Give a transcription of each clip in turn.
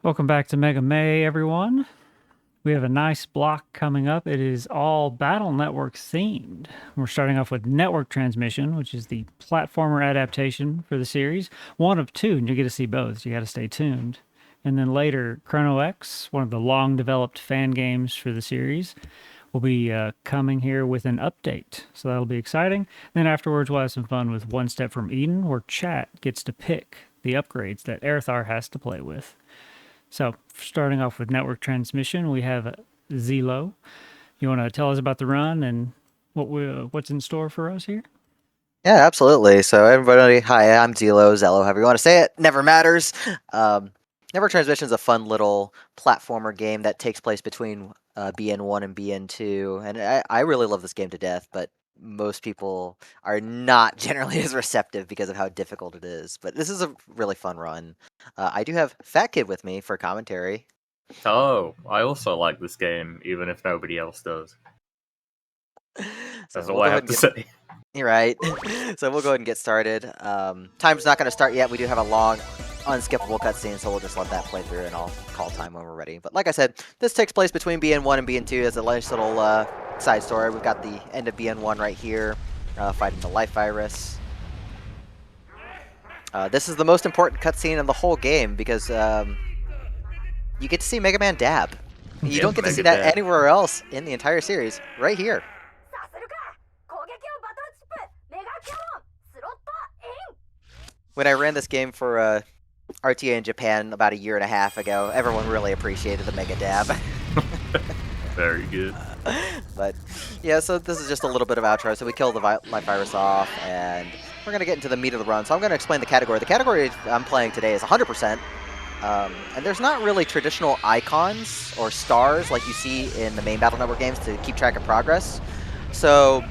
Welcome back to Mega May, everyone. We have a nice block coming up. It is all Battle Network themed. We're starting off with Network Transmission, which is the platformer adaptation for the series. One of two, and you get to see both. So you got to stay tuned. And then later, Chrono X, one of the long developed fan games for the series, will be coming here with an update. So that'll be exciting. Then afterwards, we'll have some fun with One Step from Eden, where chat gets to pick the upgrades that Aerthar has to play with. So, starting off with network transmission, we have Zelo. You want to tell us about the run and what's in store for us here? Yeah, absolutely. So everybody, hi, I'm Zello, however you want to say it, never matters. Network Transmission is a fun little platformer game that takes place between BN1 and BN2, and I really love this game to death, but most people are not generally as receptive because of how difficult it is. But this is a really fun run. I do have fatkid with me for commentary. Oh, I also like this game, even if nobody else does. That's all I have to say. You're right. So we'll go ahead and get started. Time's not going to start yet. We do have a long, unskippable cutscene, so we'll just let that play through, and I'll call time when we're ready. But like I said, this takes place between BN1 and BN2 as a nice little side story. We've got the end of BN1 right here, fighting the life virus. This is the most important cutscene in the whole game because you get to see Mega Man dab. You don't get to see that anywhere else in the entire series. Right here. When I ran this game for RTA in Japan about a year and a half ago, everyone really appreciated the Mega Dab. Very good. But yeah, so this is just a little bit of outro. So we kill the life virus off, and we're going to get into the meat of the run. So I'm going to explain the category. The category I'm playing today is 100%. And there's not really traditional icons or stars like you see in the main Battle Network games to keep track of progress. So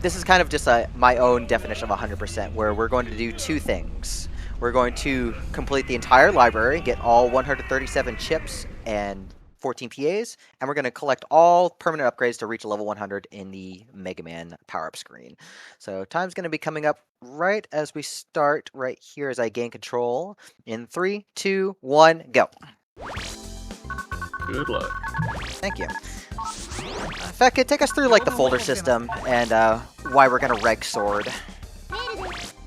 this is kind of just my own definition of 100%, where we're going to do two things. We're going to complete the entire library, get all 137 chips and 14 PAs, and we're going to collect all permanent upgrades to reach level 100 in the Mega Man power-up screen. So time's going to be coming up right as we start, right here as I gain control. In 3, 2, 1, go. Good luck. Thank you. fatkid, take us through like the folder system and why we're gonna reg sword.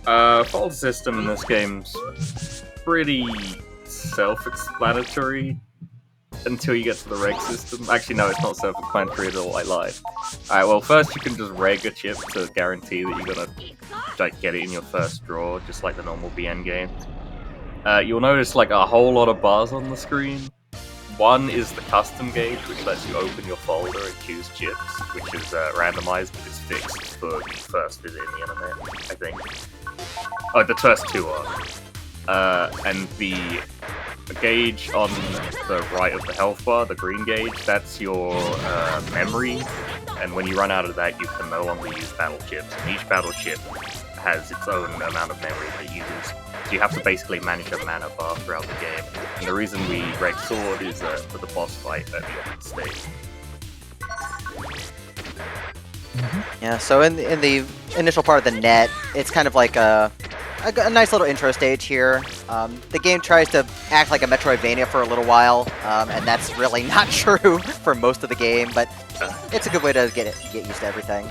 Folder system in this game's pretty self-explanatory until you get to the reg system. Actually, no, it's not self-explanatory at all. I lied. Alright, well, first you can just reg a chip to guarantee that you're gonna like get it in your first draw, just like the normal BN game. You'll notice like a whole lot of bars on the screen. One is the custom gauge, which lets you open your folder and choose chips, which is randomized, but it's fixed for the first visit in the internet, I think. Oh, the first two are. And the gauge on the right of the health bar, the green gauge, that's your memory, and when you run out of that, you can no longer use battle chips, and each battle chip has its own amount of memory that it uses. So you have to basically manage a mana bar throughout the game. And the reason we reg sword is for the boss fight at the end of the stage. Yeah, so in the initial part of the net, it's kind of like a nice little intro stage here. The game tries to act like a Metroidvania for a little while, and that's really not true for most of the game, but it's a good way to get used to everything.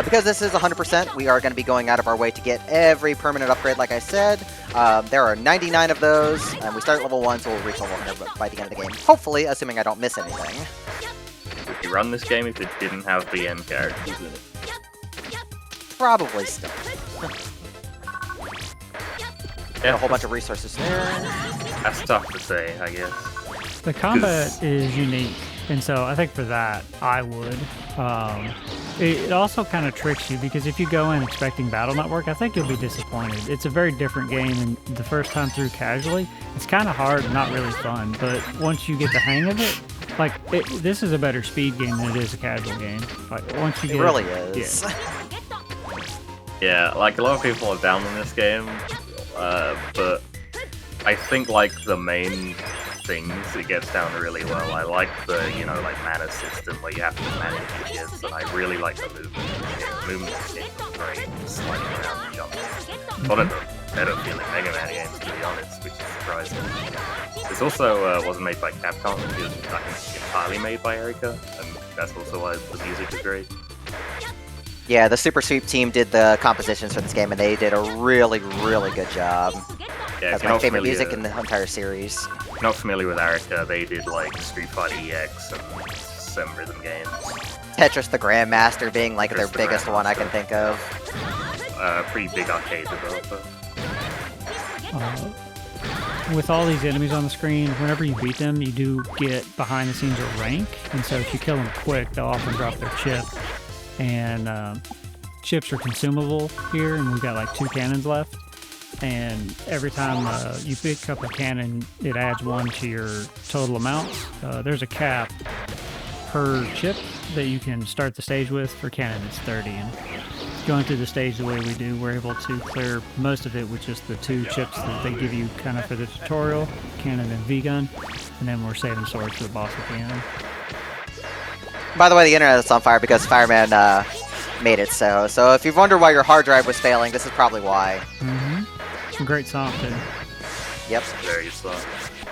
Because this is 100%, we are going to be going out of our way to get every permanent upgrade, like I said. There are 99 of those, and we start at level 1, so we'll reach level 100 by the end of the game. Hopefully, assuming I don't miss anything. Would you run this game if it didn't have BN characters in it? Probably still. Yeah, a whole bunch of resources there. That's tough to say, I guess. The combat is unique, and so I think for that, I would. It also kind of tricks you, because if you go in expecting Battle Network, I think you'll be disappointed. It's a very different game, and the first time through casually, it's kind of hard and not really fun, but once you get the hang of it, like, this is a better speed game than it is a casual game. Like, once you get it really is. Yeah, like, a lot of people are down on this game, but I think, like, the main things it gets down really well. I like the, like, mana system where you have to manage your chips, and I really like the movement. The movement is great, just sliding around and jumping. One of the better feeling Mega Man games, to be honest, which is surprising. This also wasn't made by Capcom, it was I think, entirely made by Erica, and that's also why the music is great. Yeah, the Super Sweep team did the compositions for this game, and they did a really, really good job. Yeah, That's my favorite music in the entire series. If you're not familiar with Erica, they did like Street Fighter EX and some rhythm games. Tetris the Grandmaster being like their Tetris the biggest one I can think of. Pretty big arcade developer. With all these enemies on the screen, whenever you beat them, you do get behind the scenes a rank, and so if you kill them quick, they'll often drop their chip. And chips are consumable here, and we've got like 2 cannons left. And every time you pick up a cannon, it adds 1 to your total amount. There's a cap per chip that you can start the stage with. For cannon, it's 30. And going through the stage the way we do, we're able to clear most of it with just the 2 chips that they give you kind of for the tutorial, cannon and V-gun. And then we're saving swords for the boss at the end. By the way, the internet is on fire because Fireman made it so. So if you've wondered why your hard drive was failing, this is probably why. Some great song, too. Yep. Very good song.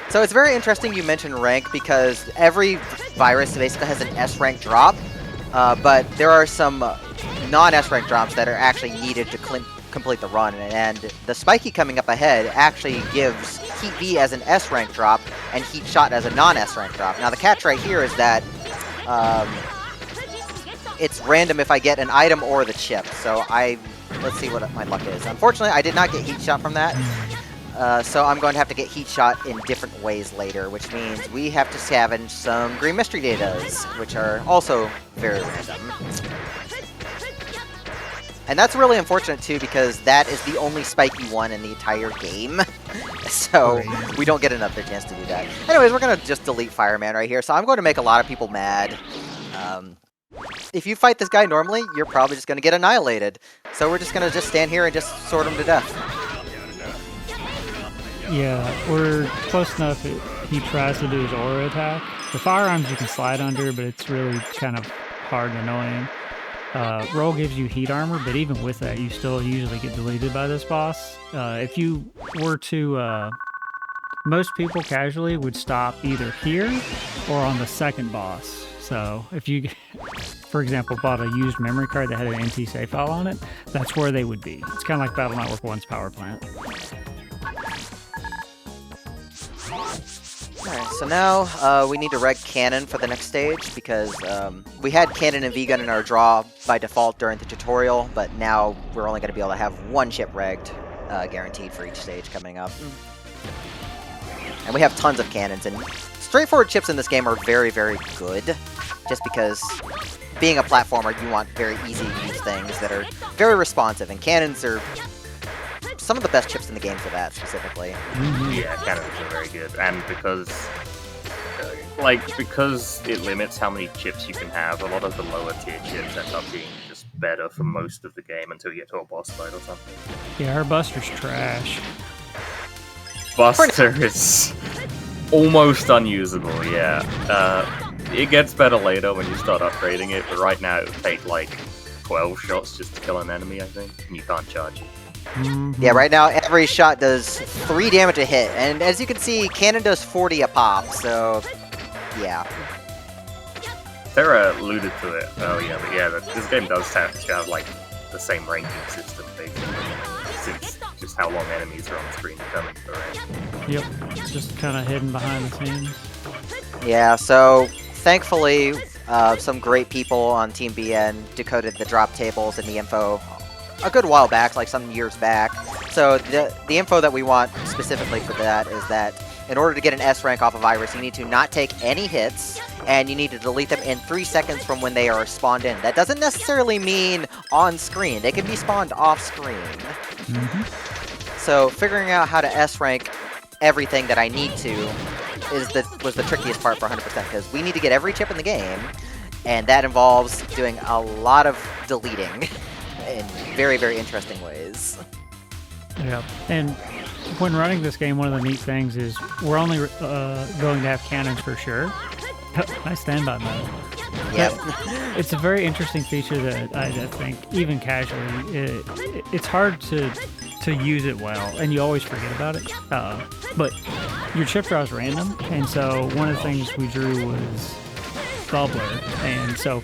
So it's very interesting you mentioned rank because every virus basically has an S rank drop, but there are some non-S rank drops that are actually needed to complete the run, and the Spiky coming up ahead actually gives Heat V as an S rank drop and Heat Shot as a non-S rank drop. Now the catch right here is that it's random if I get an item or the chip, so let's see what my luck is. Unfortunately, I did not get Heat Shot from that. So I'm going to have to get Heat Shot in different ways later, which means we have to scavenge some Green Mystery Datas, which are also very random. And that's really unfortunate too, because that is the only spiky one in the entire game. So we don't get another chance to do that. Anyways, we're going to just delete Fireman right here. So I'm going to make a lot of people mad. If you fight this guy normally, you're probably just going to get annihilated. So we're just going to stand here and just sword him to death. Yeah, we're close enough that he tries to do his aura attack. The firearms you can slide under, but it's really kind of hard and annoying. Roll gives you heat armor, but even with that, you still usually get deleted by this boss. If you were to... most people casually would stop either here or on the second boss. So if you, for example, bought a used memory card that had an NT save file on it, that's where they would be. It's kind of like Battle Network 1's power plant. Alright, so now we need to reg Cannon for the next stage, because we had Cannon and V-Gun in our draw by default during the tutorial, but now we're only going to be able to have 1 chip regged, guaranteed for each stage coming up. And we have tons of cannons, and straightforward chips in this game are very, very good, just because being a platformer, you want very easy-to-use things that are very responsive, and cannons are some of the best chips in the game for that, specifically. Yeah, cannons are very good, and because it limits how many chips you can have, a lot of the lower tier chips end up being just better for most of the game until you get to a boss fight or something. Yeah, our Buster's trash. Buster is almost unusable, yeah. It gets better later when you start upgrading it, but right now it would take like 12 shots just to kill an enemy, I think, and you can't charge it. Yeah, right now every shot does 3 damage a hit, and as you can see, Cannon does 40 a pop, so yeah. Terra alluded to it earlier, but yeah, this game does have like the same ranking system, basically, since just how long enemies are on the screen determines the rank. Yep, it's just kind of hidden behind the scenes. Yeah, so thankfully, some great people on Team BN decoded the drop tables and the info a good while back, like some years back. So the info that we want specifically for that is that in order to get an S rank off a virus, you need to not take any hits, and you need to delete them in 3 seconds from when they are spawned in. That doesn't necessarily mean on screen. They can be spawned off screen. So figuring out how to S rank everything that I need to was the trickiest part for 100%, because we need to get every chip in the game, and that involves doing a lot of deleting in very, very interesting ways. Yeah, and when running this game, one of the neat things is we're only going to have cannons for sure. I stand by that. Yep. It's a very interesting feature that I think, even casually, it's hard to use it well, and you always forget about it. But your chip draw is random, and so one of the things we drew was bubbler, and so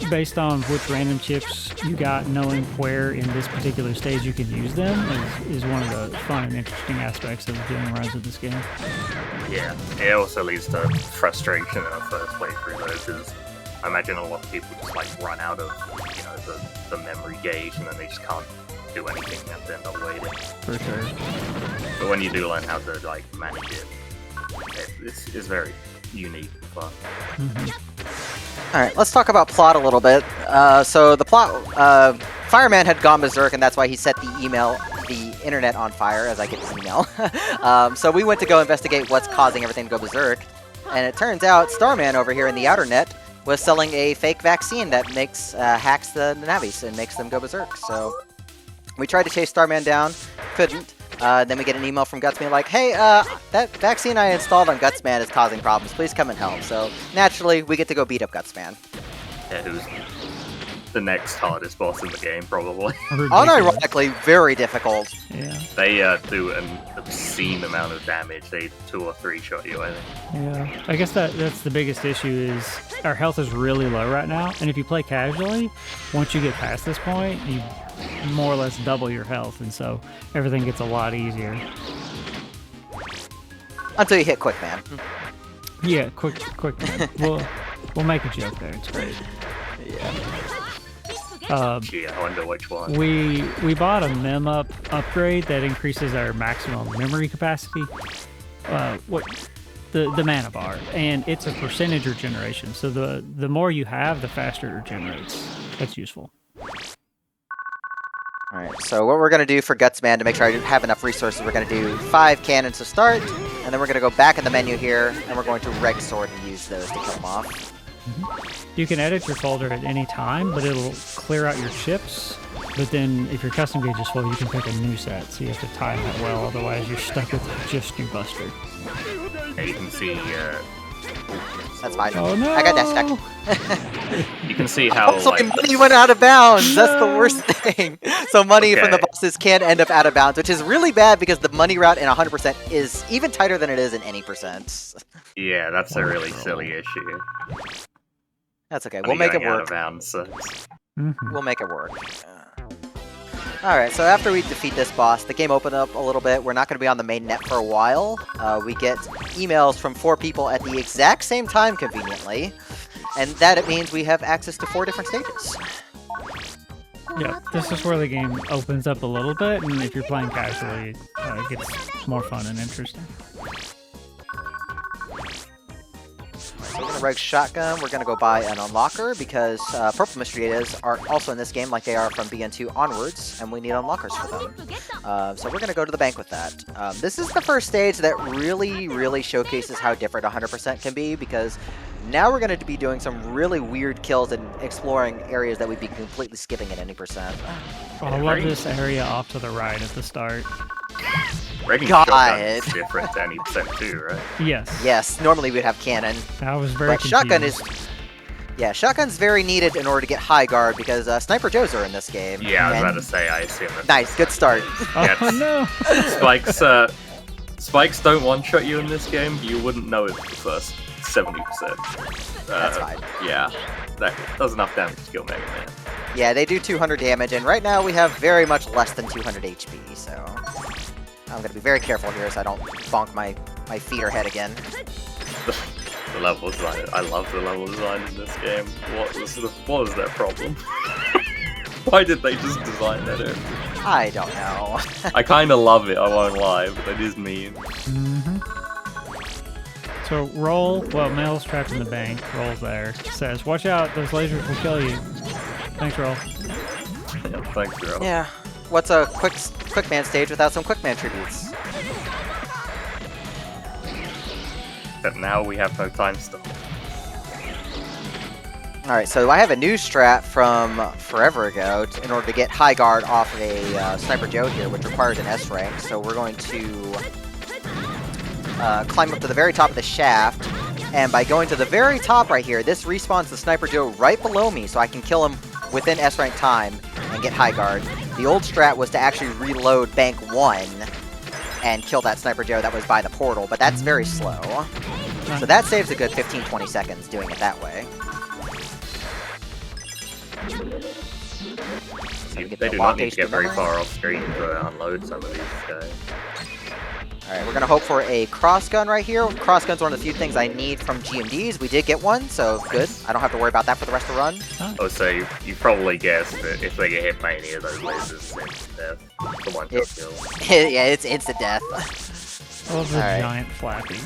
based on which random chips you got, knowing where in this particular stage you can use them is one of the fun and interesting aspects of doing runs of this game. Yeah, it also leads to frustration in the first playthrough though, because I imagine a lot of people just like run out of, you know, the memory gauge, and then they just can't do anything and have to end up waiting. For sure. But when you do learn how to like manage it, it's very unique and fun. Alright, let's talk about plot a little bit. So the plot, Fireman had gone berserk, and that's why he set the internet on fire, as I get this email. So we went to go investigate what's causing everything to go berserk, and it turns out Starman over here in the outer net was selling a fake vaccine that makes hacks the navis and makes them go berserk. So we tried to chase Starman down, couldn't. Then we get an email from Gutsman like, hey, that vaccine I installed on Gutsman is causing problems. Please come and help. So naturally, we get to go beat up Gutsman. Yeah, who's the next hardest boss in the game, probably. Unironically, very difficult. Yeah. They do an obscene amount of damage. They 2 or 3 shot you, I think. Yeah. I guess that's the biggest issue is our health is really low right now, and if you play casually, once you get past this point, you more or less double your health, and so everything gets a lot easier. Until you hit Quick Man. Yeah, quick. We'll make a joke there. It's great. Gee, I wonder which one. We bought a mem upgrade that increases our maximum memory capacity. The mana bar, and it's a percentage regeneration. So the more you have, the faster it regenerates. That's useful. Alright, so what we're going to do for Gutsman to make sure I have enough resources, we're going to do 5 cannons to start, and then we're going to go back in the menu here, and we're going to Reg Sword and use those to kill him off. You can edit your folder at any time, but it'll clear out your chips. But then if your custom gauge is full, you can pick a new set, so you have to time that well, otherwise you're stuck with just your buster. Yeah, you can see... That's fine. Oh no! I got that you can see how, also, like... money went out of bounds! No. That's the worst thing! So money from the bosses can end up out of bounds, which is really bad because the money route in 100% is even tighter than it is in any percent. Yeah, that's a really silly issue. That's okay, we'll make it Out of work. bounds, so... We'll make it work. Alright, so after we defeat this boss, the game opened up a little bit. We're not going to be on the main net for a while. We get emails from 4 people at the exact same time, conveniently. And that it means we have access to 4 different stages. Yeah, this is where the game opens up a little bit, and if you're playing casually, it gets more fun and interesting. So we're going to reg Shotgun. We're going to go buy an Unlocker because Purple Mystery Datas are also in this game like they are from BN2 onwards, and we need unlockers for them. So we're going to go to the bank with that. This is the first stage that really showcases how different 100% can be, because now we're going to be doing some really weird kills and exploring areas that we'd be completely skipping at any percent. Oh, I love this area off to the right at the start. Regging shotgun is different to any percent too, right? Yes. Yes, normally we'd have cannon. I was very But confused. shotgun is... Yeah, shotgun's very needed in order to get high guard because Sniper Joes are in this game. Yeah, I was and... about to say, I assume that's... Nice, good start. Oh no! Spikes don't one-shot you in this game. You wouldn't know it for the first 70%. That's fine. Yeah, that does enough damage to kill Mega Man. Yeah, they do 200 damage, and right now we have very much less than 200 HP, so... I'm going to be very careful here so I don't bonk my feeder head again. The level design, I love the level design in this game. What was their problem? Why did they just design that in? I don't know. I kind of love it, I won't lie, but that is mean. So Roll, well, Mel's trapped in the bank. Roll's there. Says, watch out, those lasers will kill you. Thanks, Roll. Yeah, thanks, Roll. Yeah. What's a quick man stage without some quick man tributes? But now we have no time stop. Alright, so I have a new strat from forever ago in order to get high guard off of a Sniper Joe here, which requires an S rank. So we're going to climb up to the very top of the shaft, and by going to the very top right here, this respawns the Sniper Joe right below me, so I can kill him within S rank time and get high guard. The old strat was to actually reload bank 1 and kill that Sniper Joe that was by the portal, but that's very slow. So that saves a good 15-20 seconds doing it that way. They do not need to get very far off screen to unload some of these guys. Alright, we're going to hope for a cross gun right here. Cross gun's one of the few things I need from GMDs. We did get one, so good. I don't have to worry about that for the rest of the run. Oh, so you probably guessed that if they get hit by any of those lasers, it's death. The one shot kill. Yeah, it's instant death. I love the Alright. giant flappy.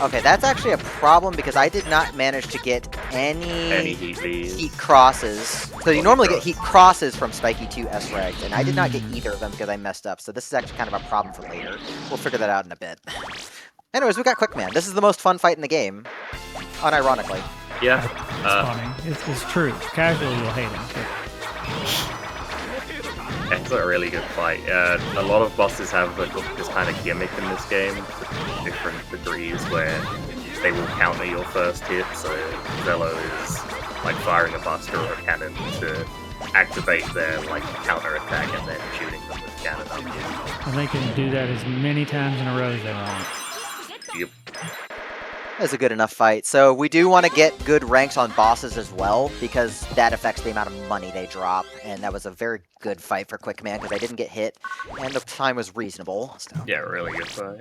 Okay, that's actually a problem because I did not manage to get any heat crosses. So you normally get heat crosses from Spiky 2 S-Regs, and I did not get either of them because I messed up. So this is actually kind of a problem for later. We'll figure that out in a bit. Anyways, we got Quickman. This is the most fun fight in the game, unironically. Yeah. It's funny. It's true. Casually, you'll hate him. It's a really good fight. A lot of bosses have this kind of gimmick in this game, to different degrees, where they will counter your first hit. So Velo is like firing a buster or a cannon to activate their like counter attack and then shooting them with cannon up here. And they can do that as many times in a row as they want. Yep. That's a good enough fight. So we do want to get good ranks on bosses as well, because that affects the amount of money they drop. And that was a very good fight for Quickman, because I didn't get hit, and the time was reasonable. So. Yeah, really good fight.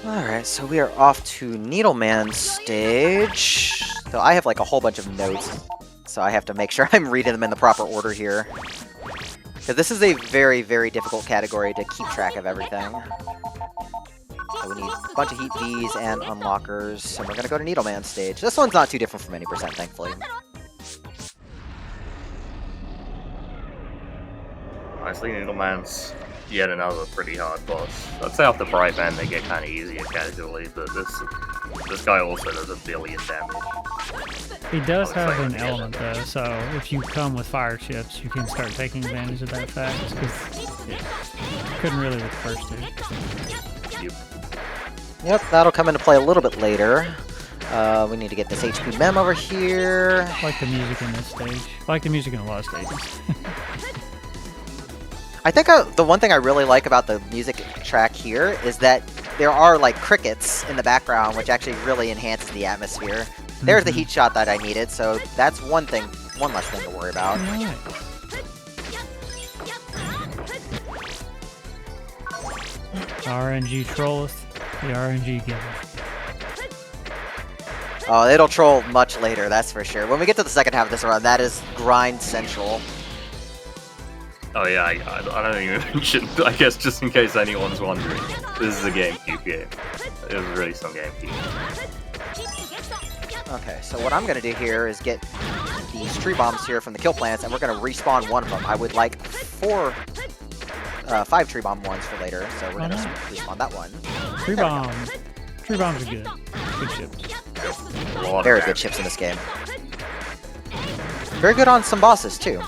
Alright, so we are off to Needleman's stage. So I have like a whole bunch of notes, so I have to make sure I'm reading them in the proper order here. Because this is a very, very difficult category to keep track of everything. So we need a bunch of Heat Vs and Unlockers, and we're going to go to Needleman's stage. This one's not too different from any percent, thankfully. Honestly, Needleman's yet another pretty hard boss. I'd say off the Bright Man they get kind of easier casually, but this guy also does 1 billion damage. He does have an element though, so if you come with fire chips, you can start taking advantage of that fact, because couldn't really with the first two. Yep. Yep, that'll come into play a little bit later. We need to get this HP mem over here. I like the music in this stage. I like the music in a lot of stages. I think the one thing I really like about the music track here is that there are like crickets in the background, which actually really enhances the atmosphere. There's the heat shot that I needed, so that's one less thing to worry about. Nice. RNG trolleth, the RNG giveth. Oh, it'll troll much later, that's for sure. When we get to the second half of this run, that is grind central. Oh yeah, I don't even mention, I guess just in case anyone's wondering, this is a GameCube game. It was really some GameCube. Okay, so what I'm going to do here is get these tree bombs here from the kill plants, and we're going to respawn one of them. I would like 5 tree bomb ones for later, so we're going to respawn that one. Tree bombs. Tree bombs are good. Good chips. Very good chips in this game. Very good on some bosses, too.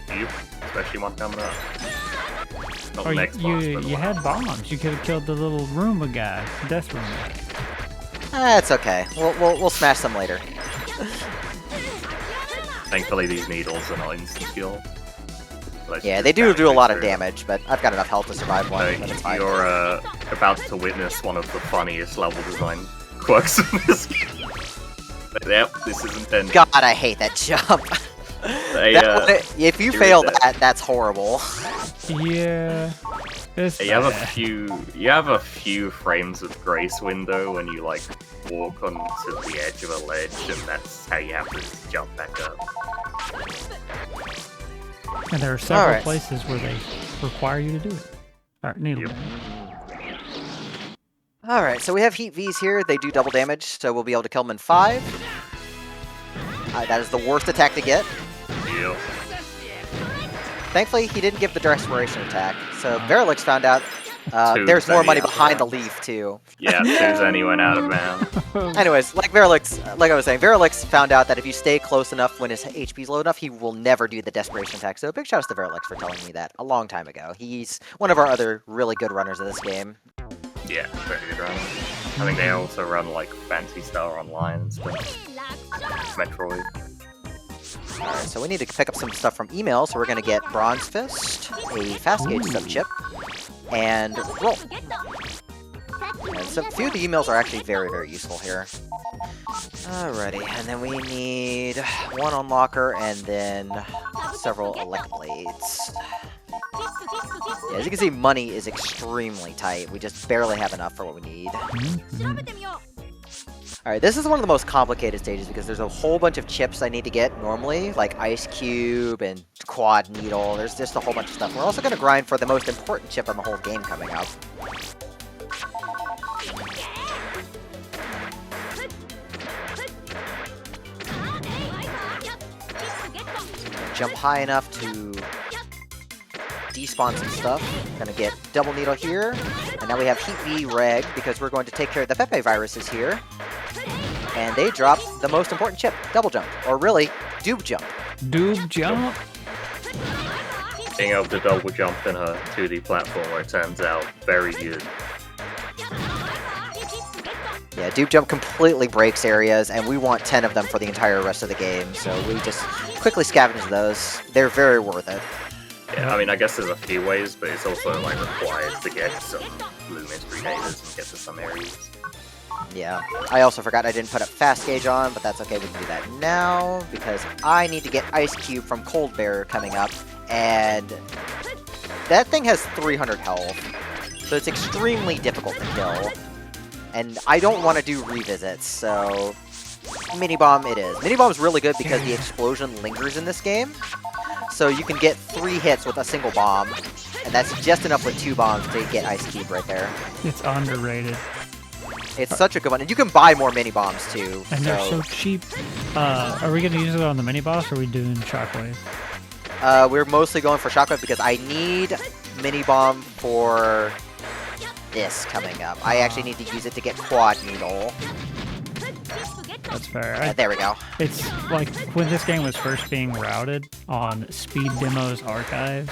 Yep, especially one coming up. Not Oh, the next boss, but you had bombs. You could have killed the little Roomba guy, Death Roomba. It's okay. We'll smash them later. Thankfully, these needles are not instant kill. Yeah, they do a lot of damage, but I've got enough health to survive one. So It's fine. you're about to witness one of the funniest level design quirks of this game. Yep, this is intended. God, I hate that jump. If you fail that, that's horrible. Yeah. It's You have a few frames of grace window when you like walk onto the edge of a ledge, and that's how you have to just jump back up. And there are several places where they require you to do it. Alright, Needleman. Alright, so we have Heat Vs here. They do double damage, so we'll be able to kill them in 5. That is the worst attack to get. Yep. Thankfully, he didn't give the Desperation attack, so Verilix found out there's more money behind the leaf, too. Yeah, Tuzani went out of bounds. Anyways, like I was saying, Verilix found out that if you stay close enough when his HP's low enough, he will never do the Desperation attack. So big shouts to Verilix for telling me that a long time ago. He's one of our other really good runners of this game. Yeah, very good runner. I think they also run like Fancy Star Online and stuff. Metroid. Alright, so we need to pick up some stuff from email, so we're gonna get Bronze Fist, a Fast Gauge sub-chip, and Roll. And so a few of the emails are actually very, very useful here. Alrighty, and then we need one Unlocker and then several Elect Blades. Yeah, as you can see, money is extremely tight. We just barely have enough for what we need. Alright, this is one of the most complicated stages because there's a whole bunch of chips I need to get normally, like Ice Cube and Quad Needle. There's just a whole bunch of stuff. We're also going to grind for the most important chip on the whole game coming up. Jump high enough to despawn some stuff. Gonna get Double Needle here. And now we have Heat V Reg because we're going to take care of the Pepe viruses here. And they drop the most important chip, Double Jump. Or really, Doob Jump. Doob Jump? Being able to double jump in a 2D platformer turns out very good. Yeah, Doob Jump completely breaks areas, and we want 10 of them for the entire rest of the game, so we just quickly scavenge those. They're very worth it. Yeah, I mean, I guess there's a few ways, but it's also, like, required to get some blue mystery haters and get to some areas. Yeah, I also forgot I didn't put up Fast Gauge on, but that's okay, we can do that now, because I need to get Ice Cube from Cold Bear coming up, and that thing has 300 health, so it's extremely difficult to kill. And I don't want to do revisits, so Mini Bomb it is. Mini Bomb's really good because the explosion lingers in this game, so you can get 3 hits with a single bomb, and that's just enough with 2 bombs to get Ice Cube right there. It's underrated. It's such a good one, and you can buy more Mini Bombs too. And they're so cheap. Are we going to use it on the mini boss, or are we doing Shockwave? We're mostly going for Shockwave because I need Mini Bomb for this coming up. I actually need to use it to get Quad Needle. That's fair. There we go. It's like when this game was first being routed on Speed Demos Archives,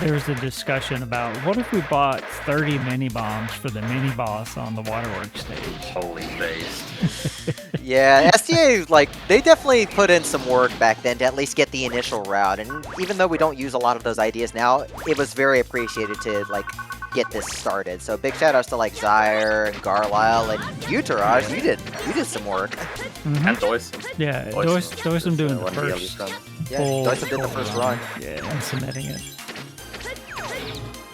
there was a discussion about what if we bought 30 mini bombs for the mini boss on the Waterworks stage. Holy face. Yeah, SDA, like, they definitely put in some work back then to at least get the initial route, and even though we don't use a lot of those ideas now, it was very appreciated to, like, get this started. So big shout outs to like Zyre and Garlisle and you, Taraj. You did some work. And Doysum. Yeah, Doysum doing the first. Yeah, Doysum did the first run. Yeah, and submitting it.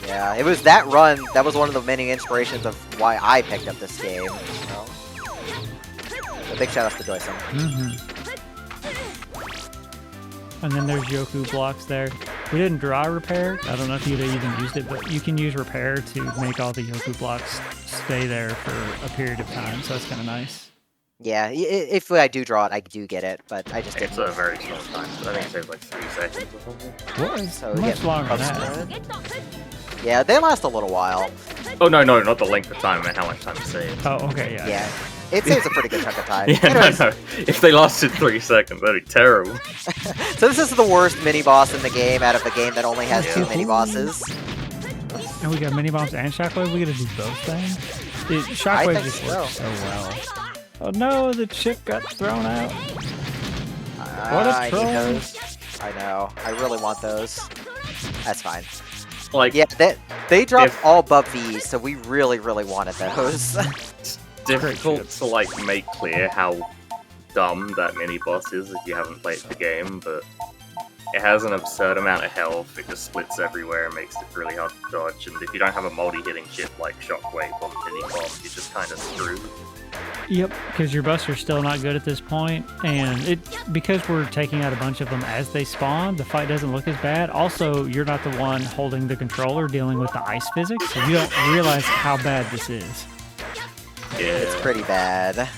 Yeah, it was that run that was one of the many inspirations of why I picked up this game. So big shout outs to Doysum. And then there's Yoku blocks there. We didn't draw repair. I don't know if you'd even used it, but you can use repair to make all the Yoku blocks stay there for a period of time, so that's kind of nice. Yeah, if I do draw it, I do get it, but I just didn't. It's a very small time, so I think it saves like 3 seconds or something. What? So Much longer than that. Yeah, they last a little while. Oh, no, not the length of time, I meant how much time it saves. Oh, okay, yeah. Yeah, it saves a pretty good chunk of time. Yeah, Anyways, no. If they lasted 3 seconds, that'd be terrible. So this is the worst mini-boss in the game out of a game that only has 2 mini-bosses. And we got mini bombs and shockwave. We gotta do both things. Shockwave think just so. works so well. Oh no, the chip got thrown out. What a I need troll. those. I know. I really want those. That's fine. Like, Yeah, they dropped all above these, so we really, really wanted those. it's difficult to, like, make clear how dumb that mini-boss is if you haven't played the game, but it has an absurd amount of health, it just splits everywhere and makes it really hard to dodge, and if you don't have a multi-hitting chip like Shockwave on mini-bomb, you're just kind of screwed. Yep, because your buster's still not good at this point, and because we're taking out a bunch of them as they spawn, the fight doesn't look as bad. Also, you're not the one holding the controller dealing with the ice physics, so you don't realize how bad this is. Yeah. It's pretty bad.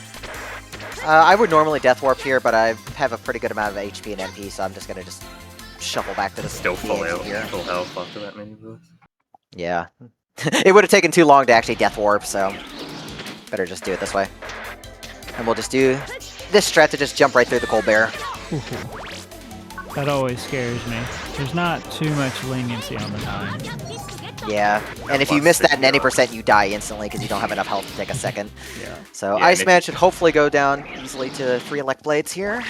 I would normally Death Warp here, but I have a pretty good amount of HP and MP, so I'm just gonna just shuffle back to the Still full end here. health after that mini-boss. Yeah. It would have taken too long to actually Death Warp, so better just do it this way. And we'll just do this strat to just jump right through the Cold Bear. Ooh. That always scares me. There's not too much leniency on the time. Yeah, and if you miss that in any percent, you die instantly because you don't have enough health to take a second. Yeah. So Yeah, Iceman should hopefully go down easily to 3 Elect Blades here.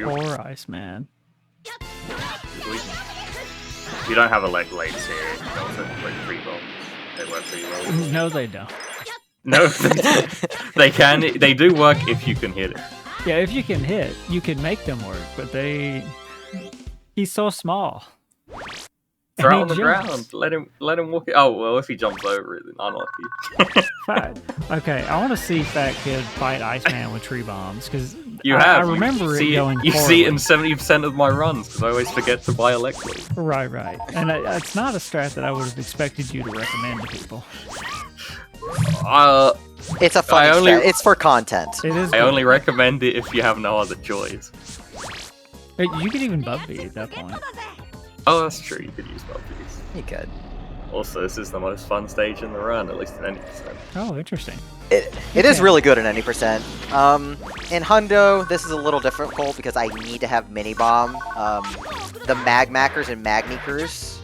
Poor Iceman. You don't have a leg blades here. You don't have like 3 bombs. They work pretty well. No, they don't. No, they can. They do work if you can hit it. Yeah, if you can hit, you can make them work, but he's so small. Throw And it on the he jumps. ground. Let him walk it. Oh well, if he jumps over it, then unlucky. Fat. Okay, I want to see Fat Kid fight Iceman with tree bombs because I remember it going. You poorly. see it in 70% of my runs because I always forget to buy electrode. Right, and it's not a strat that I would have expected you to recommend to people. It's a fun strat. It's for content. It is. I only recommend it if you have no other choice. You could even bug me at that point. Oh, that's true. You could use bubbies. You could. Also, this is the most fun stage in the run, at least in any percent. Oh, interesting. It is really good in any percent. In Hundo, this is a little difficult because I need to have mini bomb. The Magmackers and Magnikers,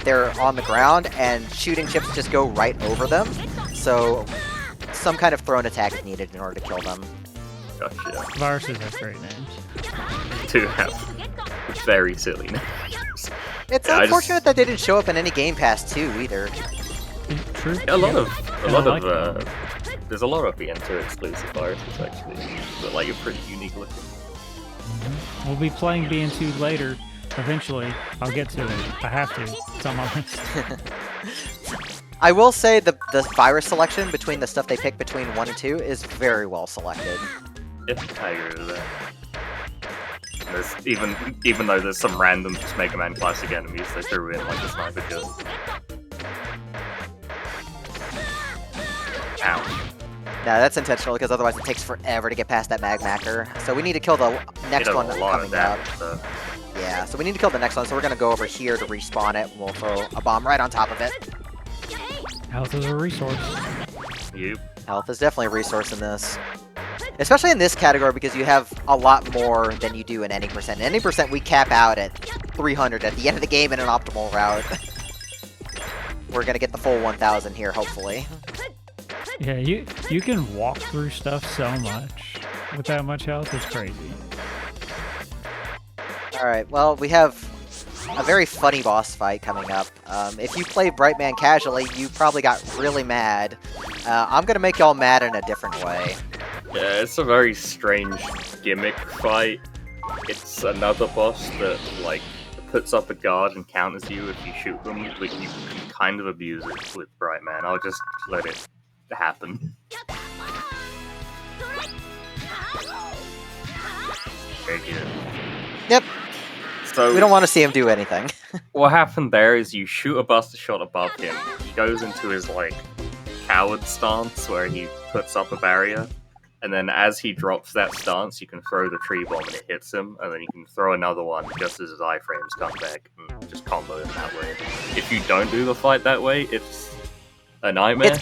they're on the ground and shooting chips just go right over them. So some kind of thrown attack is needed in order to kill them. Gotcha. Viruses have great names. To have very silly names. It's unfortunate that they didn't show up in any Game Pass 2 either. True. Yeah, there's a lot of BN2 exclusive viruses actually, but like you're pretty unique looking. We'll be playing BN2 later. Eventually, I'll get to it. I have to. It's on my list. I will say the virus selection between the stuff they pick between 1 and 2 is very well selected. Yeah, I agree with that. There's even though there's some random just Mega Man classic enemies, they threw in like a sniper kill. Ow. No, that's intentional because otherwise it takes forever to get past that Magmacker. So we need to kill the next one coming up. Yeah, so we need to kill the next one. So we're gonna go over here to respawn it. We'll throw a bomb right on top of it. Health is a resource. Yep. Health is definitely a resource in this. Especially in this category because you have a lot more than you do in any percent. In any percent, we cap out at 300 at the end of the game in an optimal route. We're gonna get the full 1,000 here, hopefully. Yeah, you can walk through stuff so much with that much health. It's crazy. Alright, well, we have a very funny boss fight coming up. If you play Brightman casually, you probably got really mad. I'm gonna make y'all mad in a different way. Yeah, it's a very strange gimmick fight. It's another boss that, like, puts up a guard and counters you if you shoot them, but you can kind of abuse it with Brightman. I'll just let it happen. Very good. Yep. So we don't want to see him do anything. What happened there is you shoot a buster shot above him. He goes into his, like, coward stance where he puts up a barrier. And then as he drops that stance, you can throw the tree bomb and it hits him, and then you can throw another one just as his iframes come back and just combo him that way. If you don't do the fight that way, it's a nightmare.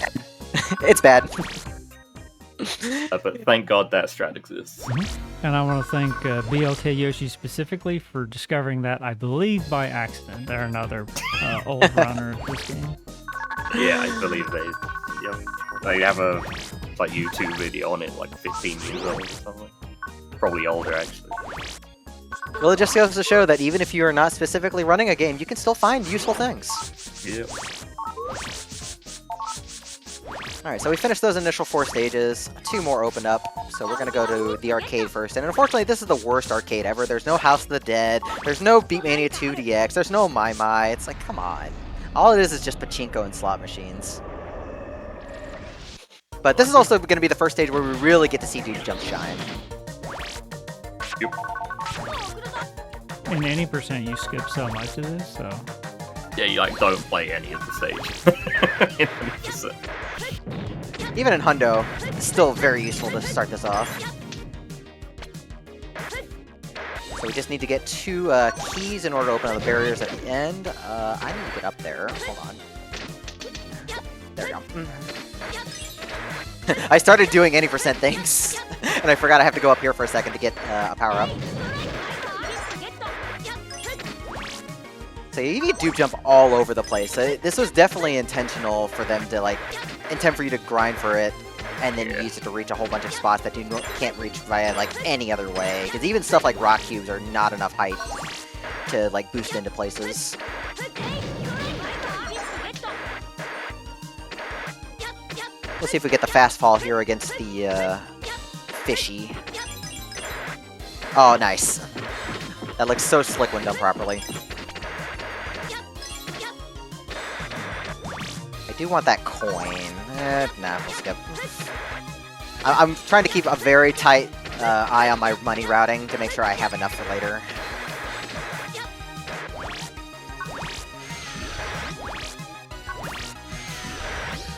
It's bad. But thank God that strat exists. And I want to thank BLK Yoshi specifically for discovering that, I believe, by accident. They're another old runner of this game. Yeah, I believe they have a YouTube video on it, like 15 years old or something. Probably older, actually. Well, it just goes to show that even if you are not specifically running a game, you can still find useful things. Yep. Alright, so we finished those initial 4 stages. 2 more opened up, so we're gonna go to the arcade first. And unfortunately, this is the worst arcade ever. There's no House of the Dead, there's no Beatmania 2 DX, there's no My My. It's like, come on. All it is just pachinko and slot machines. But this is also going to be the first stage where we really get to see Dude Jump shine. Yep. In any percent, you skip so much of this, so... Yeah, you don't play any of the stage. In any percent. Even in Hundo, it's still very useful to start this off. So we just need to get 2 keys in order to open up the barriers at the end. I need to get up there. Hold on. There we go. I started doing any percent things, and I forgot I have to go up here for a second to get a power-up. So you need to jump all over the place. So this was definitely intentional for them to, like, intend for you to grind for it. and then Yeah. use it to reach a whole bunch of spots that can't reach via like any other way. Because even stuff like rock cubes are not enough height to like boost into places. Let's see if we get the fast fall here against the fishy. Oh, nice. That looks so slick when done properly. I do want that coin. Nah, we'll skip. I'm trying to keep a very tight eye on my money routing to make sure I have enough for later.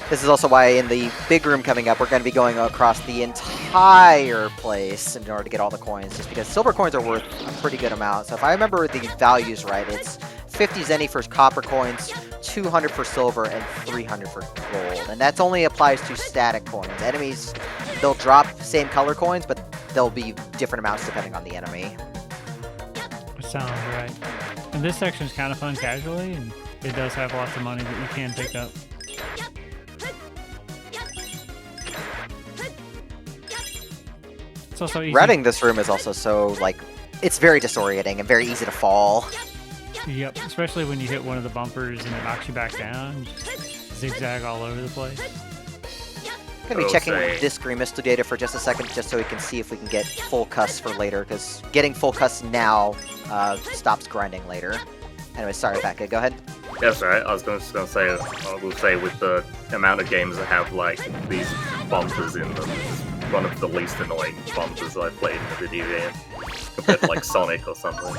This is also why in the big room coming up, we're going to be going across the entire place in order to get all the coins, just because silver coins are worth a pretty good amount. So if I remember the values right, it's 50 zenny for copper coins, 200 for silver, and 300 for gold. And that only applies to static coins. Enemies, they'll drop same color coins, but they'll be different amounts depending on the enemy. Sounds right. And this section is kind of fun casually, and it does have lots of money that you can pick up. It's also easy. Routing this room is also so, like, it's very disorienting and very easy to fall. Yep, especially when you hit one of the bumpers and it knocks you back down. You just zigzag all over the place. I'm going to be checking this Grimace data for just a second, just so we can see if we can get full cuss for later, because getting full cuss now stops grinding later. Anyway, sorry, fatkid, go ahead. That's right. I was just going to say, I will say with the amount of games that have like these bumpers in them, it's one of the least annoying bumpers I've played in a video game compared to like Sonic or something.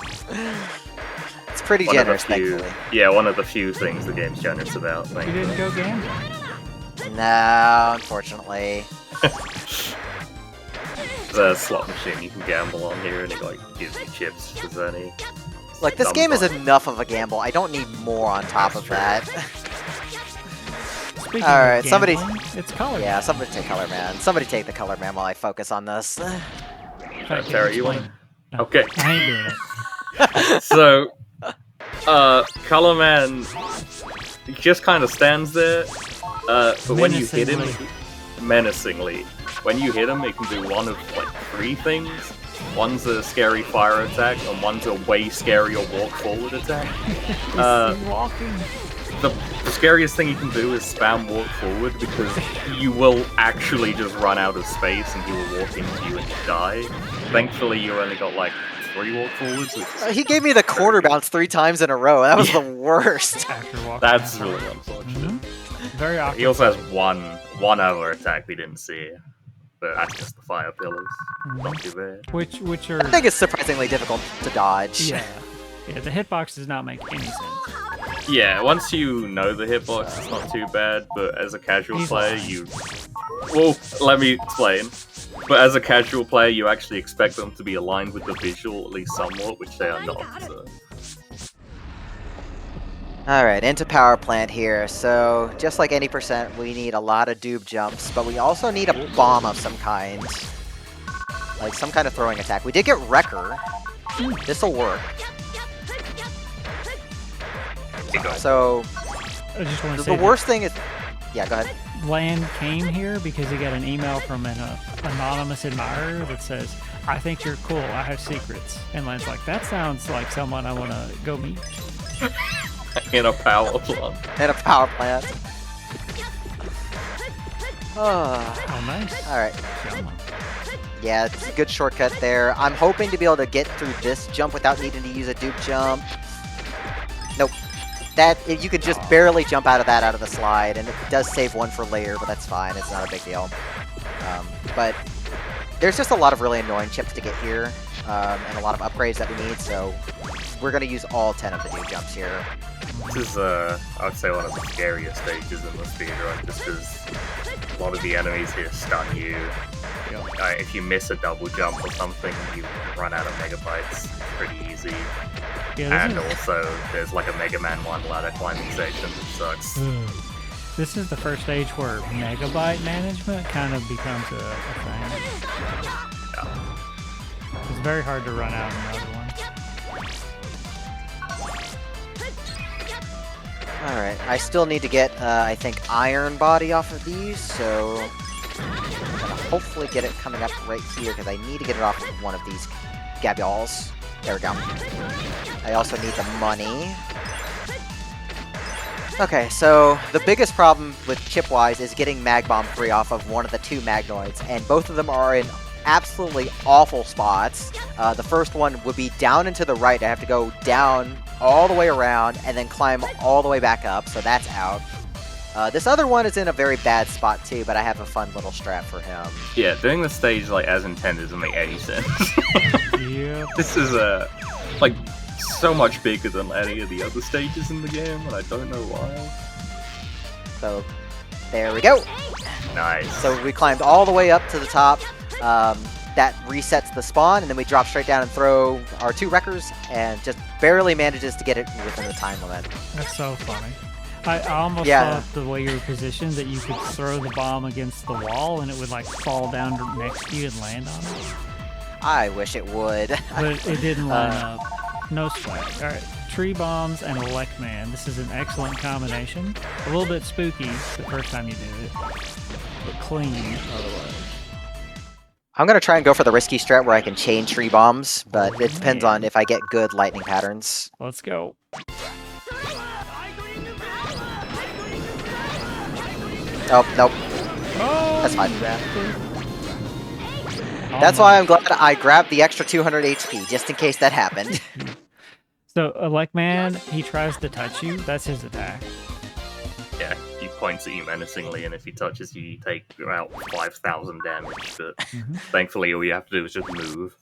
It's pretty generous, thankfully. Yeah, one of the few things the game's generous about. You didn't go gambling. No, unfortunately. There's a slot machine you can gamble on here, and it like gives you chips for any. Like, this game is enough of a gamble. I don't need more on top of that. Speaking Alright, of somebody... gambling, it's Color Yeah, Man. somebody take Color Man. Somebody take the Color Man while I focus on this. Fatkid, Terry, you explain. want? No, Okay. I ain't doing it. So, Color Man, he just kind of stands there, but when you hit him, menacingly, when you hit him, it can do one of like 3 things. One's a scary fire attack, and one's a way scarier walk forward attack. He's walking. The scariest thing you can do is spam walk forward, because you will actually just run out of space and he will walk into you and die. Thankfully, you only got like 3 walk forwards, which is He gave me the quarter bounce 3 times in a row. That was the worst. After walking. that's really unfortunate. Very awkward. He also has one other attack we didn't see, but that's just the fire pillars. Not too bad. Which are I think it's surprisingly difficult to dodge. yeah. The hitbox does not make any sense. Yeah, once you know the hitbox, it's not too bad, but as a casual He's player, lying. Well, let me explain. But as a casual player, you actually expect them to be aligned with the visual, at least somewhat, which they are not, so... Alright, into power plant here. So, just like any percent, we need a lot of doob jumps, but we also need a bomb of some kind. Like some kind of throwing attack. We did get Wrecker. This'll work. So, I just want to the say worst thing is... Yeah, go ahead. Land came here because he got an email from an anonymous admirer that says, "I think you're cool. I have secrets." And Land's like, "That sounds like someone I want to go meet." In a power plant. And a power plant. Oh, Oh, nice. alright. Jump. Yeah, it's a good shortcut there. I'm hoping to be able to get through this jump without needing to use a dupe jump. Nope. That, you could just barely jump out of the slide, and it does save one for later, but that's fine. It's not a big deal. But there's just a lot of really annoying chips to get here, and a lot of upgrades that we need, so we're going to use all 10 of the dupe jumps here. This is, I would say, one of the scariest stages in the speedrun, just because a lot of the enemies here stun you. If you miss a double jump or something, you run out of megabytes pretty easy. Yeah, And also, there's like a Mega Man 1 ladder climbing section, which sucks. This is the first stage where megabyte management kind of becomes a thing. Yeah. It's very hard to run out in the other one. Alright, I still need to get, I think, Iron Body off of these, so hopefully get it coming up right here because I need to get it off of one of these Gabials. There we go. I also need the money. Okay, so the biggest problem with chip-wise is getting Mag Bomb 3 off of one of the 2 Magnoids, and both of them are in absolutely awful spots. The first one would be down and to the right. I have to go down all the way around and then climb all the way back up, so that's out. This other one is in a very bad spot too, but I have a fun little strat for him. Yeah, doing the stage like as intended doesn't make any sense. Yeah. This is like so much bigger than any of the other stages in the game, and I don't know why. So there we go. Nice. So we climbed all the way up to the top. That resets the spawn, and then we drop straight down and throw our 2 wreckers, and just barely manages to get it within the time limit. That's so funny. I almost thought the way you were positioned that you could throw the bomb against the wall and it would like fall down next to you and land on it. I wish it would. But it didn't line up. No sweat. Alright, tree bombs and Elect Man. This is an excellent combination. A little bit spooky the first time you do it, but clean otherwise. I'm going to try and go for the risky strat where I can chain tree bombs, but it depends on if I get good lightning patterns. Let's go. Oh, nope. Oh, That's fine. That's why I'm glad I grabbed the extra 200 HP, just in case that happened. So, Elect Man, he tries to touch you. That's his attack. Yeah, he points at you menacingly, and if he touches you, you take about 5,000 damage, but thankfully all you have to do is just move.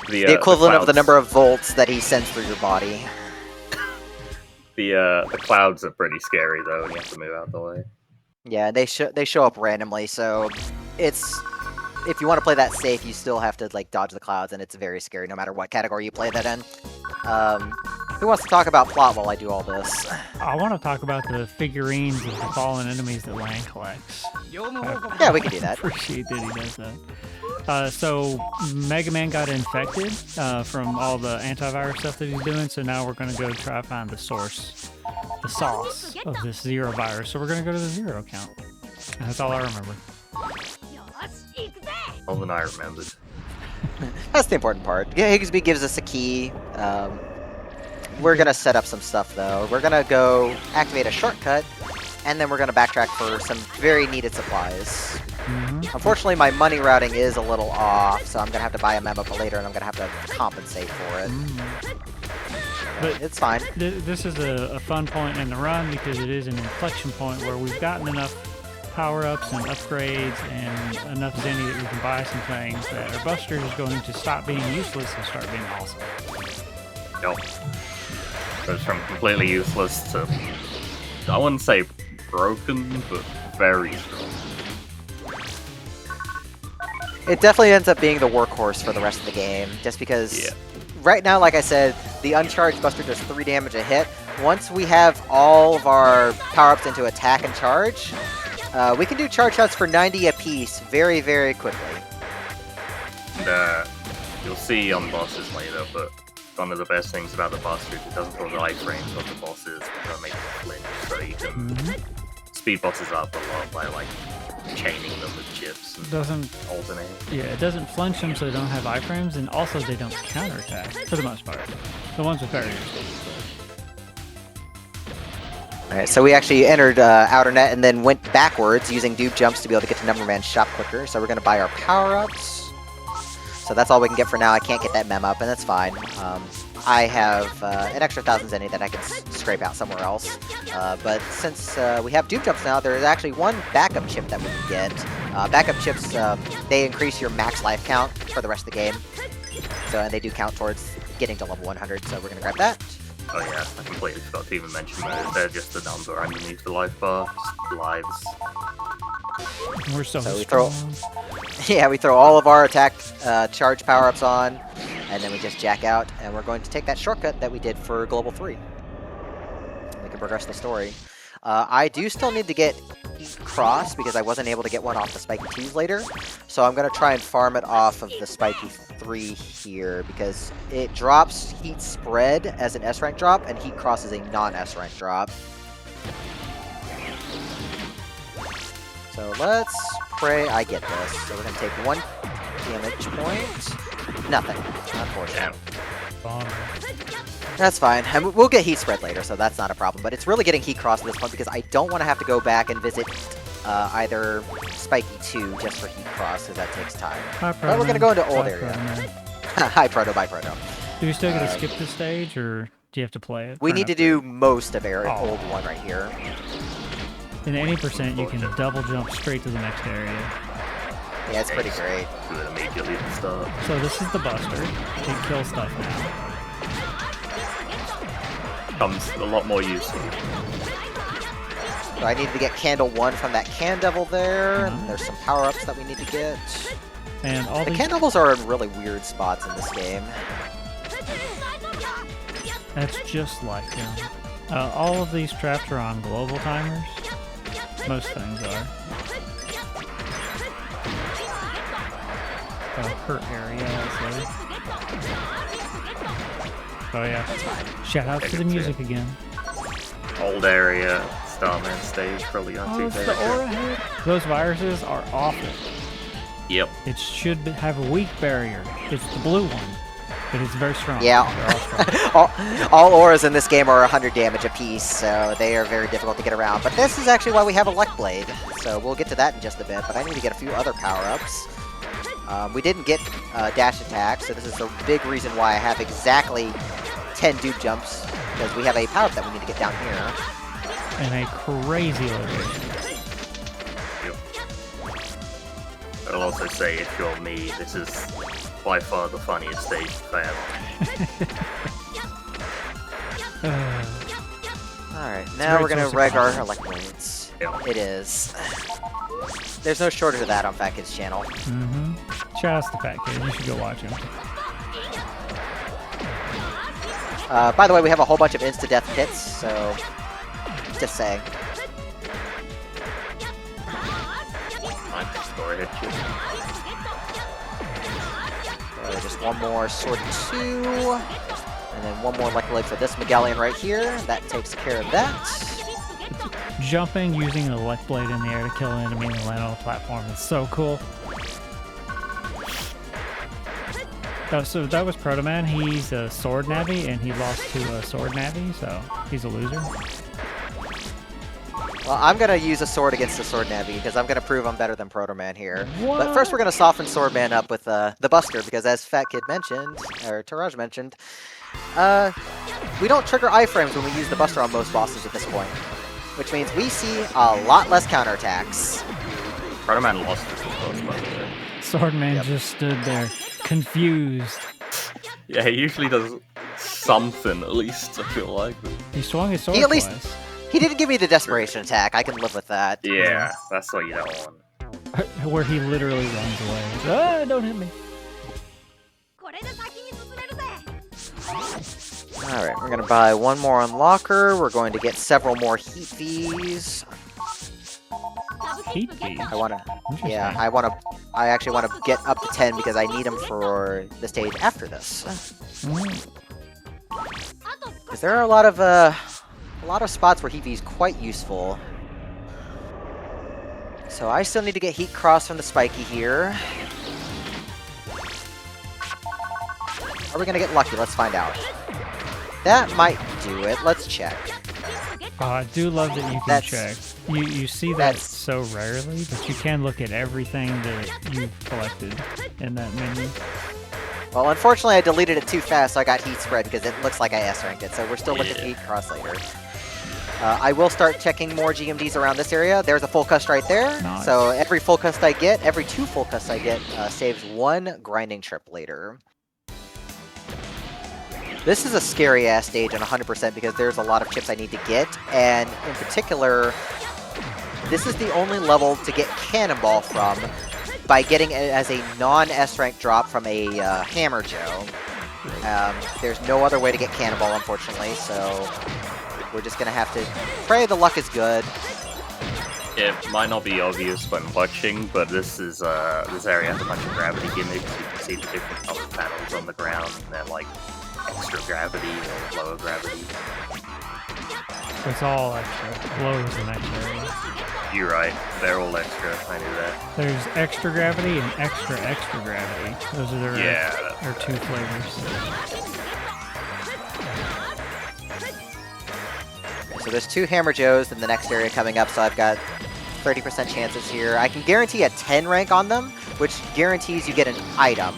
The equivalent of the number of volts that he sends through your body. The clouds are pretty scary, though, and you have to move out the way. Yeah, they show up randomly, so it's... If you want to play that safe, you still have to like dodge the clouds, and it's very scary no matter what category you play that in. Who wants to talk about plot while I do all this? I want to talk about the figurines of the fallen enemies that Lang collects. Yeah, we can do that. Appreciate that he does that. So Mega Man got infected from all the antivirus stuff that he's doing, so now we're going to go try to find the source, the sauce of this zero virus. So we're going to go to the zero count. And that's all I remember. More than I remembered. That's the important part. Yeah, Higsby gives us a key. We're going to set up some stuff, though. We're going to go activate a shortcut, and then we're going to backtrack for some very needed supplies. Unfortunately, my money routing is a little off, so I'm going to have to buy a memo later, and I'm going to have to compensate for it. But it's fine. This is a fun point in the run because it is an inflection point where we've gotten enough power-ups and upgrades and enough Zenny that we can buy some things that our Buster is going to stop being useless and start being awesome. Yep. Goes from completely useless to, I wouldn't say broken, but very strong. It definitely ends up being the workhorse for the rest of the game, just because right now, like I said, the uncharged Buster does 3 damage a hit. Once we have all of our power-ups into attack and charge, we can do charge shots for 90 apiece very, very quickly. And you'll see on bosses later, but one of the best things about the Buster is it doesn't cause iframes on the bosses, but it'll make them flinch, so you can speed bosses up a lot by like chaining them with chips and alternating. Yeah, it doesn't flinch them so they don't have iframes, and also they don't counterattack, for the most part. The ones with barriers. Alright, so we actually entered Outer Net and then went backwards using dupe jumps to be able to get to Numberman's shop quicker. So we're going to buy our power-ups. So that's all we can get for now. I can't get that mem up, and that's fine. I have an extra 1,000 Zenny that I can scrape out somewhere else. But since we have dupe jumps now, there's actually one backup chip that we can get. Backup chips, they increase your max life count for the rest of the game. So, and they do count towards getting to level 100, so we're going to grab that. Oh yeah, I completely forgot to even mention those. They're just a number underneath the life bar, just lives. We're so we strong. we throw all of our attack charge power-ups on, and then we just jack out, and we're going to take that shortcut that we did for Global 3. We can progress the story. I do still need to get Heat Cross, because I wasn't able to get one off the Spiky 2s later, so I'm going to try and farm it off of the Spiky 3 here, because it drops Heat Spread as an S-rank drop, and Heat Cross is a non-S-rank drop. So let's pray I get this. So we're gonna take 1 damage point. Nothing, unfortunately. Bomber. That's fine. And we'll get heat spread later, so that's not a problem. But it's really getting heat cross at this point because I don't want to have to go back and visit either Spiky 2 just for heat cross, because that takes time. Hi, But we're gonna go into old Bye, area. Proto-Man. Hi, Proto. Bye, Proto. Do you still get to skip the stage, or do you have to play it? We for need to an do most of our Oh. old one right here. upgrade? In any percent, you can double jump straight to the next area. Yeah, it's pretty great. Do it immediately at the start. So this is the Buster. It kills stuff now. Comes a lot more useful. So I need to get Candle 1 from that Can Devil there, and there's some power-ups that we need to get. And all The these... Can Devils are in really weird spots in this game. That's just like him. All of these traps are on global timers. Most things are. Per area, I'll say. Oh yeah. Shout out to the music again. Old area, Starman stage, probably not Oh, too it's bad. the aura hit. Those viruses are awful. Yep. It should have a weak barrier. It's the blue one, but it's very strong. Yeah. They're all strong. all auras in this game are 100 damage apiece, so they are very difficult to get around. But this is actually why we have a Elect Blade, so we'll get to that in just a bit. But I need to get a few other power-ups. We didn't get dash attack, so this is a big reason why I have exactly 10 dupe jumps, because we have a power-up that we need to get down here. And a crazy location. Yep. I'll also say, if you're me, this is by far the funniest stage to fail. Alright, now we're very gonna close to reg our combat. Elect Blades. Yep. It is. There's no shortage of that on fatkid's channel. Mm-hmm. Shout out to Fat Kid. You should go watch him. By the way, we have a whole bunch of insta-death pits, so just saying. I can score a hit kill. Just one more Sword 2, and then one more Elect Blade for this Medallion right here. That takes care of that. Jumping using an Elect Blade in the air to kill an enemy and land on a platform is so cool. Oh, so that was Proto-Man. He's a Sword Navi, and he lost to a Sword Navi, so he's a loser. Well, I'm gonna use a sword against the Sword Navi, because I'm gonna prove I'm better than Proto-Man here. What? But first we're gonna soften Swordman up with the Buster, because as Fat Kid mentioned, or Taraj mentioned, we don't trigger iframes when we use the Buster on most bosses at this point. Which means we see a lot less counterattacks. Proto-Man lost his first by the way. Swordman Yep. just stood there, confused. Yeah, he usually does something at least, I feel like. He swung his sword He at least- twice. He didn't give me the Desperation attack, I can live with that. Yeah, that's what you don't want. Where he literally runs away. Ah, don't hit me. Alright, we're gonna buy one more unlocker, we're going to get several more heat Vs. Heat bead. I wanna, Interesting. yeah, I actually wanna get up to 10 because I need them for the stage after this. Mm. Because there are a lot of spots where heat V is quite useful. So I still need to get heat cross from the Spiky here. Are we gonna get lucky? Let's find out. That might do it. Let's check. Oh, I do love that you can That's- check. You see that that's- so rarely, but you can look at everything that you've collected in that menu. Well, unfortunately, I deleted it too fast, so I got heat spread because it looks like I S-ranked it. So we're still looking at Yeah. heat cross later. I will start checking more GMDs around this area. There's a full cust right there. Nice. So every full cust I get, every 2 full custs I get, saves 1 grinding trip later. This is a scary ass stage on 100% because there's a lot of chips I need to get, and in particular, this is the only level to get Cannonball from by getting it as a non-S rank drop from a Hammer Joe. There's no other way to get Cannonball, unfortunately, so we're just gonna have to pray the luck is good. It might not be obvious when watching, but this area has a bunch of gravity gimmicks. You can see the different colored panels on the ground. They're like extra gravity or lower gravity. It's all extra. Below is the next area. You're right. They're all extra. I knew that. There's extra gravity and extra gravity. Those are their two flavors. So there's 2 Hammer Joes in the next area coming up, so I've got 30% chances here. I can guarantee a 10 rank on them, which guarantees you get an item.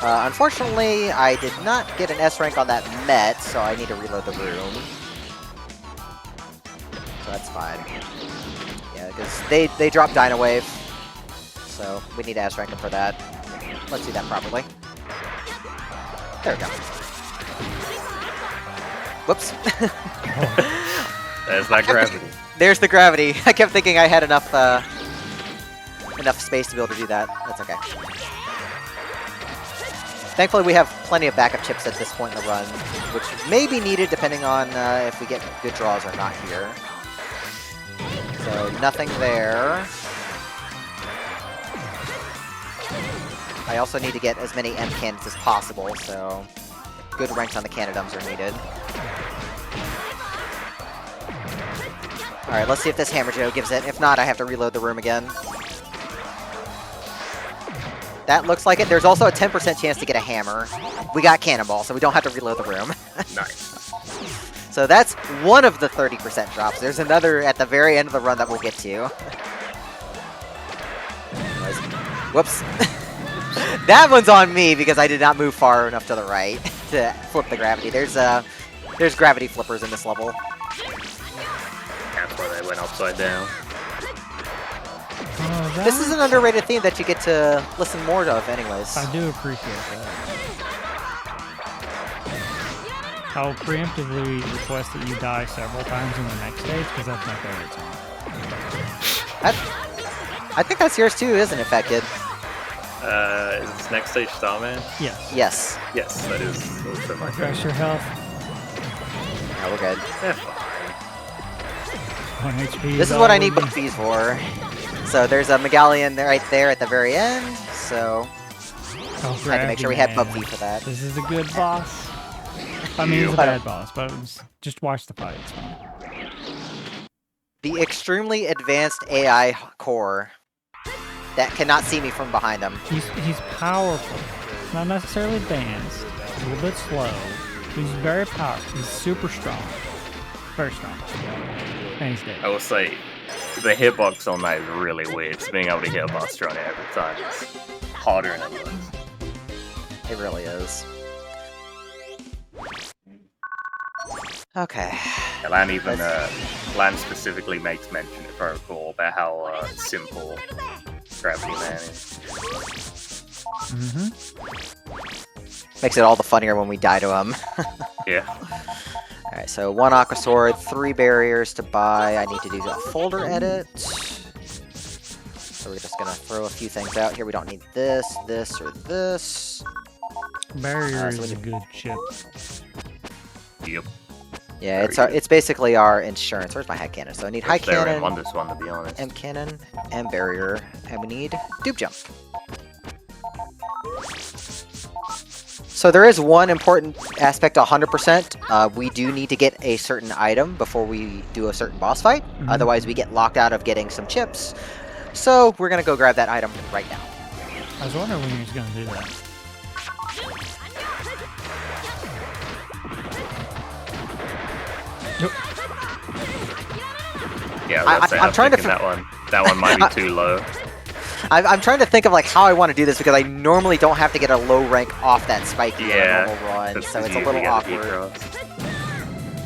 Unfortunately, I did not get an S rank on that Met, so I need to reload the room. So that's fine. Yeah, because they drop Dino Wave, so we need to S rank them for that. Let's do that properly. There we go. Whoops. There's that gravity. There's the gravity. I kept thinking I had enough enough space to be able to do that. That's okay. Thankfully, we have plenty of backup chips at this point in the run, which may be needed depending on if we get good draws or not here. So, nothing there. I also need to get as many M cannons as possible, so good ranks on the Canadums are needed. Alright, let's see if this Hammer Joe gives it. If not, I have to reload the room again. That looks like it. There's also a 10% chance to get a hammer. We got Cannonball, so we don't have to reload the room. Nice. So that's one of the 30% drops. There's another at the very end of the run that we'll get to. Whoops. That one's on me because I did not move far enough to the right to flip the gravity. There's gravity flippers in this level. That's why they went upside down. This is an underrated theme that you get to listen more of anyways. I do appreciate that. I'll preemptively request that you die several times in the next stage, because that's my favorite song. I think that's yours too, isn't it, Fat Kid? Is this next stage Starman? Yes. Yes. Yes, that is also my Refresh favorite. your health. No, we're good. They're fine. 1 HP. This is what I need both these for. So there's a Megallion right there at the very end, so I had to make sure we had Bub V for that. This is a good boss. I mean, it's a bad boss, but just watch the fight. It's fine. The extremely advanced AI core that cannot see me from behind them. He's powerful. Not necessarily advanced. He's a little bit slow. He's very powerful. He's super strong. Very strong. And he's dead. I will say, the hitbox on that is really weird. Just being able to hit a buster on it every time is harder than it looks. It really is. Okay. Lan even, Lan specifically makes mention, if I recall, about how simple Gravity Man is. Makes it all the funnier when we die to him. Yeah. Alright, so 1 Aqua Sword, 3 barriers to buy. I need to do a folder edit. So we're just gonna throw a few things out here. We don't need this, this, or this. Barrier so is a good chip. Yep. Yeah, it's basically our insurance. Where's my high cannon? So I need high They're cannon, on this one, to be honest. M cannon, M barrier, and we need dupe jump. So there is one important aspect, 100%. We do need to get a certain item before we do a certain boss fight. Otherwise, we get locked out of getting some chips. So we're gonna go grab that item right now. I was wondering when he was going to do that. Yeah, I'm trying to that one. That one might be too low. I'm trying to think of like how I want to do this because I normally don't have to get a low rank off that spiky on a normal run, so it's a little awkward.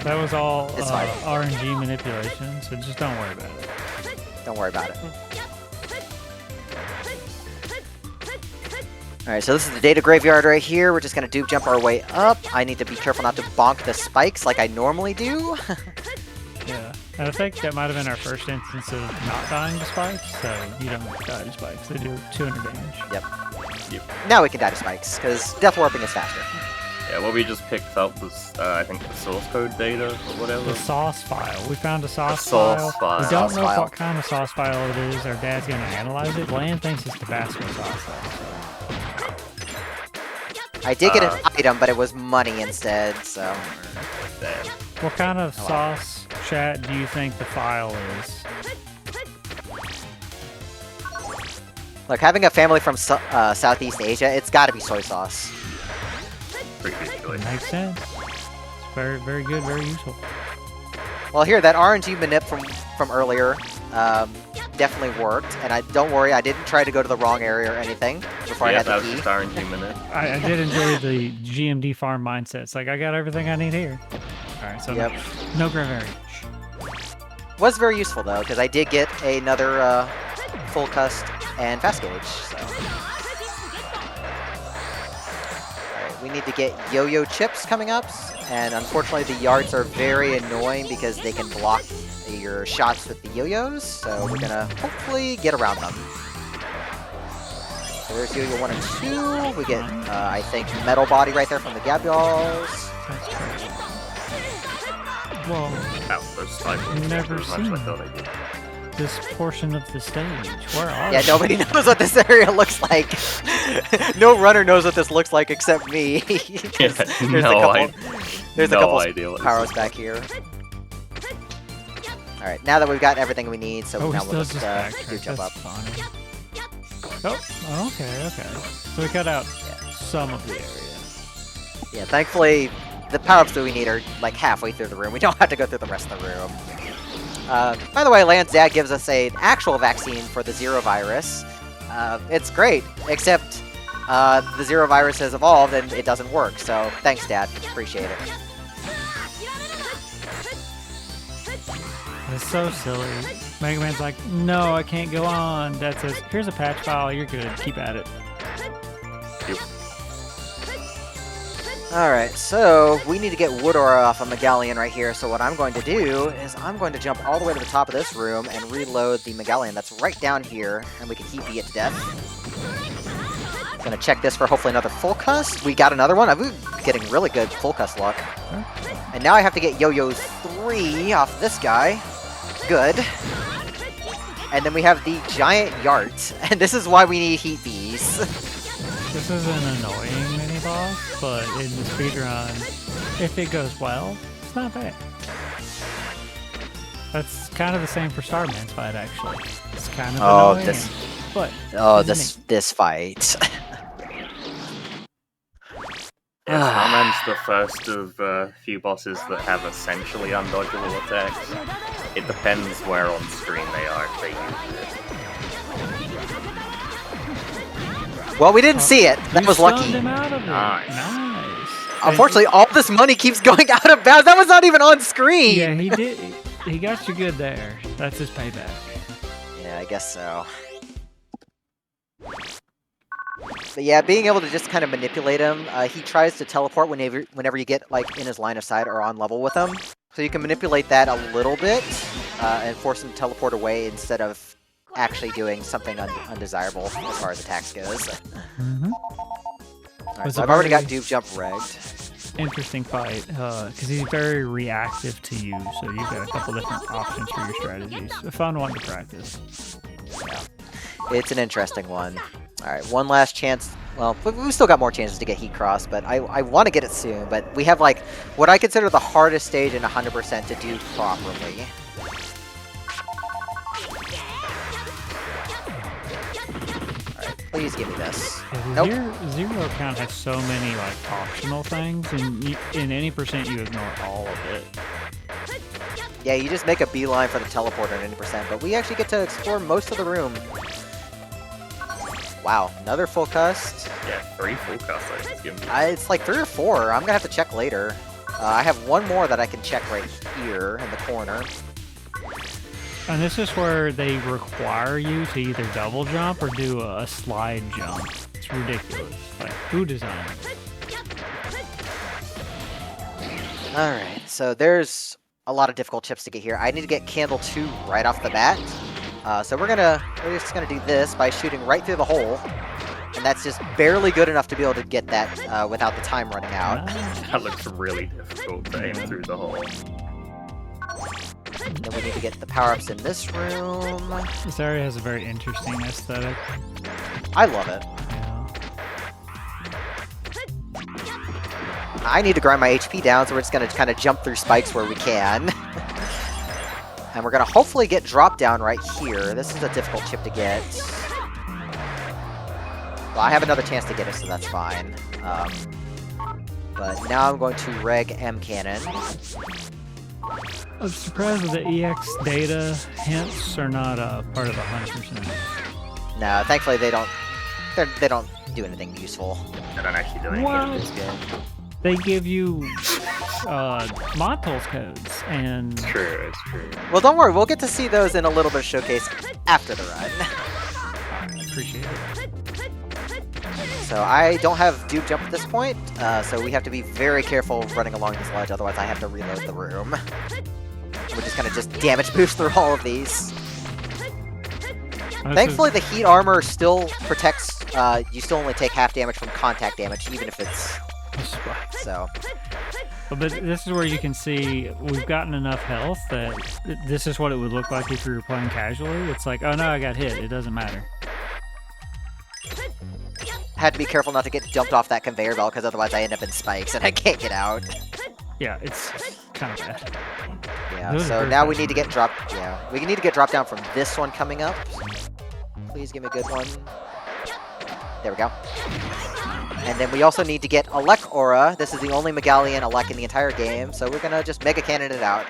That was all It's fine. RNG manipulation, so just don't worry about it. Don't worry about it. Alright, so this is the data graveyard right here. We're just gonna dupe jump our way up. I need to be careful not to bonk the spikes like I normally do. Yeah, and I think that might have been our first instance of not dying to spikes, so you don't die to spikes. They do 200 damage. Yep. Now we can die to spikes, because death warping is faster. Yeah, what we just picked up was, I think, the source code data or whatever. The sauce file. We found a sauce sauce file. We file. don't Sauce know file. what kind of sauce file it is. Our dad's going to analyze it. Bland thinks it's Tabasco sauce, though. I did get an item, but it was money instead, so... Damn. What kind of sauce chat do you think the file is? Look, having a family from Southeast Asia, it's got to be soy sauce. Pretty good choice. Makes sense. It's very, very good, very useful. Well, here, that RNG manip from earlier definitely worked. And don't worry, I didn't try to go to the wrong area or anything before I Yeah, had that the was key. just RNG minute. I did enjoy the GMD farm mindset. It's like, I got everything I need here. All right, so Yep. no Gravery. Was very useful, though, because I did get another full cust and fast gauge, so... Alright, we need to get yo-yo chips coming up, and unfortunately the yards are very annoying because they can block your shots with the yo-yos, so we're gonna hopefully get around them. So there's yo-yo 1 and 2, we get, I think, metal body right there from the Gabials. That's crazy. Well, Ow, those spiders. Never As much as I seen thought I did. this portion of the stage. Where are Yeah, we? nobody knows what this area looks like. No runner knows what this looks like except me. Yeah, There's no a couple idea what this power-ups is. back here. Alright, now that we've got everything we need, so Oh, we now still we'll just just do backtrack. jump up. That's funny. Oh, okay. So we cut out some of the area. Yeah, thankfully, the power-ups that we need are like halfway through the room. We don't have to go through the rest of the room. By the way, Lance Dad gives us an actual vaccine for the Zero virus. It's great, except the Zero virus has evolved and it doesn't work. So thanks, Dad. Appreciate it. It's so silly. Mega Man's like, no, I can't go on. Dad says, here's a patch file. You're good. Keep at it. Yep. Alright, so we need to get wood ore off of Megalion right here, so what I'm going to do is I'm going to jump all the way to the top of this room and reload the Megalion that's right down here, and we can heat B it to death. Gonna check this for hopefully another full cust. We got another one. I've been getting really good full cust luck. And now I have to get Yo-Yo 3 off this guy. Good. And then we have the giant Yart, and this is why we need heat bees. This is an annoying mini-boss, but in the speedrun, if it goes well, it's not bad. That's kind of the same for Starman's fight, actually. It's kind of annoying, but this fight. Yeah, Starman's the first of a few bosses that have essentially undodgeable attacks. It depends where on screen they are if they use it. Well, we didn't see it. That you was lucky. stunned him out of it. Nice. Nice. Unfortunately, all this money keeps going out of bounds. That was not even on screen. Yeah, he did. He got you good there. That's his payback. Yeah, I guess so. But yeah, being able to just kind of manipulate him, he tries to teleport whenever you get like in his line of sight or on level with him. So you can manipulate that a little bit and force him to teleport away instead of actually doing something undesirable as far as attacks goes. Mm-hmm. Alright, Was so a I've already got very- Dupe Jump regged. Interesting fight, because he's very reactive to you, so you've got a couple different options for your strategies. A fun one to practice. Yeah. It's an interesting one. Alright, one last chance. Well, we've still got more chances to get Heat Cross, but I want to get it soon. But we have, like, what I consider the hardest stage in 100% to do properly. Alright, please give me this. Yeah, Nope. Zero count has so many like optional things, and in any percent you ignore all of it. Yeah, you just make a beeline for the teleporter at 90%, but we actually get to explore most of the room. Wow, another full cust. Yeah, 3 full casts I just give me. It's like 3 or 4. I'm gonna have to check later. I have one more that I can check right here in the corner. And this is where they require you to either double jump or do a slide jump. It's ridiculous. Like, who designed it? Alright, so there's a lot of difficult chips to get here. I need to get Candle 2 right off the bat. So we're just gonna do this by shooting right through the hole. And that's just barely good enough to be able to get that without the time running out. That looks really difficult to aim through the hole. Then we need to get the power-ups in this room. This area has a very interesting aesthetic. I love it. Yeah. I need to grind my HP down, so we're just gonna kind of jump through spikes where we can. And we're going to hopefully get drop down right here. This is a difficult chip to get. Well, I have another chance to get it, so that's fine. But now I'm going to reg M cannon. I'm surprised that the EX data hints are not part of 100%. No, thankfully they don't do anything useful. I don't actually do anything What? in this game. They give you Montols codes and It's true, it's true. Well, don't worry, we'll get to see those in a little bit of showcase after the run. I appreciate it. So I don't have dupe jump at this point, so we have to be very careful running along this ledge, otherwise I have to reload the room. We're just gonna just damage boost through all of these. Thankfully, the heat armor still protects, you still only take half damage from contact damage, even if it's... So... But this is where you can see we've gotten enough health that this is what it would look like if you were playing casually. It's like, oh no, I got hit. It doesn't matter. Had to be careful not to get jumped off that conveyor belt, because otherwise I end up in spikes and I can't get out. Yeah, it's kind of bad. Yeah, Those so are now we very need to get dropped. Yeah, we need to get dropped down from this one coming up. Please give me a good one. There we go. And then we also need to get Alec Aura. This is the only Megalian Alec in the entire game, so we're gonna just Mega Cannon it out.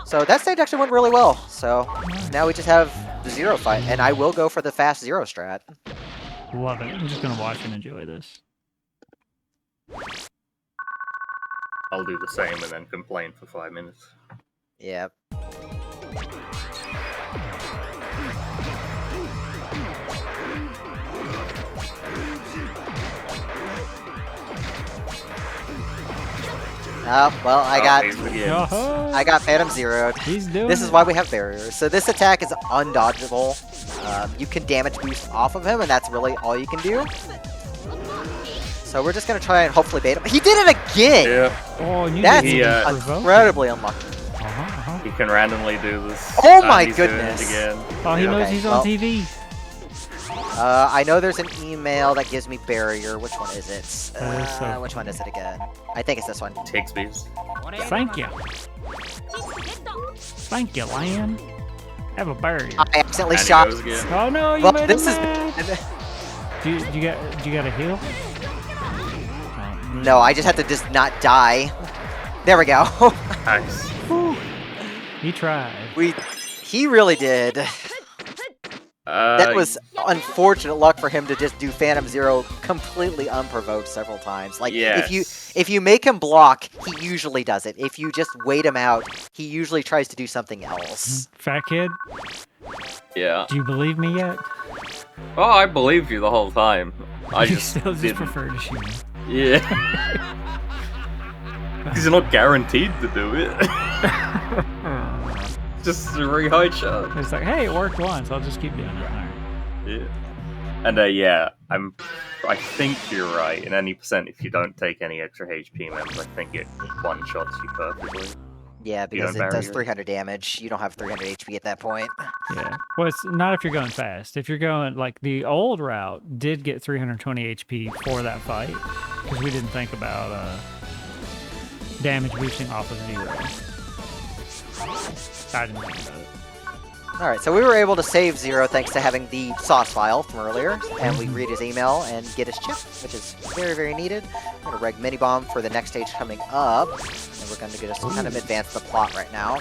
So that stage actually went really well. So now we just have the zero fight, and I will go for the fast zero strat. Love it. I'm just gonna watch and enjoy this. I'll do the same and then complain for 5 minutes. Yeah. Oh, well, I got Phantom Zeroed. He's doing This is why we have barriers. So this attack is undodgeable. You can damage boost off of him, and that's really all you can do. So we're just gonna try and hopefully bait him. He did it again! Yeah. Oh, you That's did incredibly unlucky. He can randomly do this. Oh my he's doing it goodness. again. Oh, he knows Okay, he's well- on TV. I know there's an email that gives me barrier. Which one is it? That is so Which one is it again? I think it's this one. Tigsby's. Thank you. Thank you, Lion. Have a barrier. I accidentally And he shot. goes again. Oh no, you Well, made this him is. mad. Do you got a heal? No, I just have to just not die. There we go. Nice. Whew. He tried. He really did. That was unfortunate luck for him to just do Phantom Zero completely unprovoked several times. Like if you make him block, he usually does it. If you just wait him out, he usually tries to do something else. Fat kid, Yeah. do you believe me yet? Oh, I believed you the whole time. I You just still just didn't. prefer to shoot me. Yeah. Because you're not guaranteed to do it. Just a very high chance. It's like, hey, it worked once. I'll just keep doing it. All right. Yeah. And yeah, I think you're right. In any percent, if you don't take any extra HP members, I think it one-shots you perfectly. Yeah, because don't it does barrier. 300 damage. You don't have 300 HP at that point. Yeah. Well, it's not if you're going fast. If you're going, like, the old route did get 320 HP for that fight, because we didn't think about damage boosting off of zero. I didn't think about it. Alright, so we were able to save Zero thanks to having the sauce file from earlier, and we read his email and get his chip, which is very, very needed. We're going to reg Mini-Bomb for the next stage coming up, and we're going to just kind of advance the plot right now.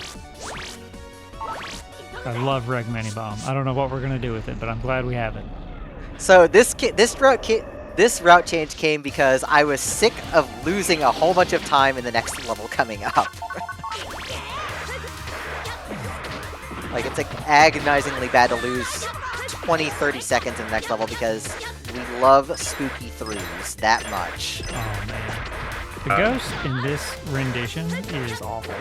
I love Reg Mini Bomb. I don't know what we're gonna do with it, but I'm glad we have it. So this route change came because I was sick of losing a whole bunch of time in the next level coming up. Like, it's like agonizingly bad to lose 20-30 seconds in the next level because we love spooky throughs that much. Oh man, the ghost in this rendition is awful.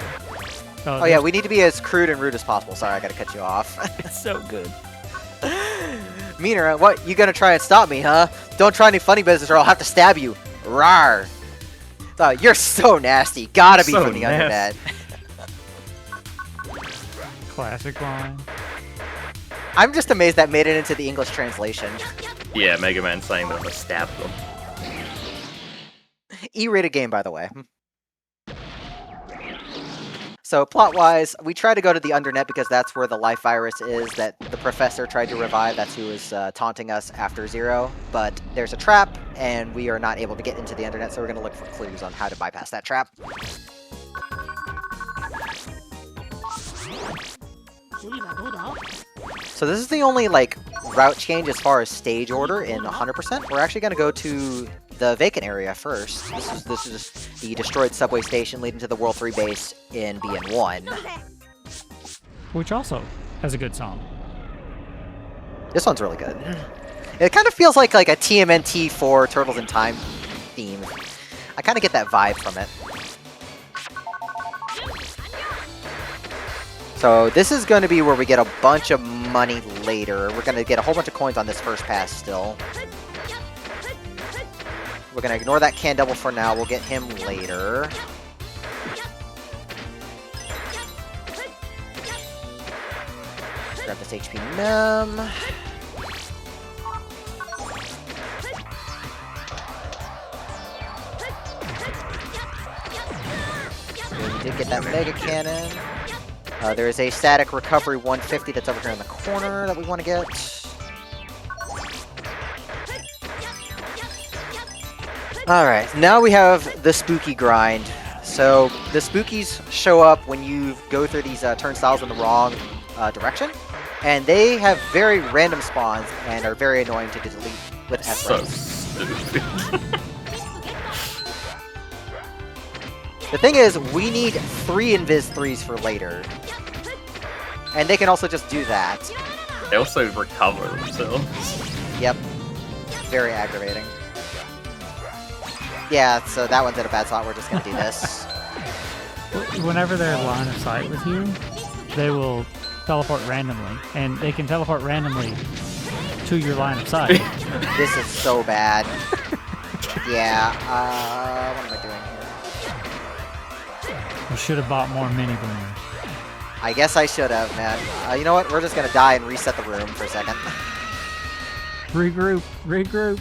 Oh yeah, we need to be as crude and rude as possible. Sorry, I gotta cut you off. it's so good. Meaner, what? You gonna try and stop me, huh? Don't try any funny business or I'll have to stab you. Rawr. Oh, you're so nasty. Gotta be So from the internet. Classic line. I'm just amazed that made it into the English translation. Yeah, Mega Man saying that I stabbed them. E-rated game, by the way. So plot-wise, we try to go to the Undernet because that's where the life virus is that the professor tried to revive. That's who was taunting us after Zero. But there's a trap, and we are not able to get into the Undernet, so we're going to look for clues on how to bypass that trap. So this is the only, like, route change as far as stage order in 100%. We're actually going to go to the vacant area first. This is the destroyed subway station leading to the World 3 base in BN1. Which also has a good song. This one's really good. It kind of feels like a TMNT for Turtles in Time theme. I kind of get that vibe from it. So this is going to be where we get a bunch of money later. We're going to get a whole bunch of coins on this first pass still. We're going to ignore that can double for now. We'll get him later. Grab this HP mem. We did get that Mega Cannon. There is a static recovery 150 that's over here in the corner that we want to get. Alright, now we have the spooky grind. So the spookies show up when you go through these turnstiles in the wrong direction. And they have very random spawns and are very annoying to delete with S So ranks. stupid. The thing is, we need 3 Invis 3s for later. And they can also just do that. They also recover themselves. Yep. Very aggravating. Yeah, so that one's in a bad spot. We're just gonna do this. Whenever they're in line of sight with you, they will teleport randomly. And they can teleport randomly to your line of sight. This is so bad. Yeah, what am I doing here? You should have bought more mini boomers. I guess I should have, man. You know what? We're just gonna die and reset the room for a second. Regroup, regroup.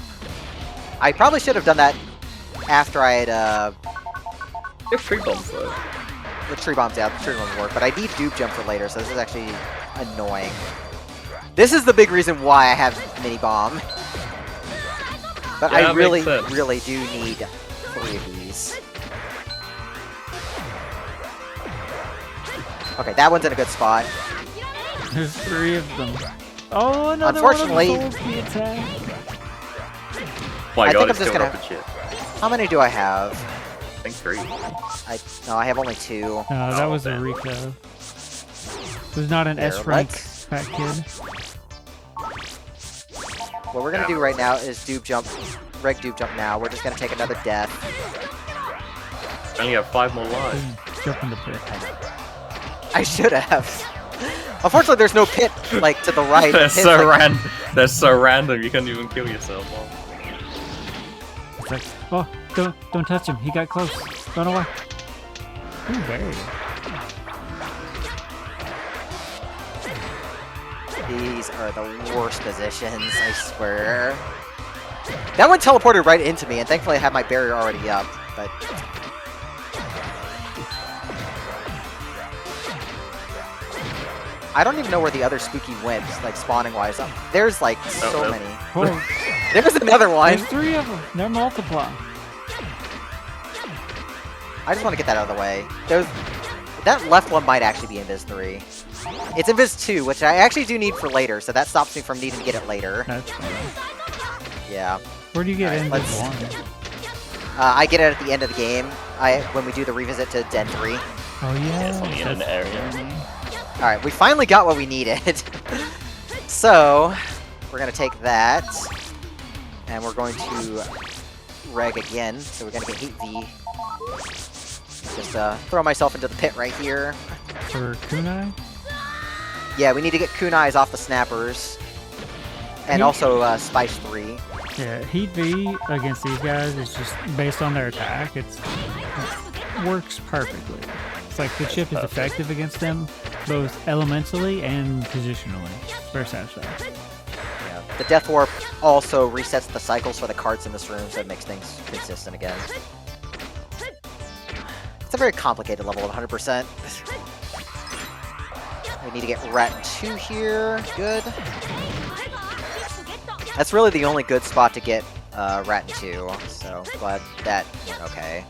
I probably should have done that after I had, Get tree bombs though. the tree bombs out. The tree bombs work, but I need dupe jump for later, so this is actually annoying. This is the big reason why I have mini bomb. But Yeah, I that really, makes sense. really do need 3 of these. Okay, that one's in a good spot. There's 3 of them. Oh, another Unfortunately- one of the souls attack. My I god, think I'm it's just still gonna- up a chip. How many do I have? I think 3. No, I have only 2. No, that Oh, was a man. Rico. It was not an There, S rank let's- fat kid. What we're gonna do right now is dupe jump, reg dupe jump now. We're just gonna take another death. I only have 5 more lives. Jump in the pit. I should have. Unfortunately, there's no pit like to the right. They're Pit's, so like, random. They're so random. You can't even kill yourself. Well, It's like, oh, don't touch him. He got close. Run away. Ooh, very. These are the worst positions, I swear. That one teleported right into me, and thankfully I had my barrier already up, but... I don't even know where the other spooky went, like spawning-wise. There's like so no. many. Oh, There's another one! there's 3 of them. They're multiplying. I just want to get that out of the way. That left one might actually be Invis 3. It's Invis 2, which I actually do need for later, so that stops me from needing to get it later. That's fine. Yeah. Where do you get Alright, in let's- this one? I get it at the end of the game, when we do the revisit to Den 3. Oh, yeah. it's on the internet area. Alright, we finally got what we needed. So, we're going to take that, and we're going to reg again, so we're going to get 8V. Just throw myself into the pit right here. For kunai? Yeah, we need to get kunais off the snappers. And Yeah. also Spice 3. Yeah, Heat V against these guys is just based on their attack. It works perfectly. It's like the chip is effective against them, both elementally and positionally. It's very satisfying. Yeah. The Death Warp also resets the cycles for the carts in this room, so it makes things consistent again. It's a very complicated level of 100%. We need to get Rat 2 here. Good. That's really the only good spot to get Rat 2, so glad that went okay.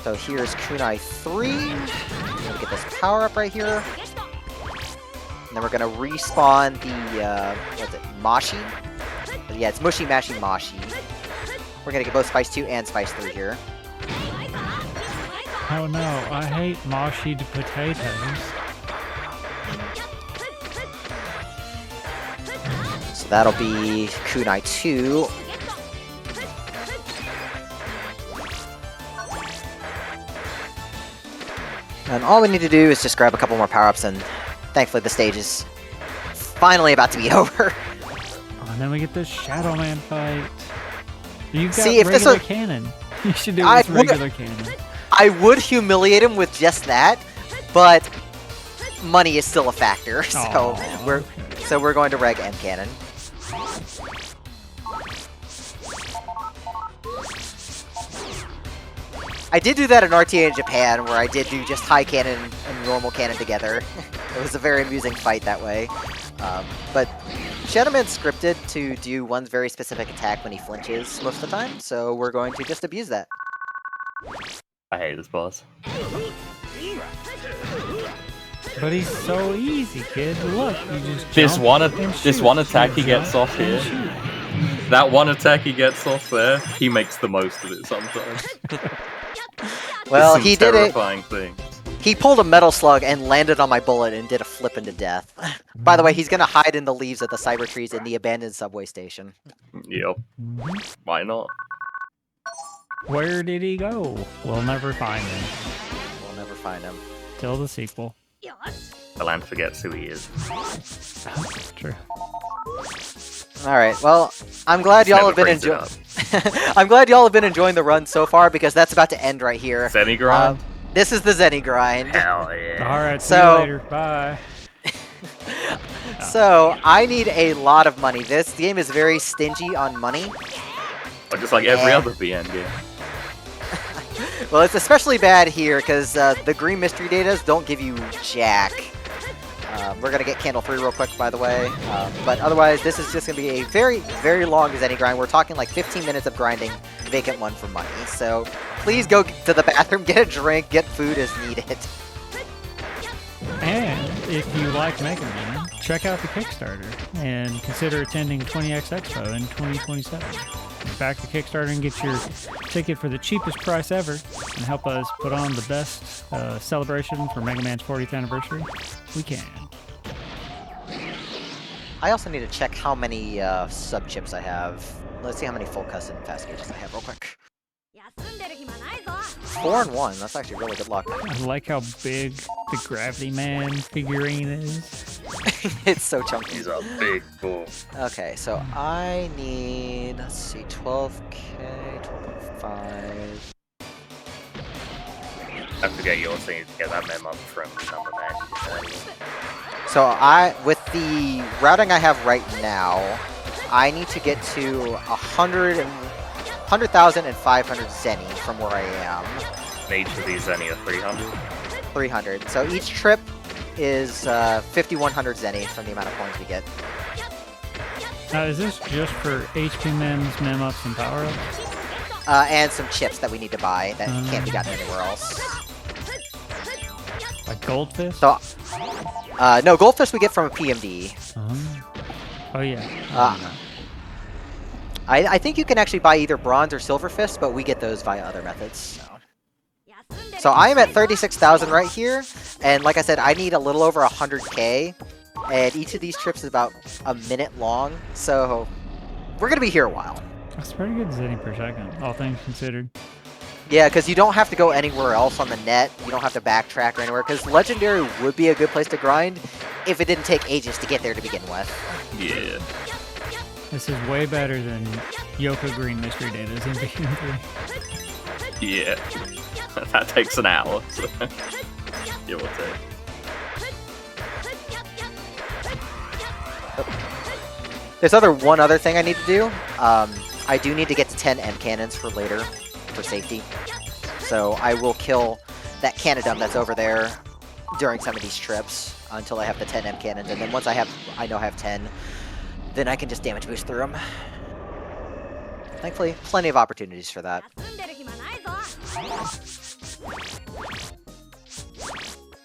So here's Kunai 3. I'm gonna get this power up right here. And then we're gonna respawn the, what's it, Mashi? Yeah, it's Mushy Mashy Mashi. We're gonna get both Spice 2 and Spice 3 here. Oh no, I hate moshied potatoes. So that'll be Kunai 2. And all we need to do is just grab a couple more power-ups, and thankfully the stage is finally about to be over. Oh, and then we get this Shadow Man fight. You've got See, if this regular was- cannon. You should do it with regular cannon. I would humiliate him with just that, but money is still a factor, so Aw, we're going to reg M cannon. I did do that in RTA in Japan, where I did do just high cannon and normal cannon together. It was a very amusing fight that way. But Shadow Man's scripted to do one very specific attack when he flinches most of the time, so we're going to just abuse that. I hate this boss. But he's so easy, kid. Look, you just This jump one, and this shoot, one attack he shoot, gets jump off and here. shoot. That one attack he gets off there, he makes the most of it sometimes. Well, Some he did it. terrifying thing. He pulled a metal slug and landed on my bullet and did a flip into death. By the way, he's gonna hide in the leaves of the cyber trees in the abandoned subway station. Yep. Mhm. Why not? Where did he go? We'll never find him. We'll never find him. Till the sequel. The land forgets who he is. True. Alright, well, I'm glad y'all have been brings it enjoying. I'm glad y'all have been enjoying the run so far because that's about to end right here. Zenny grind? This is the Zenny grind. Hell yeah. Alright, see So- you later. Bye. So I need a lot of money. This game is very stingy on money. Or just like every other BN game. Well, it's especially bad here because the green mystery datas don't give you jack. We're gonna get Candle 3 real quick, by the way. But otherwise, this is just gonna be a very, very long Zenny grind. We're talking like 15 minutes of grinding Vacant 1 for money. So please go to the bathroom, get a drink, get food as needed. And if you like Mega Man, check out the Kickstarter and consider attending 20X Expo in 2027. Back the Kickstarter and get your ticket for the cheapest price ever and help us put on the best celebration for Mega Man's 40th anniversary we can. I also need to check how many sub chips I have. Let's see how many full custom fast gauges I have real quick. 4 and 1. That's actually really good luck. I like how big the Gravity Man figurine is. It's so chunky. He's a big bull. Okay, so I need, let's see, 12k, 12.5. I forget you also need to get that mem up from Number Man. So with the routing I have right now, I need to get to 100,500 Zenny from where I am. And each of these Zenny are 300. 300. So each trip is 5,100 Zenny from the amount of coins we get. Now, is this just for HP mems, mem ups, and power ups? And some chips that we need to buy that can't be gotten anywhere else. Like Goldfish? So, no, Goldfish we get from a PMD. Oh, yeah. I think you can actually buy either bronze or silver fist, but we get those via other methods. So I am at 36,000 right here, and like I said, I need a little over 100k, and each of these trips is about a minute long, so we're gonna be here a while. That's pretty good Zenny per second, all things considered. Yeah, because you don't have to go anywhere else on the net, you don't have to backtrack or anywhere, because Legendary would be a good place to grind if it didn't take ages to get there to begin with. Yeah. This is way better than Yoko Green Mystery Datas in BN3. Yeah. That takes an hour. So. Yeah, we'll take. There's one other thing I need to do. I do need to get to 10 M cannons for later, for safety. So I will kill that Canadum that's over there during some of these trips until I have the 10 M cannons, and then once I know I have 10, then I can just damage boost through them. Thankfully, plenty of opportunities for that.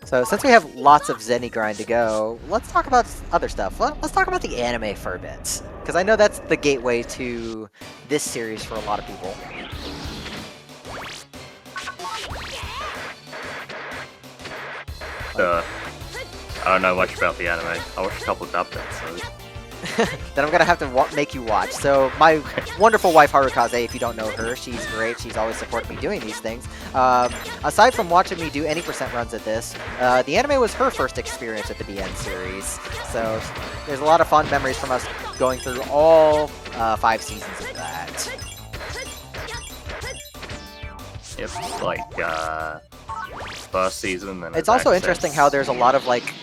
So since we have lots of Zenny grind to go, let's talk about other stuff. Let's talk about the anime for a bit, because I know that's the gateway to this series for a lot of people. I don't know much about the anime. I watched a couple of dub episodes. Then I'm gonna have to make you watch. So my wonderful wife Harukaze, if you don't know her, she's great. She's always supported me doing these things. Aside from watching me do any percent runs at this, the anime was her first experience with the BN series. So there's a lot of fond memories from us going through all 5 seasons of that. It's like first season. Then It's also interesting how there's a lot of like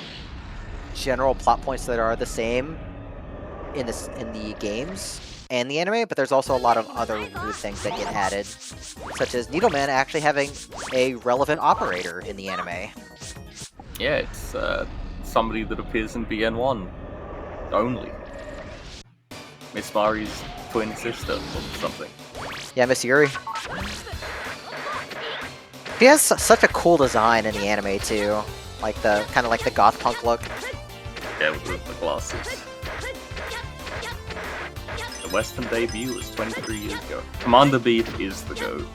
general plot points that are the same in the games and the anime, but there's also a lot of other weird things that get added, such as Needleman actually having a relevant operator in the anime. Yeah, it's somebody that appears in BN1 only. Miss Mari's twin sister or something. Yeah, Miss Yuri. He has such a cool design in the anime too, like the kind of like the goth punk look. Yeah, with the glasses. The Western debut was 23 years ago. Commander Beat is the GOAT.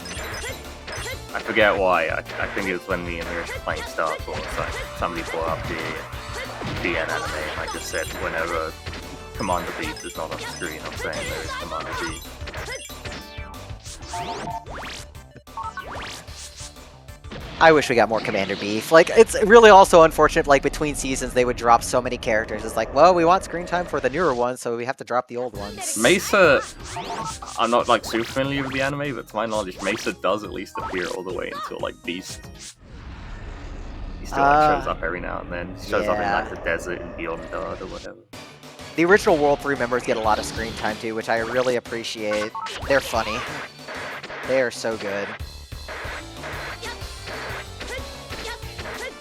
I forget why. I think it was when me and Mirish were playing Star Wars. Somebody brought up the BN anime, and I just said whenever Commander Beat is not on screen, I'm saying there is Commander Beat. I wish we got more Commander Beef. Like, it's really also unfortunate, like, between seasons they would drop so many characters. It's like, well, we want screen time for the newer ones, so we have to drop the old ones. Mesa, I'm not, like, super familiar with the anime, but to my knowledge, Mesa does at least appear all the way until, like, Beast. He still, like, shows up every now and then. He shows up in, like, the desert and Beyond Guard or whatever. The original World 3 members get a lot of screen time, too, which I really appreciate. They're funny. They are so good.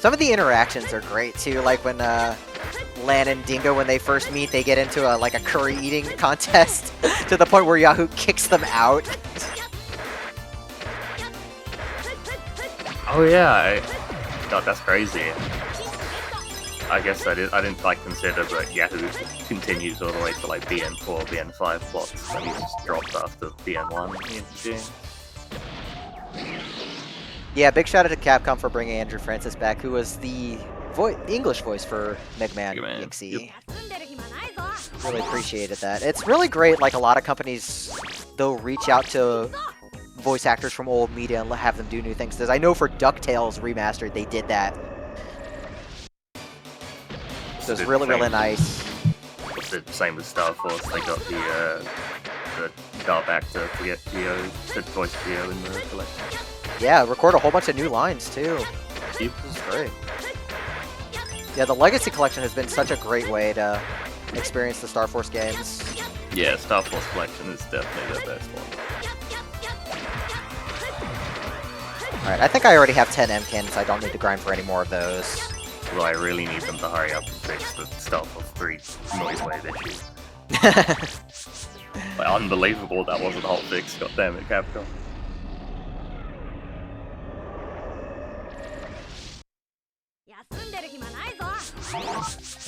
Some of the interactions are great too, like when Lan and Dingo, when they first meet, they get into a curry eating contest to the point where Yahoo kicks them out. Oh yeah, God, that's crazy. I guess I didn't like consider that Yahoo continues all the way to like BN4, BN5 plots, and he's just dropped after BN1 in the game. Yeah, big shout out to Capcom for bringing Andrew Francis back, who was the English voice for Mega Man Yixi. Yep. Really appreciated that. It's really great, like a lot of companies, they'll reach out to voice actors from old media and have them do new things. Because I know for DuckTales Remastered, they did that. So it's really, really nice. It's the same with Star Force. They got the dub actor to get Geo, to voice Geo in the collection. Yeah, record a whole bunch of new lines, too. Yep. This is great. Yeah, the Legacy Collection has been such a great way to experience the Star Force games. Yeah, Star Force Collection is definitely the best one. Alright, I think I already have 10 M-Cans, so I don't need to grind for any more of those. Well, I really need them to hurry up and fix the Star Force 3 noise wave issue. Like, unbelievable that wasn't a hot fix, goddammit, Capcom.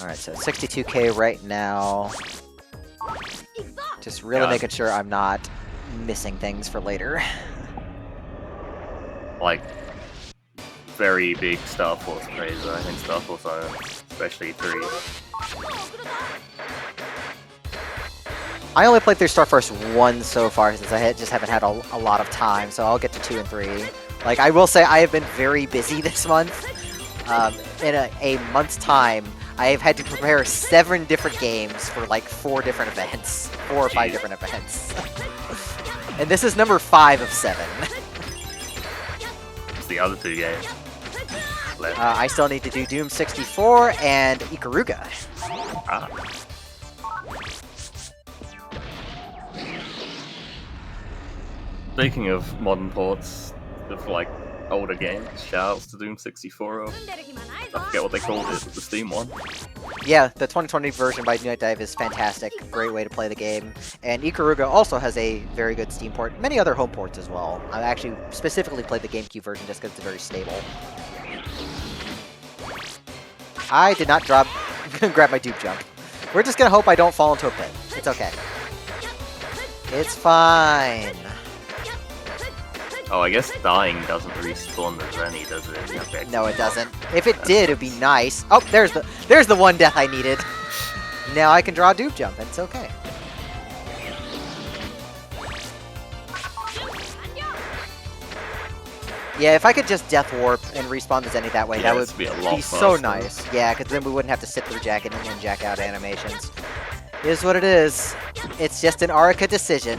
Alright, so 62k right now. Just really making sure I'm not missing things for later. Like, very big Star Force craze, I think Star Force owns, especially 3. I only played through Star Force 1 so far, since I just haven't had a lot of time, so I'll get to 2 and 3. Like, I will say I have been very busy this month. In a month's time, I have had to prepare 7 different games for like 4 different events. 4 or 5 different events. And this is number 5 of 7. It's the other 2 games left. I still need to do Doom 64 and Ikaruga. Ah. Speaking of modern ports of like older games. Shoutouts to Doom 64. I forget what they called it, the Steam one. Yeah, the 2020 version by Night Dive is fantastic. Great way to play the game. And Ikaruga also has a very good Steam port. Many other home ports as well. I actually specifically played the GameCube version just because it's very stable. I did not grab my dupe jump. We're just gonna hope I don't fall into a pit. It's okay. It's fine. Oh, I guess dying doesn't respawn the Zenny, does it? No, it doesn't. If it did, it'd be nice. Oh, there's the one death I needed. Now I can draw a dupe jump, and it's okay. Yeah, if I could just death warp and respawn the Zenny that way, that would be so nice. Yeah, because then we wouldn't have to sit through jacket and then jack out animations. It is what it is. It's just an Arca decision.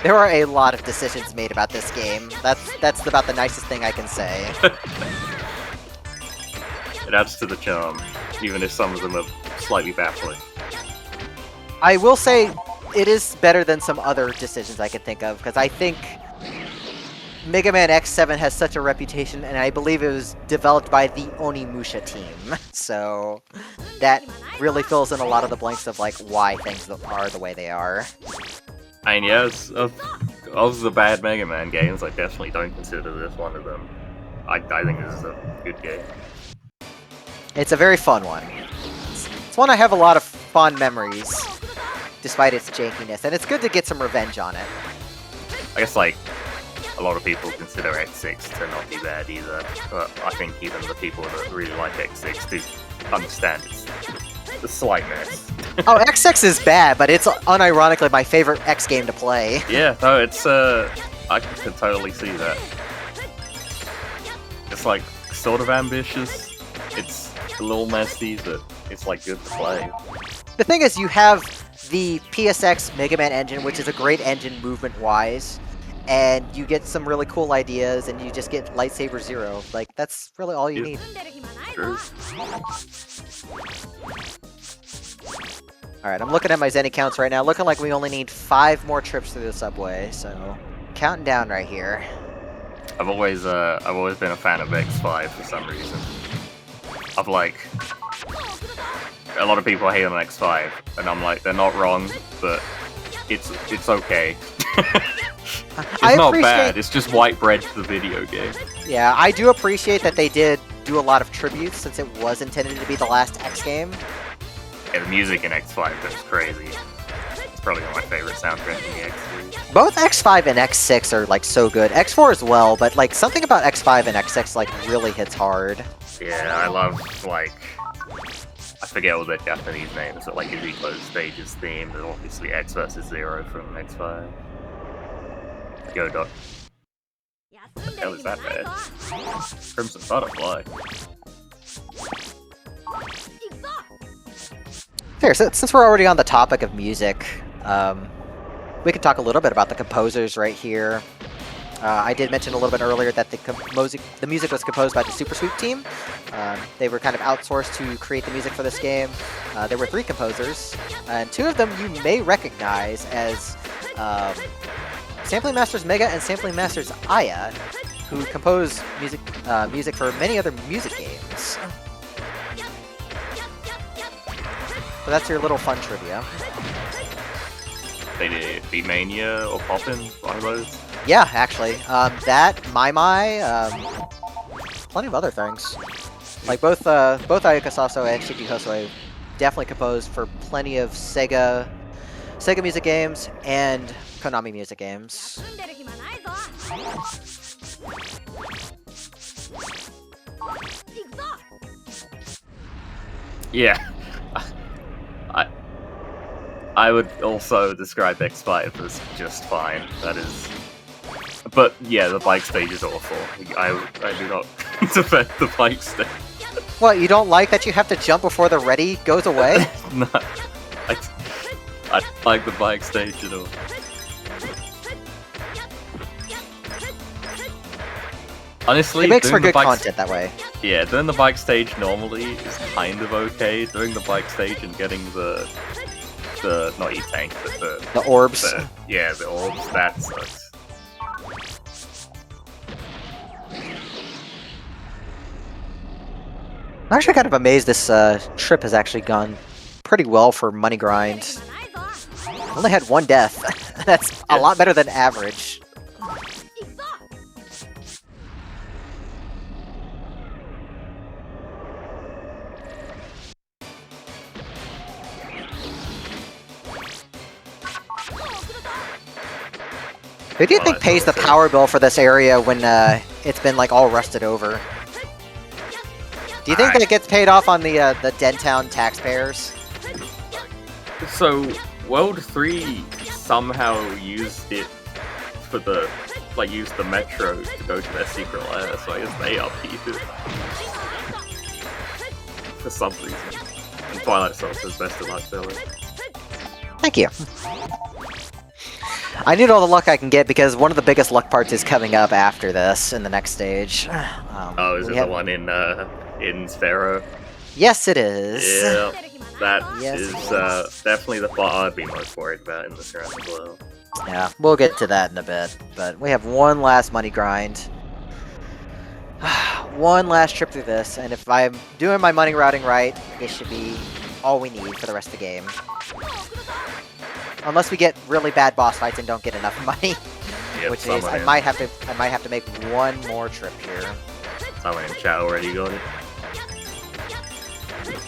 There are a lot of decisions made about this game. That's about the nicest thing I can say. It adds to the charm, even if some of them are slightly baffling. I will say it is better than some other decisions I can think of, because I think Mega Man X7 has such a reputation, and I believe it was developed by the Onimusha team. So that really fills in a lot of the blanks of like why things are the way they are. I mean, yeah, of the bad Mega Man games, I definitely don't consider this one of them. I think this is a good game. It's a very fun one. It's one I have a lot of fond memories, despite its jankiness, and it's good to get some revenge on it. I guess, like, a lot of people consider X6 to not be bad either, but I think even the people that really like X6 do understand it's a slight mess. Oh, X6 is bad, but it's unironically my favorite X game to play. Yeah, no, it's, I can totally see that. It's, like, sort of ambitious, it's a little messy, but it's, like, good to play. The thing is, you have the PSX Mega Man engine, which is a great engine movement-wise, and you get some really cool ideas, and you just get Lightsaber Zero. Like, that's really all you need. True. Alright, I'm looking at my Zenny counts right now, looking like we only need 5 more trips through the subway, so counting down right here. I've always been a fan of X5 for some reason. I've like a lot of people hate on X5, and I'm like, they're not wrong, but it's okay. It's not bad. It's just white bread to the video game. Yeah, I do appreciate that they did do a lot of tributes since it was intended to be the last X game. Yeah, the music in X5 goes crazy. It's probably one of my favorite soundtracks in the X series. Both X5 and X6 are like so good. X4 as well, but like something about X5 and X6 like really hits hard. Yeah, I love like I forget all the Japanese names, but like Izuko's Stages theme, and obviously X versus Zero from X5. Yo, Doc. What the hell is that bad? Crimson Butterfly. Here, so, since we're already on the topic of music, we can talk a little bit about the composers right here. I did mention a little bit earlier that the music was composed by the Super Sweep team. They were kind of outsourced to create the music for this game. There were 3 composers, and 2 of them you may recognize as Sampling Masters Mega and Sampling Masters Aya, who compose music for many other music games. So that's your little fun trivia. They did Beatmania or Poppin', one of those. Yeah, actually. That, My, plenty of other things. Like both Ayaka Saso and Shiki Hosoe definitely composed for plenty of Sega music games and Konami music games. Yeah. I would also describe X5 as just fine. That is... But yeah, the bike stage is awful. I do not defend the bike stage. What, you don't like that you have to jump before the ready goes away? No. I don't like the bike stage at all. Honestly, it makes for doing good content that way. Yeah, doing the bike stage normally is kind of okay. Doing the bike stage and getting the not E-Tank, but the orbs. Yeah, the orbs, that sucks. I'm actually kind of amazed this trip has actually gone pretty well for money grind. Only had one death. That's a lot better than average. Who do you think pays the power bill for this area when it's been like all rusted over? Do you think that it gets paid off on the Dentown taxpayers? So World 3 somehow used it for the used the metro to go to their secret lair, so I guess they upheaved it for some reason. And Twilight Soul says best of luck, Billy. Thank you. I need all the luck I can get because one of the biggest luck parts is coming up after this in the next stage. Is it the one in Sparrow? Yes, it is. Yeah, that Yes, is it is. definitely the part I'd be most worried about in this round as well. Yeah, we'll get to that in a bit. But we have one last money grind. One last trip through this, and if I'm doing my money routing right, this should be all we need for the rest of the game. Unless we get really bad boss fights and don't get enough money, Yep, which is I might have to make one more trip here. Someone in chat already got it.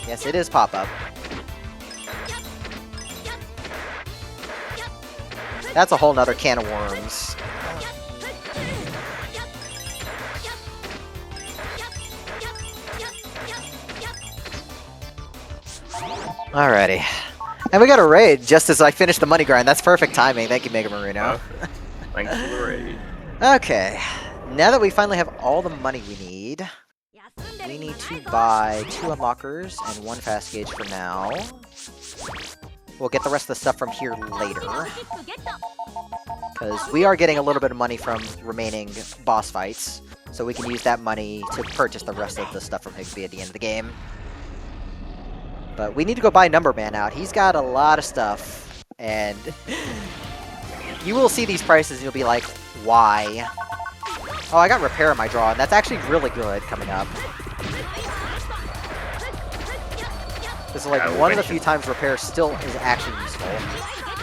Yes, it is pop up. That's a whole nother can of worms. Alrighty. And we got a raid just as I finished the money grind. That's perfect timing. Thank you, Mega Marino. Thanks for the raid. Okay. Now that we finally have all the money we need to buy 2 unlockers and 1 fast gauge for now. We'll get the rest of the stuff from here later. Because we are getting a little bit of money from remaining boss fights. So we can use that money to purchase the rest of the stuff from Higsby at the end of the game. But we need to go buy Number Man out. He's got a lot of stuff. And you will see these prices and you'll be like, why? Oh, I got Repair in my draw, and that's actually really good coming up. This is like one of the few times Repair still is actually useful.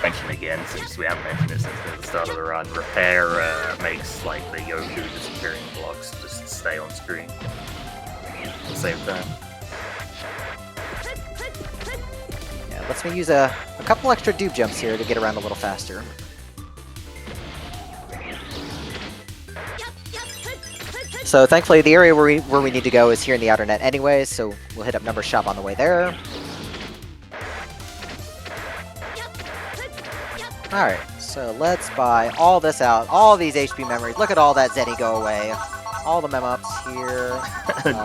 Mention again, since we haven't mentioned it since the start of the run, Repair makes like the Yoku disappearing blocks just stay on screen at the same time. Yeah, lets me use a couple extra dupe jumps here to get around a little faster. So thankfully the area where we need to go is here in the outer net anyways, so we'll hit up Number Shop on the way there. Alright, so let's buy all this out, all these HP memories. Look at all that Zenny go away. All the mem-ups here.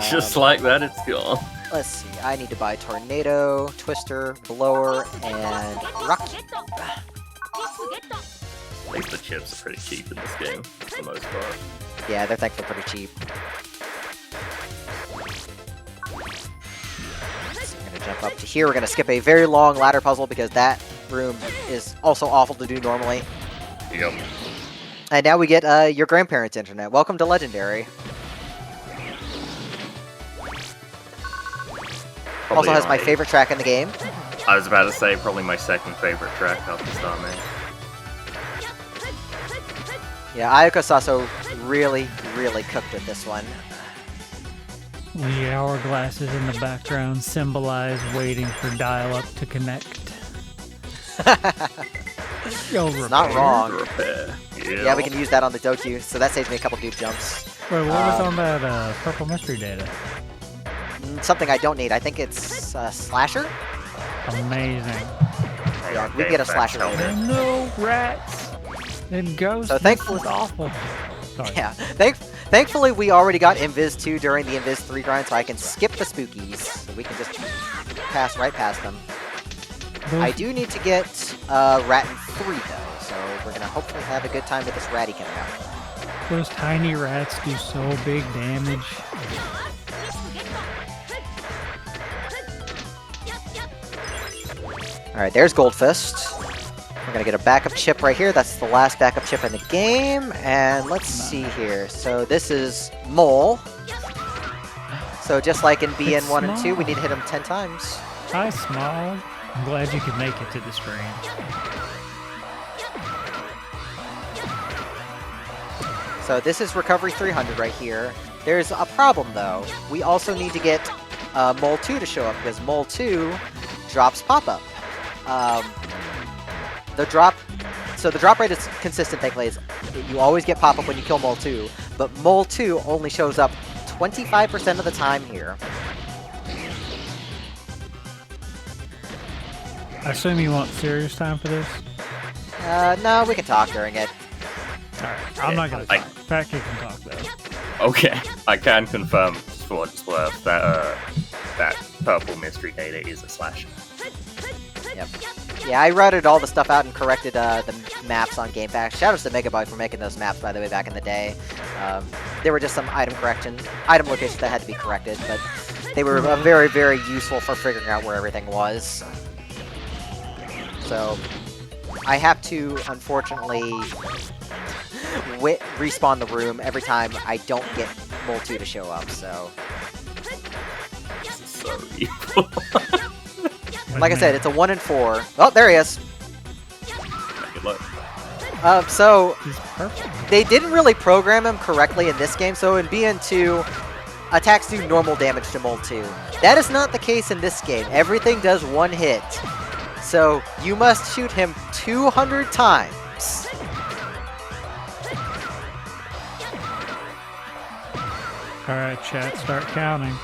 Just like that, it's gone. Let's see, I need to buy Tornado, Twister, Blower, and Rocky. At least the chips are pretty cheap in this game, for the most part. Yeah, they're thankfully pretty cheap. So we're gonna jump up to here. We're gonna skip a very long ladder puzzle because that room is also awful to do normally. Yep. And now we get your grandparents' internet. Welcome to Legendary. Probably Also has my favorite track in the game. I was about to say probably my second favorite track after Starman. Yeah, Ayako Saso really, really cooked with this one. The hourglasses in the background symbolize waiting for dial-up to connect. It's not wrong. Repair. Yeah, we can use that on the Doku, so that saves me a couple dupe jumps. Wait, what was on that purple mystery data? Something I don't need. I think it's Slasher? Amazing. Yeah, we can get a Slasher later. No rats and ghosts. So thankfully, This is awful. Sorry. Yeah, thankfully we already got Invis 2 during the Invis 3 grind, so I can skip the spookies. So we can just pass right past them. I do need to get Rattan 3 though, so we're gonna hopefully have a good time with this Ratty coming out. Those tiny rats do so big damage. Alright, there's Goldfist. We're gonna get a backup chip right here. That's the last backup chip in the game. And let's see here. So this is Mole. So just like in BN It's 1 and 2, we small. need to hit him 10 times. Hi, Smog. I'm glad you could make it to the screen. So this is recovery 300 right here. There's a problem though. We also need to get Mole 2 to show up because Mole 2 drops pop-up. The drop rate is consistent, thankfully. You always get pop-up when you kill Mole 2, but Mole 2 only shows up 25% of the time here. I assume you want serious time for this? No, we can talk during it. Alright, I'm not gonna talk. Fat Kid can talk though. Okay, I can confirm for what it's worth that that purple mystery data is a slasher. Yep. Yeah, I routed all the stuff out and corrected the maps on Game Pack. Shoutouts to Megabyte for making those maps, by the way, back in the day. There were just some item locations that had to be corrected, but they were very, very useful for figuring out where everything was. So, I have to, unfortunately, respawn the room every time I don't get Mole 2 to show up, so... This is so evil. Like I said, it's a 1 in 4. Oh, there he is! Good luck. So, He's purple. they didn't really program him correctly in this game, so in BN2, attacks do normal damage to Mole 2. That is not the case in this game. Everything does 1 hit. So, you must shoot him 200 times. Alright, chat, start counting.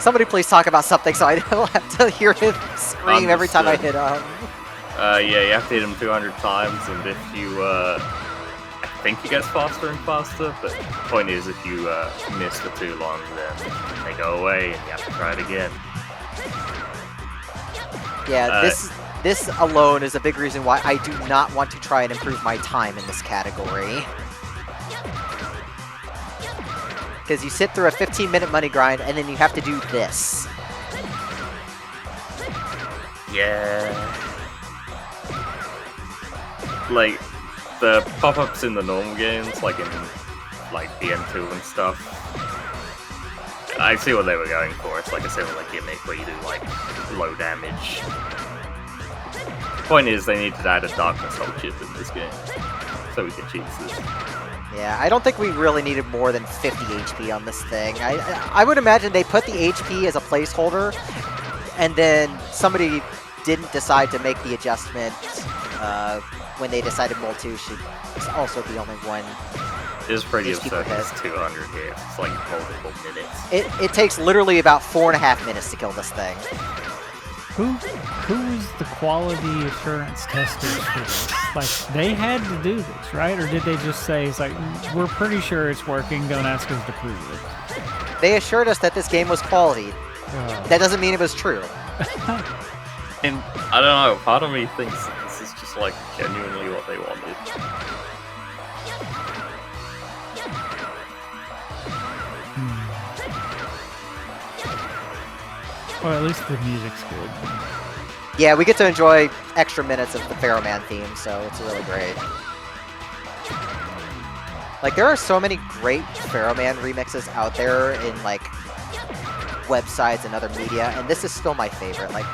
Somebody please talk about something so I don't have to hear him scream every time I hit him. Yeah, you have to hit him 200 times, and if you, I think he gets faster and faster, but the point is, if you miss for too long, then they go away, and you have to try it again. Yeah, this alone is a big reason why I do not want to try and improve my time in this category. Because you sit through a 15-minute money grind, and then you have to do this. Yeah. Like, the pop-ups in the normal games, like in BN2 and stuff, I see what they were going for. It's like a similar gimmick where you do, like, low damage. Point is, they needed to add a darkness hull chip in this game, so we can cheese this. Yeah, I don't think we really needed more than 50 HP on this thing. I would imagine they put the HP as a placeholder, and then somebody didn't decide to make the adjustment when they decided Mole 2 should also be only 1. It is pretty HP per absurd, it's 200 hits, it's like multiple minutes. It takes literally about 4.5 minutes to kill this thing. Who was the quality assurance testers for this? Like, they had to do this, right? Or did they just say, it's like, we're pretty sure it's working, don't ask us to prove it? They assured us that this game was quality. That doesn't mean it was true. And I don't know, part of me thinks this is just like genuinely what they wanted. Well, at least the music's good. Yeah, we get to enjoy extra minutes of the Pharaoh Man theme, so it's really great. Like, there are so many great Pharaoh Man remixes out there in, like, websites and other media, and this is still my favorite. Like,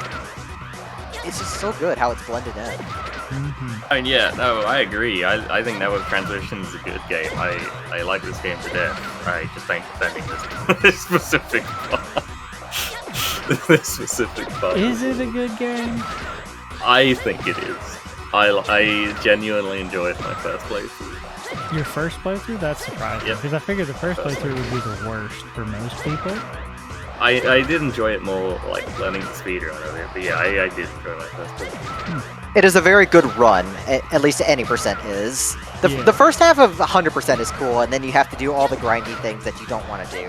it's just so good how it's blended in. Mm-hmm. I mean, yeah, no, I agree. I think Network Transition is a good game. I like this game to death. I just ain't defending this specific part. This specific part. Is it a good game? I think it is. I genuinely enjoyed my first playthrough. Your first playthrough? That's surprising. Yep. Because I figured the first playthrough would be the worst for most people. I did enjoy it more, like, learning the speedrun of it, but yeah, I did enjoy my first playthrough. It is a very good run, at least any percent is. Yeah. The first half of 100% is cool, and then you have to do all the grindy things that you don't want to do.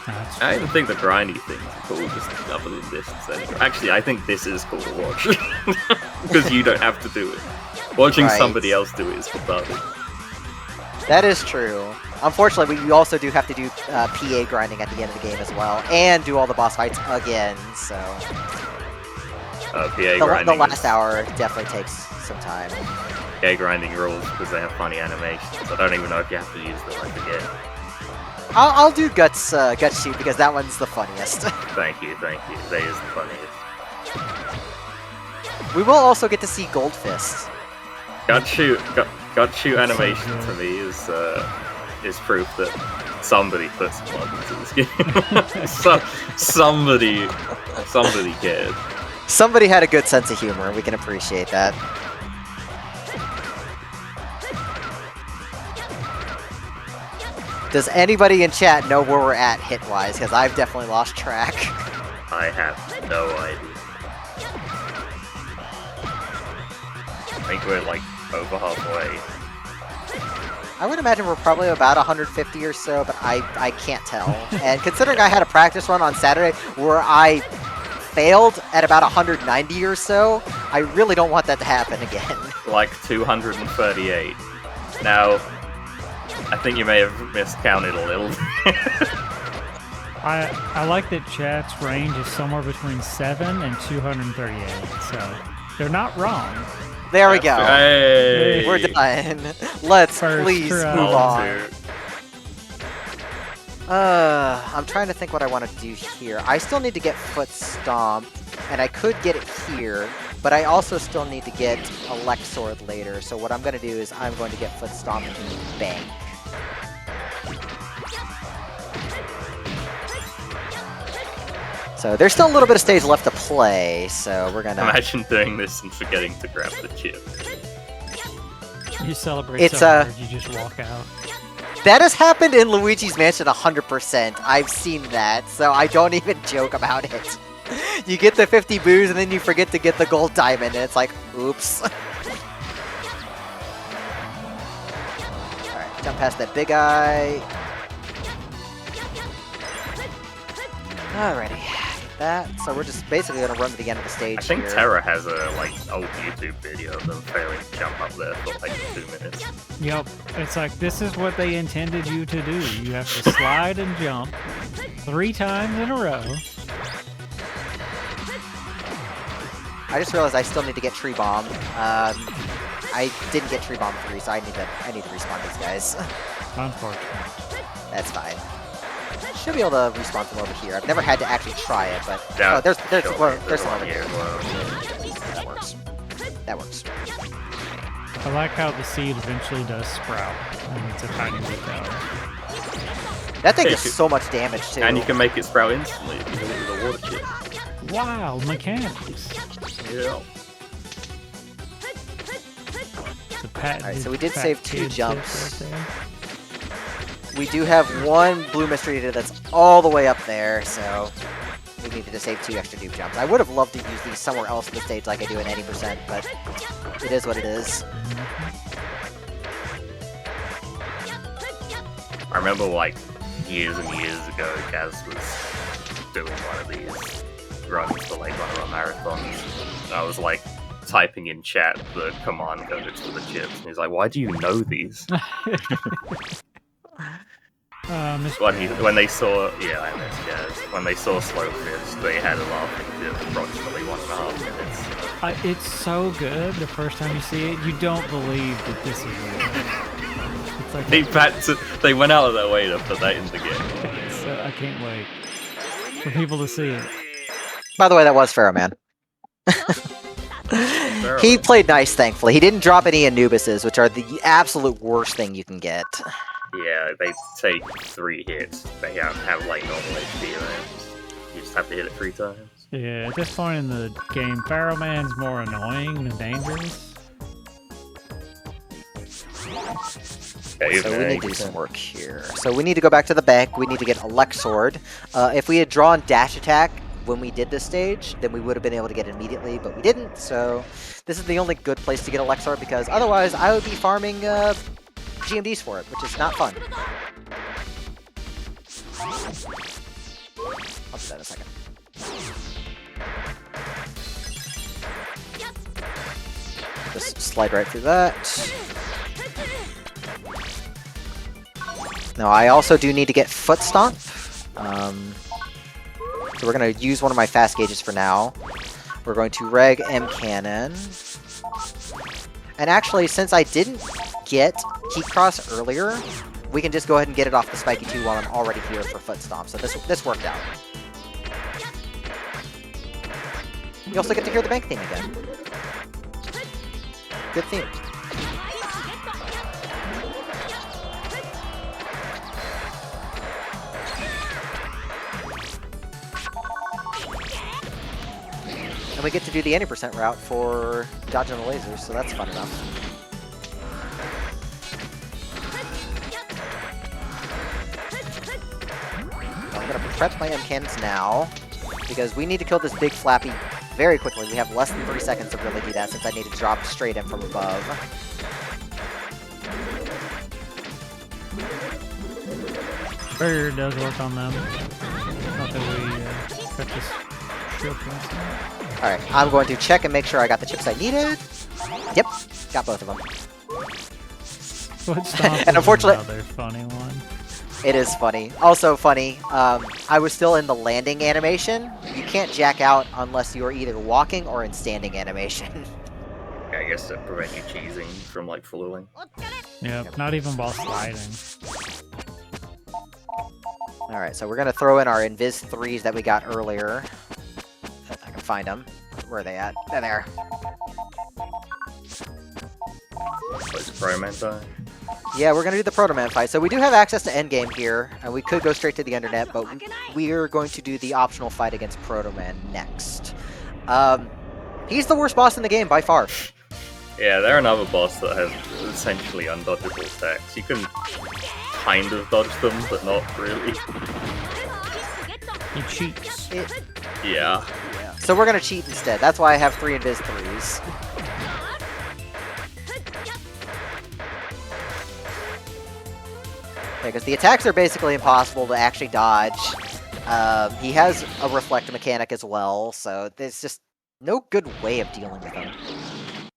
That's I even think the grindy things are cool, just other than this. Actually, I think this is cool to watch. Because you don't have to do it. Watching Right. somebody else do it is cathartic. That is true. Unfortunately, we also do have to do PA grinding at the end of the game as well, and do all the boss fights again, so... PA The grinding last hour definitely takes some time. PA grinding rules because they have funny animations. I don't even know if you have to use them, I forget. I'll do Guts Shoot because that one's the funniest. Thank you. That is the funniest. We will also get to see Gold Fist. Gut shoot animation to me is proof that somebody put some love into this game. somebody cared. Somebody had a good sense of humor, and we can appreciate that. Does anybody in chat know where we're at hit-wise? Because I've definitely lost track. I have no idea. I think we're like over halfway. I would imagine we're probably about 150 or so, but I can't tell. And considering I had a practice run on Saturday where I failed at about 190 or so, I really don't want that to happen again. Like 238. Now, I think you may have miscounted a little. I like that chat's range is somewhere between 7 and 238, so they're not wrong. There we go. Hey. We're done. Let's First please try. move on. Two. I'm trying to think what I want to do here. I still need to get Foot Stomp, and I could get it here, but I also still need to get Elect Sword later. So what I'm going to do is I'm going to get Foot Stomp in the bank. So there's still a little bit of stage left to play, so we're gonna... Imagine doing this and forgetting to grab the chip. You celebrate It's, so hard, you just walk out. That has happened in Luigi's Mansion 100%. I've seen that, so I don't even joke about it. You get the 50 boos and then you forget to get the gold diamond, and it's like, oops. Alright, jump past that big eye. Alrighty. That, so we're just basically gonna run to the end of the stage. I think here. Terra has a old YouTube video of them failing to jump up there for like 2 minutes. Yep, it's like, this is what they intended you to do. You have to slide and jump 3 times in a row. I just realized I still need to get Tree Bomb. I didn't get Tree Bomb 3, so I need to respawn these guys. Unfortunate. That's fine. Should be able to respawn from over here. I've never had to actually try it, but Yeah, oh, there's sure, some over here here. as well. That works. That works. I like how the seed eventually does sprout, and it's a tiny window. That thing Yeah, does so much damage too. And you can make it sprout instantly if you hit it with a water chip. Wow, mechanics. Yeah. The patented Alright, so we did fat save 2 kid tip jumps. right there. We do have 1 blue mystery that's all the way up there, so we needed to save 2 extra dupe jumps. I would have loved to use these somewhere else in the stage like I do in 80%, but it is what it is. I remember like years and years ago, Gaz was doing one of these runs for like one of our marathons. And I was like typing in chat the command code for the chips, and he's like, "Why do you know these?" When they saw, yeah, I miss Gaz. When they saw Slow Fist, they had a laughing fit approximately 1.5 minutes. It's so good the first time you see it, you don't believe that this is real. It's like, They went out of their way to put that in the game. I can't wait for people to see it. By the way, that was Pharaoh Man. He played nice, thankfully. He didn't drop any Anubises, which are the absolute worst thing you can get. Yeah, they take 3 hits. They have like normal HP, and you just have to hit it 3 times. Yeah, at this point in the game, Pharaoh Man's more annoying than dangerous. Yeah, So we need to do some work here. So we need to go back to the bank. We need to get Elect Sword. If we had drawn Dash Attack when we did this stage, then we would have been able to get it immediately, but we didn't. So this is the only good place to get Elect Sword, because otherwise I would be farming GMDs for it, which is not fun. I'll do that in a second. Just slide right through that. Now, I also do need to get Foot Stomp. So we're going to use one of my fast gauges for now. We're going to reg M Cannon. And actually, since I didn't get Heat Cross earlier, we can just go ahead and get it off the spiky 2 while I'm already here for foot stomp. So this worked out. You also get to hear the bank theme again. Good theme. And we get to do the 80% route for dodging the lasers, so that's fun enough. I'm going to prep my M cannons now, because we need to kill this big Flappy very quickly. We have less than 3 seconds to really do that, since I need to drop straight in from above. Barrier does work on them. Not that we cut this shield past them. Alright, I'm going to check and make sure I got the chips I needed. Yep, got both of them. Foot stomp And is unfortunately- another funny one. It is funny. Also funny, I was still in the landing animation. You can't jack out unless you're either walking or in standing animation. Yeah, I guess to prevent you cheesing from like fluing. Yep, not even while sliding. Alright, so we're going to throw in our Invis 3s that we got earlier. If I can find them. Where are they at? They're there. Like the Pro Man time. Yeah, we're going to do the Proto Man fight. So we do have access to endgame here, and we could go straight to the internet, but we're going to do the optional fight against Proto Man next. He's the worst boss in the game by far. Yeah, they're another boss that has essentially undodgeable attacks. You can kind of dodge them, but not really. He cheats. Yeah. So we're going to cheat instead. That's why I have 3 Invis 3s. Because the attacks are basically impossible to actually dodge. He has a reflect mechanic as well, so there's just no good way of dealing with him.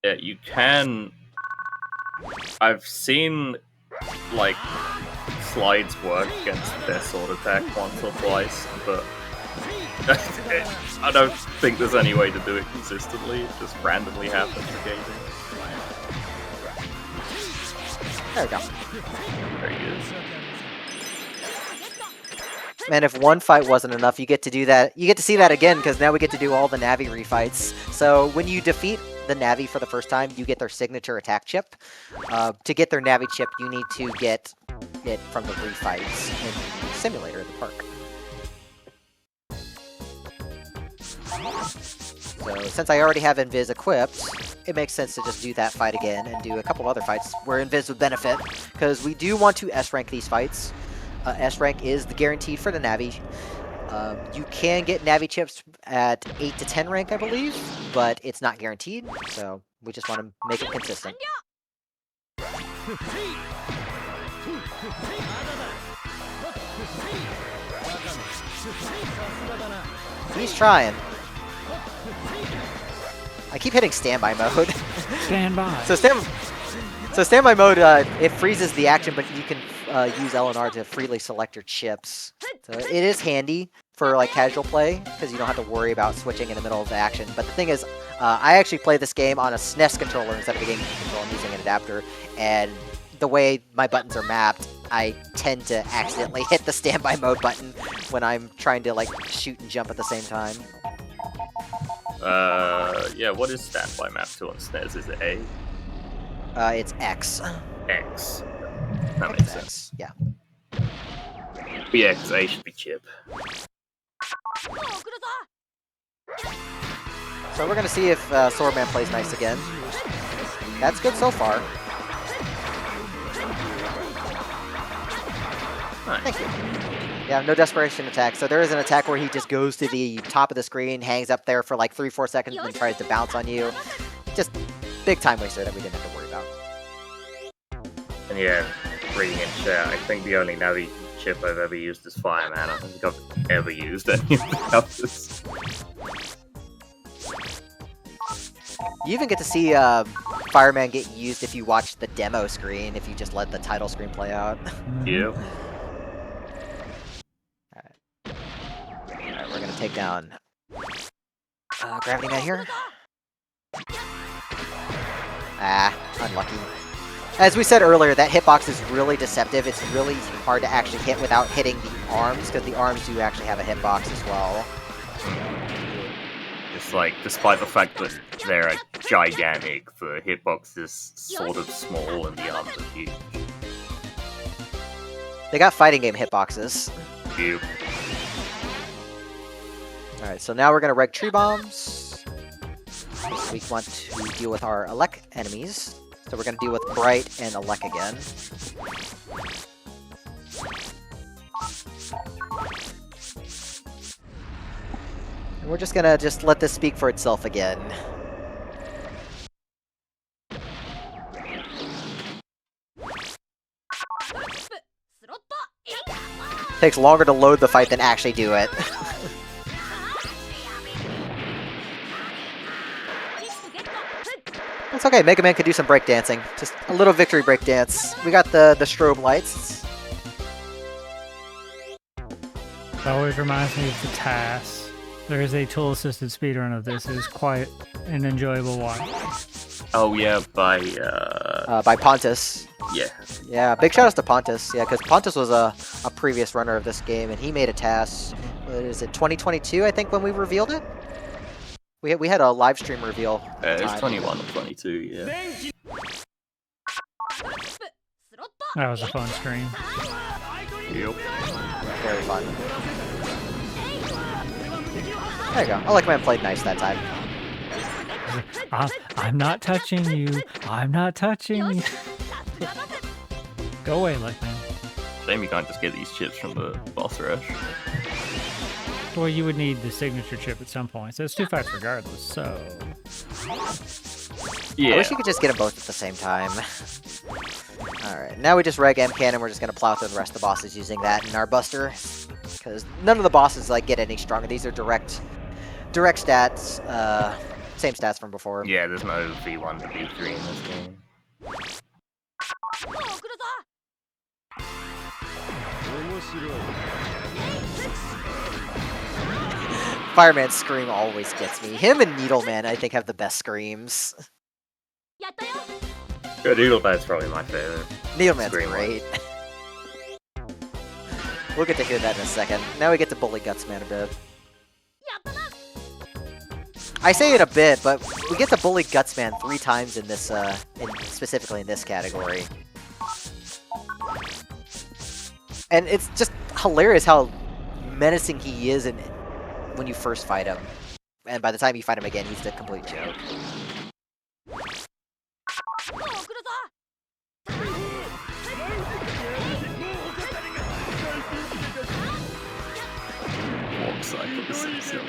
Yeah, you can... I've seen, like, slides work against their sword attack once or twice, but I don't think there's any way to do it consistently. It just randomly happens occasionally. There we go. There he is. And if one fight wasn't enough, you get to do that. You get to see that again, because now we get to do all the Navi refights. So when you defeat the Navi for the first time, you get their signature attack chip. To get their Navi chip, you need to get it from the refights in the simulator at the park. So since I already have Invis equipped, it makes sense to just do that fight again and do a couple other fights where Invis would benefit, because we do want to S-rank these fights. S-rank is the guaranteed for the Navi. You can get Navi chips at 8 to 10 rank, I believe, but it's not guaranteed, so we just want to make it consistent. He's trying. I keep hitting standby mode. Stand by. So standby mode, it freezes the action, but you can use LNR to freely select your chips. So it is handy for like casual play, because you don't have to worry about switching in the middle of the action. But the thing is, I actually play this game on a SNES controller instead of a GameCube controller. I'm using an adapter, and the way my buttons are mapped, I tend to accidentally hit the standby mode button when I'm trying to like shoot and jump at the same time. Yeah, what is standby map to on SNES? Is it A? It's X. X. That makes sense. X, yeah. But yeah, because A should be chip. So we're gonna see if Swordman plays nice again. That's good so far. Nice. Thank you. Yeah, no desperation attack. So there is an attack where he just goes to the top of the screen, hangs up there for like 3-4 seconds, and then tries to bounce on you. Just big time waster that we didn't have to worry about. And yeah, reading in chat, I think the only Navi chip I've ever used is Fireman. I don't think I've ever used any of the others. You even get to see Fireman get used if you watch the demo screen, if you just let the title screen play out. Yeah. Alright, we're gonna take down Gravity Man here. Ah, unlucky. As we said earlier, that hitbox is really deceptive. It's really hard to actually hit without hitting the arms, because the arms do actually have a hitbox as well. It's like, despite the fact that they're gigantic, the hitbox is sort of small and the arms are huge. They got fighting game hitboxes. Ew. Alright, so now we're going to reg tree bombs. We want to deal with our Elec enemies. So we're going to deal with Bright and Elec again. And we're just going to let this speak for itself again. Takes longer to load the fight than actually do it. It's okay, Mega Man could do some breakdancing. Just a little victory breakdance. We got the strobe lights. It always reminds me of the TAS. There is a tool-assisted speedrun of this. It is quite an enjoyable watch. Oh yeah, by Pontus. yeah. Yeah, big shout outs to Pontus. Yeah, because Pontus was a previous runner of this game, and he made a TAS. What is it, 2022, I think, when we revealed it? We had a live stream reveal. It was 21 or 22, yeah. That was a fun stream. Yep. Very fun. There you go. Elec Man played nice that time. I'm not touching you. I'm not touching you. Go away, Elec Man. Shame you can't just get these chips from the boss rush. Well, you would need the signature chip at some point, so it's 2 fights regardless, so... Yeah. I wish you could just get them both at the same time. Alright, now we just reg M-Can and we're just going to plow through the rest of the bosses using that in our buster. Because none of the bosses like get any stronger. These are direct stats, same stats from before. Yeah, there's no V1 to V3 in this game. Fireman's scream always gets me. Him and Needleman, I think, have the best screams. Good Needleman's probably my favorite. Needleman's Scream great. We'll get to hear that in a second. Now we get to bully Gutsman a bit. I say it a bit, but we get to bully Gutsman 3 times in this, specifically in this category. And it's just hilarious how menacing he is when you first fight him. And by the time you fight him again, he's a complete joke. Warp cycle is so silly.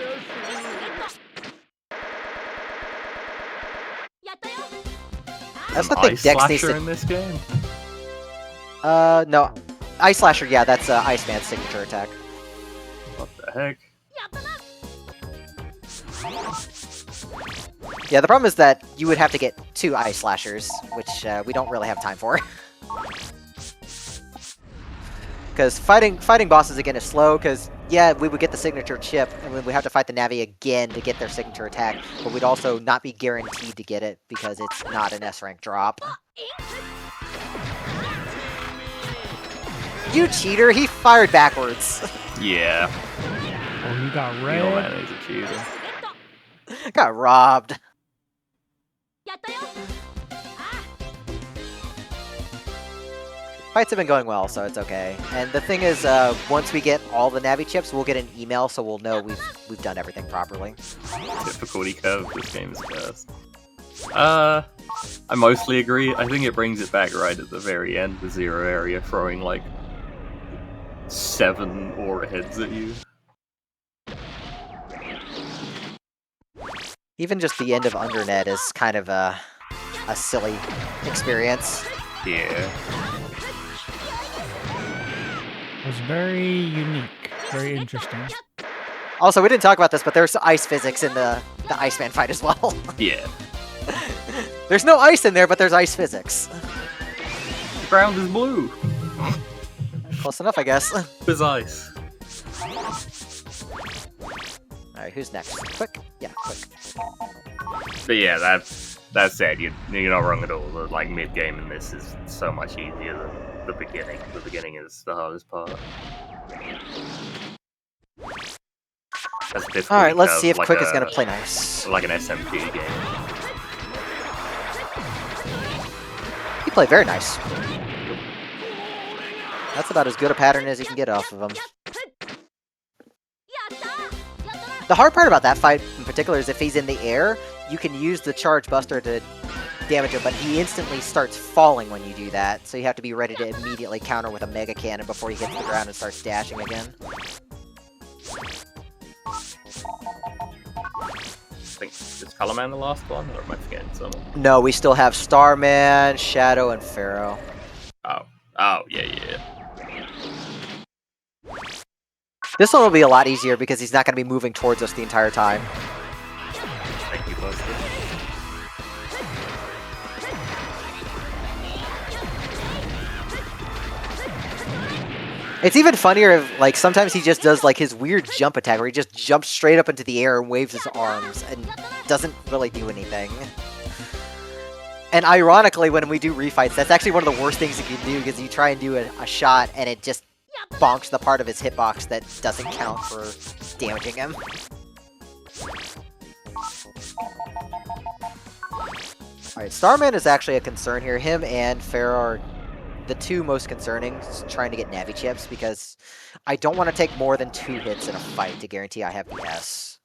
That's the An thing Ice Dex needs Slasher to... in this game? No. Ice Slasher, yeah, that's Iceman's signature attack. What the heck? Yeah, the problem is that you would have to get 2 Ice Slashers, which we don't really have time for. Because fighting bosses again is slow, because, yeah, we would get the signature chip, and we would have to fight the Navi again to get their signature attack, but we'd also not be guaranteed to get it, because it's not an S-rank drop. You cheater! He fired backwards! Yeah. Oh, you got red. Needleman is a cheater. Got robbed. Fights have been going well, so it's okay. And the thing is, once we get all the Navi chips, we'll get an email, so we'll know we've done everything properly. Difficulty curve, this game is cursed. I mostly agree. I think it brings it back right at the very end, the zero area throwing like 7 aura heads at you. Even just the end of Undernet is kind of a silly experience. Yeah. It was very unique, very interesting. Also, we didn't talk about this, but there's ice physics in the Iceman fight as well. Yeah. There's no ice in there, but there's ice physics. The ground is blue. Close enough, I guess. There's ice. Alright, who's next? Quick? Yeah, quick. But yeah, that That said, you're not wrong at all. The like mid game in this is so much easier than the beginning. The beginning is the hardest part. That's difficult. All right, let's see if Quick is gonna play nice. Like an SMP game. He played very nice. That's about as good a pattern as you can get off of him. The hard part about that fight in particular is if he's in the air, you can use the Charge Buster to damage him, but he instantly starts falling when you do that, so you have to be ready to immediately counter with a Mega Cannon before he hits the ground and starts dashing again. I think, is Colorman the last one, or am I forgetting someone? No, we still have Starman, Shadow, and Pharaoh. Oh, yeah. This one will be a lot easier because he's not going to be moving towards us the entire time. Thank you, Buster. It's even funnier if, like, sometimes he just does, like, his weird jump attack where he just jumps straight up into the air and waves his arms and doesn't really do anything. And ironically, when we do refights, that's actually one of the worst things you can do because you try and do a shot and it just bonks the part of his hitbox that doesn't count for damaging him. Alright, Starman is actually a concern here. Him and Pharaoh are the two most concerning, trying to get Navi chips, because I don't want to take more than 2 hits in a fight to guarantee I have the S.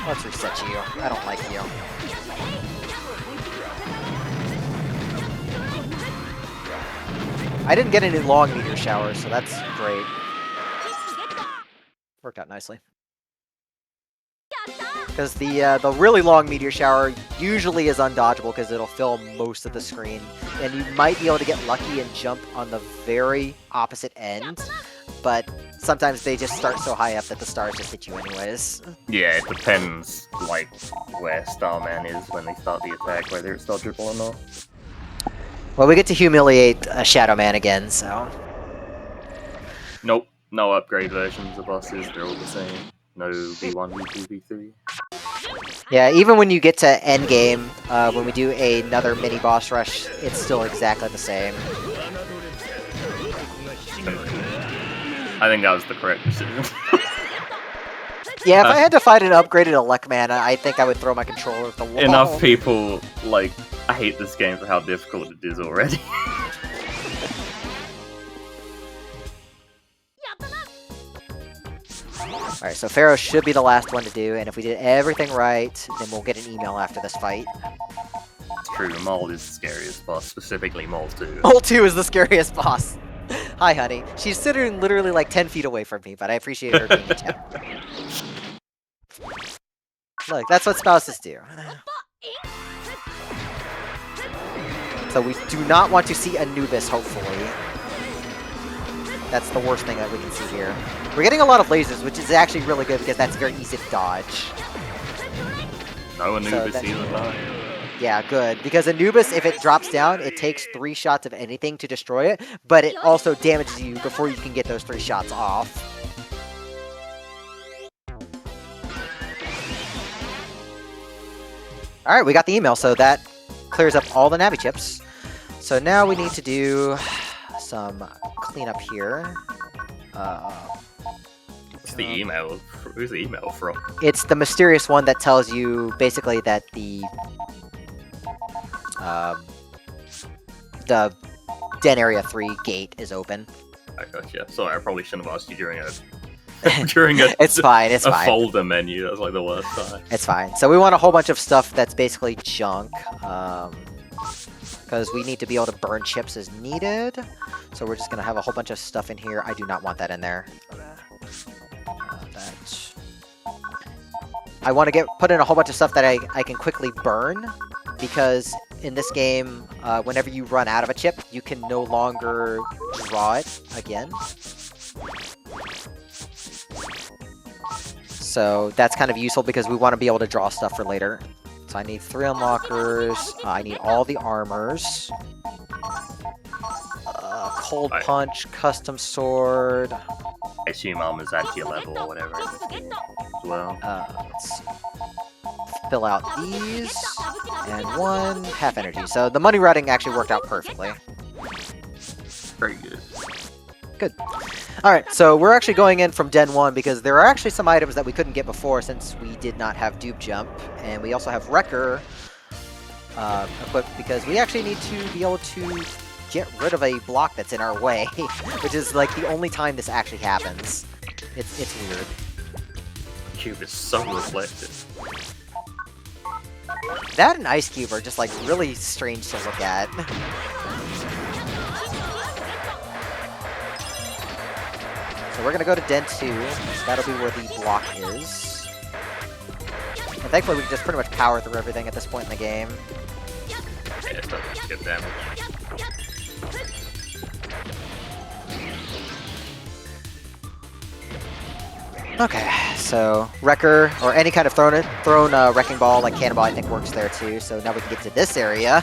Let's reset you. I don't like you. I didn't get any long meteor showers, so that's great. Worked out nicely. Because the really long meteor shower usually is undodgeable because it'll fill most of the screen. And you might be able to get lucky and jump on the very opposite end, but sometimes they just start so high up that the stars just hit you anyways. Yeah, it depends, like, where Starman is when they start the attack, whether it's dodgeable or not. Well, we get to humiliate Shadow Man again, so... Nope, no upgrade versions of bosses, they're all the same. No V1, V2, V3. Yeah, even when you get to endgame, when we do another mini boss rush, it's still exactly the same. I think that was the correct decision. Yeah, if I had to fight an upgraded Elecman, I think I would throw my controller at the wall. Enough people, like, I hate this game for how difficult it is already. Alright, so Pharaoh should be the last one to do, and if we did everything right, then we'll get an email after this fight. It's true, Mole is the scariest boss, specifically Mole 2. Mole 2 is the scariest boss. Hi, honey. She's sitting literally like 10 feet away from me, but I appreciate her being a temp. Look, that's what spouses do. So we do not want to see Anubis, hopefully. That's the worst thing that we can see here. We're getting a lot of lasers, which is actually really good because that's very easy to dodge. No Anubis either, though. Yeah, good. Because Anubis, if it drops down, it takes 3 shots of anything to destroy it, but it also damages you before you can get those 3 shots off. Alright, we got the email, so that clears up all the Navi chips. So now we need to do some cleanup here. What's the email? Who's the email from? It's the mysterious one that tells you basically that the Den Area 3 gate is open. I gotcha. Sorry, I probably shouldn't have asked you during a It's fine, it's fine. folder menu. That's like the worst time. It's fine. So we want a whole bunch of stuff that's basically junk. Because we need to be able to burn chips as needed. So we're just going to have a whole bunch of stuff in here. I do not want that in there. I want to put in a whole bunch of stuff that I can quickly burn. Because in this game, whenever you run out of a chip, you can no longer draw it again. So that's kind of useful because we want to be able to draw stuff for later. So I need 3 unlockers. I need all the armors. Cold Punch, Custom Sword. I assume armor's at your level or whatever in this game as well. Let's see. fill out these, and 1 half energy. So the money routing actually worked out perfectly. Very good. Good. Alright, so we're actually going in from Den 1 because there are actually some items that we couldn't get before since we did not have Dupe Jump, and we also have Wrecker equipped because we actually need to be able to get rid of a block that's in our way, which is like the only time this actually happens. It's weird. Cube is so reflective. That and Ice Cube are just like really strange to look at. So we're gonna go to Den 2. That'll be where the block is. And thankfully we can just pretty much power through everything at this point in the game. Yeah, it doesn't get damage. Okay, so Wrecker, or any kind of thrown Wrecking Ball, like Cannonball, I think works there too. So now we can get to this area.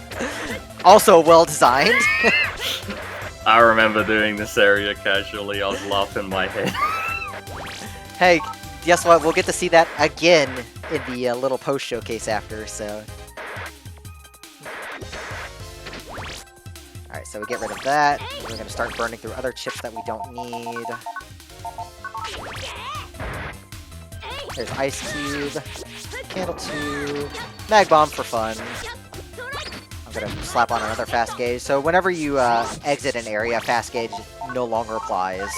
Also well designed. I remember doing this area casually. I was laughing my head. Hey, guess what? We'll get to see that again in the little post showcase after, so. Alright, so we get rid of that. We're gonna start burning through other chips that we don't need. There's Ice Cube, Candle 2, Mag Bomb for fun. I'm gonna slap on another Fast Gauge. So whenever you exit an area, Fast Gauge no longer applies.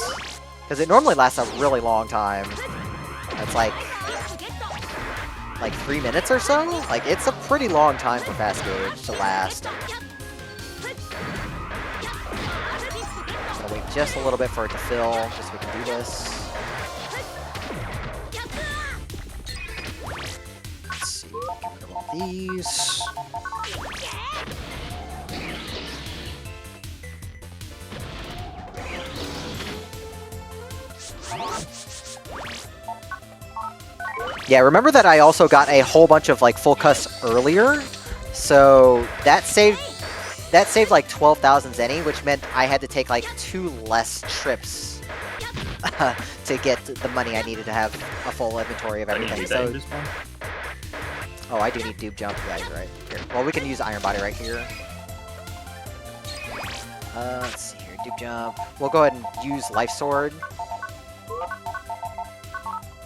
Because it normally lasts a really long time. It's like 3 minutes or so? Like, it's a pretty long time for Fast Gauge to last. Gonna wait just a little bit for it to fill, just so we can do this. Let's see, get rid of all these. Yeah, remember that I also got a whole bunch of like full cuts earlier, so that saved like 12,000 Zenny, which meant I had to take like 2 less trips to get the money I needed to have a full inventory of everything. So, oh, I do need Dupe Jump. Yeah, you're right. Here. Well, we can use Iron Body right here. Let's see here, Dupe Jump. We'll go ahead and use Life Sword.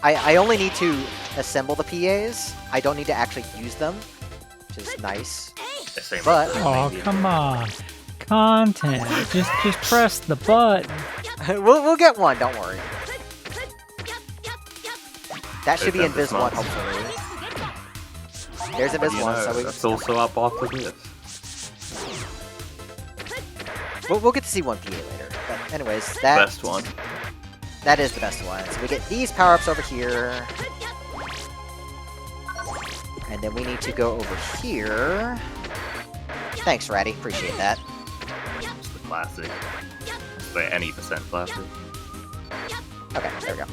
I only need to assemble the PAs. I don't need to actually use them, which is nice. But oh, come on. Content. Just press the button. we'll get one, don't worry. That should be Invis 1, hopefully. There's Invis 1, so we... That's also up after this. We'll get to see one PA later. But anyways, that... Best one. That is the best one. So we get these power-ups over here. And then we need to go over here. Thanks, Ratty. Appreciate that. It's the classic. The any percent classic. Okay, there we go.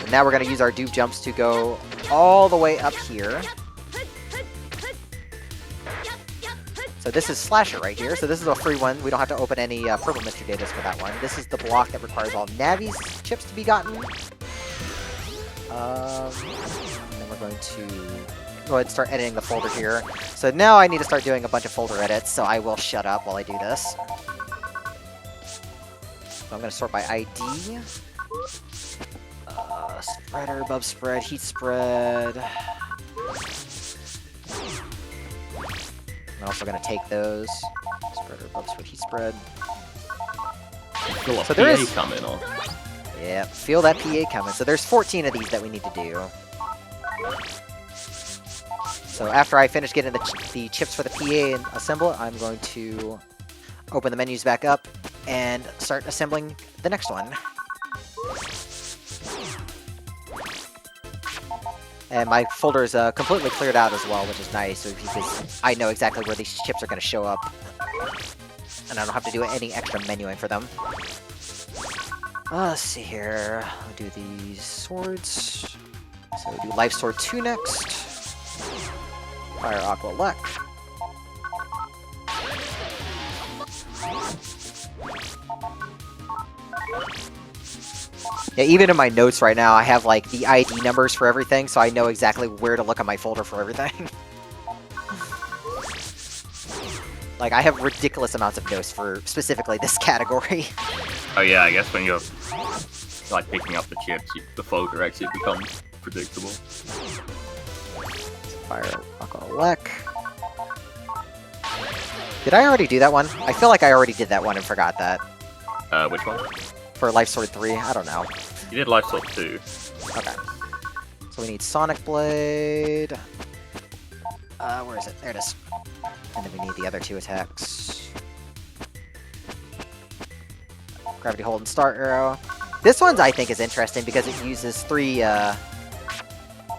And now we're going to use our Dupe Jumps to go all the way up here. So this is Slasher right here. So this is a free one. We don't have to open any Purple Mystery Datas for that one. This is the block that requires all Navi's chips to be gotten. And then we're going to go ahead and start editing the folder here. So now I need to start doing a bunch of folder edits, so I will shut up while I do this. So I'm going to sort by ID. Spreader, above spread, heat spread. I'm also going to take those. Spreader, above spread, heat spread. Feel a So there PA is... coming on. Yeah, feel that PA coming. So there's 14 of these that we need to do. So after I finish getting the chips for the PA and assemble it, I'm going to open the menus back up and start assembling the next one. And my folder is completely cleared out as well, which is nice, because I know exactly where these chips are going to show up. And I don't have to do any extra menuing for them. Let's see here. I'll do these swords. So we'll do Life Sword 2 next. Fire Aqua Lek. Yeah, even in my notes right now, I have like the ID numbers for everything, so I know exactly where to look at my folder for everything. Like, I have ridiculous amounts of notes for specifically this category. Oh yeah, I guess when you're like picking up the chips, the folder actually becomes predictable. Fire Alcoholic. Did I already do that one? I feel like I already did that one and forgot that. Which one? For Life Sword 3, I don't know. You did Life Sword 2. Okay. So we need Sonic Blade. Where is it? There it is. And then we need the other 2 attacks. Gravity Hold and Star Arrow. This one's, I think, is interesting because it uses 3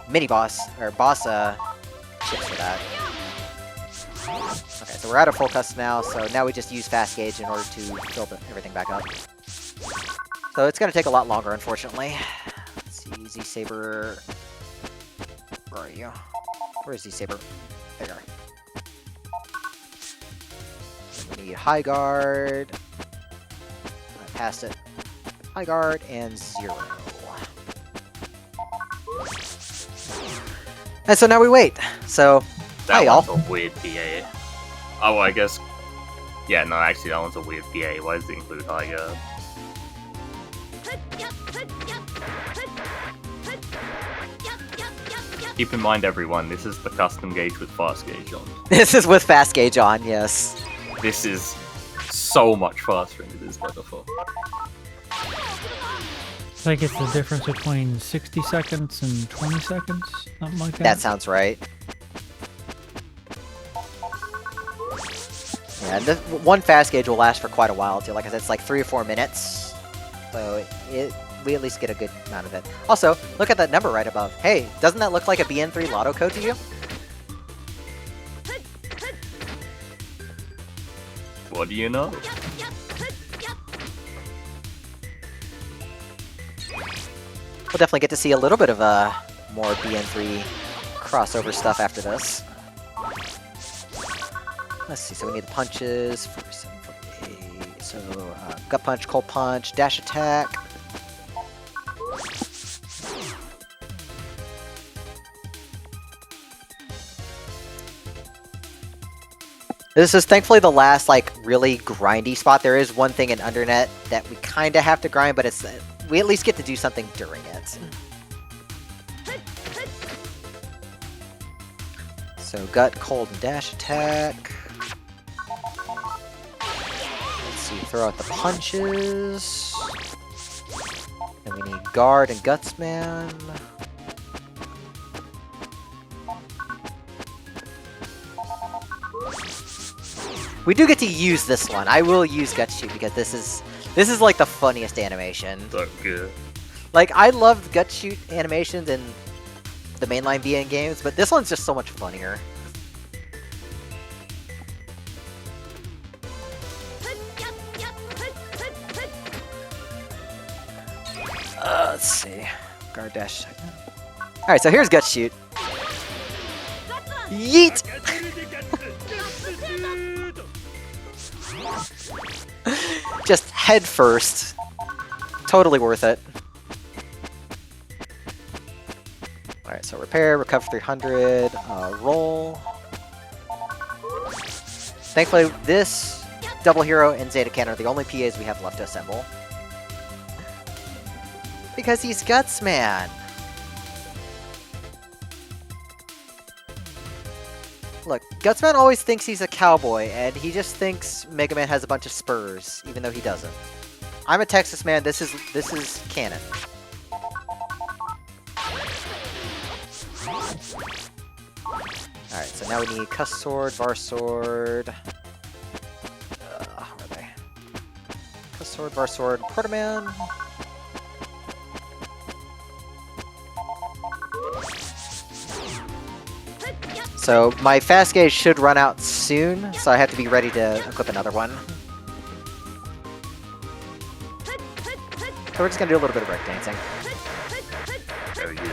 mini-boss, or boss chips for that. Okay, so we're out of full cust now, so now we just use Fast Gauge in order to build everything back up. So it's going to take a lot longer, unfortunately. Let's see, Z-Saber... Where are you? Where is Z-Saber? There you are. We need High Guard. I passed it. High Guard and 0. And so now we wait. So, hi That y'all. one's a weird BA. Oh, I guess... Yeah, no, actually that one's a weird BA. Why does it include High Guard? Keep in mind, everyone, this is the custom gauge with fast gauge on. This is with Fast Gauge on, yes. This is so much faster than it is by default. I think it's the difference between 60 seconds and 20 seconds, something like that. That sounds right. Yeah, and one Fast Gauge will last for quite a while too. Like I said, it's like 3 or 4 minutes. So we at least get a good amount of it. Also, look at that number right above. Hey, doesn't that look like a BN3 lotto code to you? What do you know? We'll definitely get to see a little bit of more BN3 crossover stuff after this. Let's see, so we need the punches for 748. So, gut punch, cold punch, dash attack. This is thankfully the last, like, really grindy spot. There is one thing in Undernet that we kind of have to grind, but it's we at least get to do something during it. So, gut, cold, and dash attack. Let's see, throw out the punches. Then we need guard and gutsman. We do get to use this one. I will use Gut Shoot because this is like the funniest animation. So good. Like, I love Gut Shoot animations in the mainline BN games, but this one's just so much funnier. Let's see. Guard dash. Alright, so here's Gut Shoot. Yeet! Just head first. Totally worth it. Alright, so repair, recover 300, roll. Thankfully, this Double Hero and Zeta Cannon are the only PAs we have left to assemble. Because he's Gutsman! Look, Gutsman always thinks he's a cowboy, and he just thinks Mega Man has a bunch of spurs, even though he doesn't. I'm a Texas man, this is canon. Alright, so now we need Cuss Sword, Var Sword... where are they? Cuss Sword, Var Sword, Protoman... So my fast gauge should run out soon, so I have to be ready to equip another one. So we're just gonna do a little bit of breakdancing. Very good.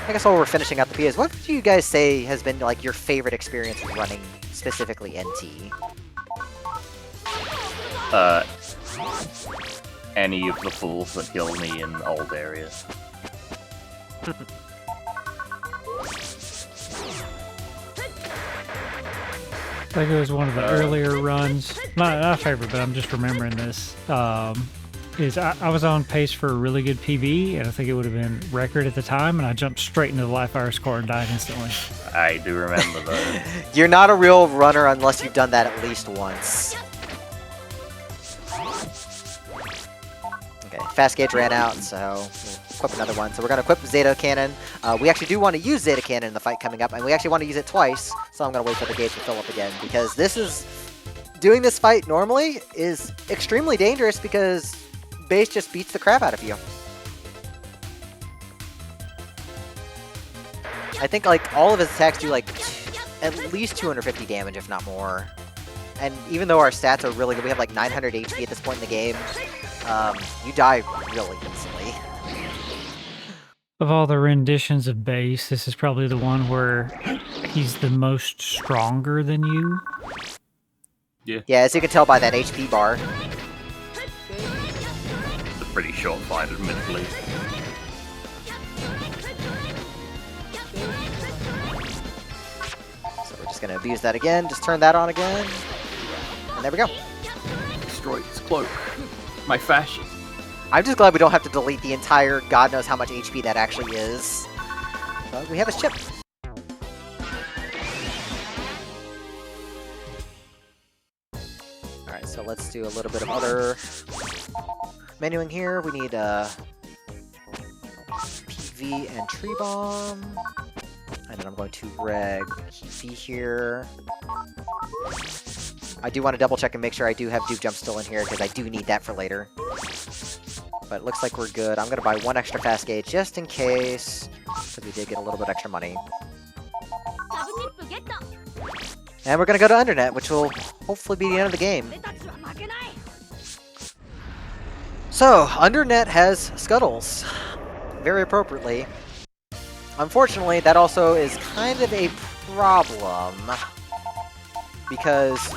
I guess while we're finishing out the PS, what would you guys say has been like your favorite experience running specifically NT? any of the fools that kill me in old areas. I think it was one of the earlier runs. Not a favorite, but I'm just remembering this. I was on pace for a really good PB, and I think it would have been record at the time, and I jumped straight into the life fire score and died instantly. I do remember though. You're not a real runner unless you've done that at least once. Okay, fast gauge ran out, so we'll equip another one. So we're gonna equip Zeta Cannon. We actually do want to use Zeta Cannon in the fight coming up, and we actually want to use it twice. So I'm gonna wait for the gauge to fill up again, because doing this fight normally is extremely dangerous because base just beats the crap out of you. I think like all of his attacks do like at least 250 damage, if not more. And even though our stats are really good, we have like 900 HP at this point in the game, you die really easily. Of all the renditions of base, this is probably the one where he's the most stronger than you. Yeah, as you can tell by that HP bar. It's a pretty short fight, admittedly. So we're just gonna abuse that again, just turn that on again. And there we go. Destroy his cloak. My fashion. I'm just glad we don't have to delete the entire god knows how much HP that actually is. But we have his chip. Alright, so let's do a little bit of other menuing here. We need PV and Tree Bomb. And then I'm going to reg Heat here. I do want to double check and make sure I do have Dupe Jump still in here, because I do need that for later. But it looks like we're good. I'm going to buy one extra fast gauge just in case, because we did get a little bit extra money. And we're going to go to Undernet, which will hopefully be the end of the game. So, Undernet has Scuttles, very appropriately. Unfortunately, that also is kind of a problem, because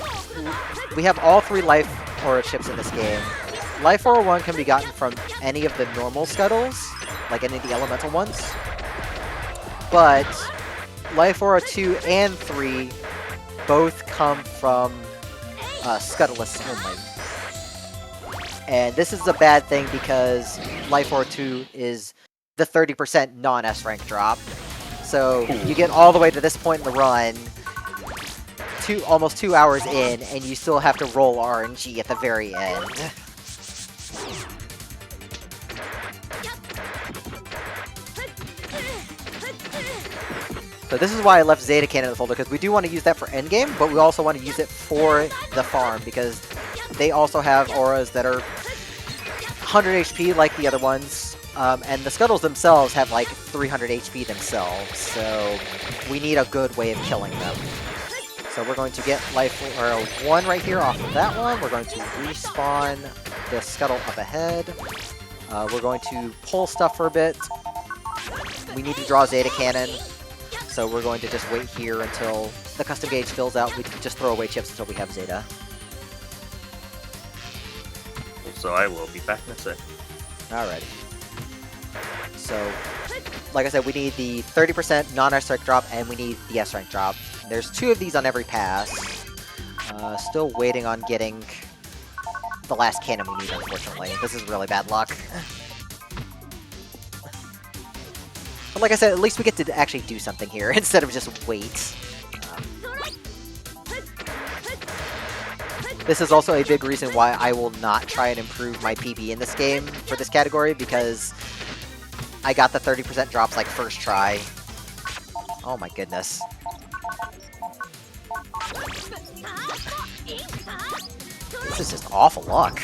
we have all 3 Life Aura chips in this game. Life Aura 1 can be gotten from any of the normal Scuttles, like any of the elemental ones. But Life Aura 2 and 3 both come from Scuttless only. And this is a bad thing because Life Aura 2 is the 30% non-S rank drop. So you get all the way to this point in the run, almost 2 hours in, and you still have to roll RNG at the very end. So this is why I left Zeta Cannon in the folder, because we do want to use that for endgame, but we also want to use it for the farm, because they also have auras that are 100 HP like the other ones, and the Scuttles themselves have like 300 HP themselves, so we need a good way of killing them. So we're going to get Life Aura 1 right here off of that one. We're going to respawn the Scuttle up ahead. We're going to pull stuff for a bit. We need to draw Zeta Cannon, so we're going to just wait here until the custom gauge fills out. We can just throw away chips until we have Zeta. So I will be back in a sec. Alrighty. So, like I said, we need the 30% non-S rank drop, and we need the S rank drop. There's 2 of these on every pass. Still waiting on getting the last cannon we need, unfortunately. This is really bad luck. But like I said, at least we get to actually do something here, instead of just wait. This is also a big reason why I will not try and improve my PB in this game for this category, because I got the 30% drops like first try. Oh my goodness. This is just awful luck.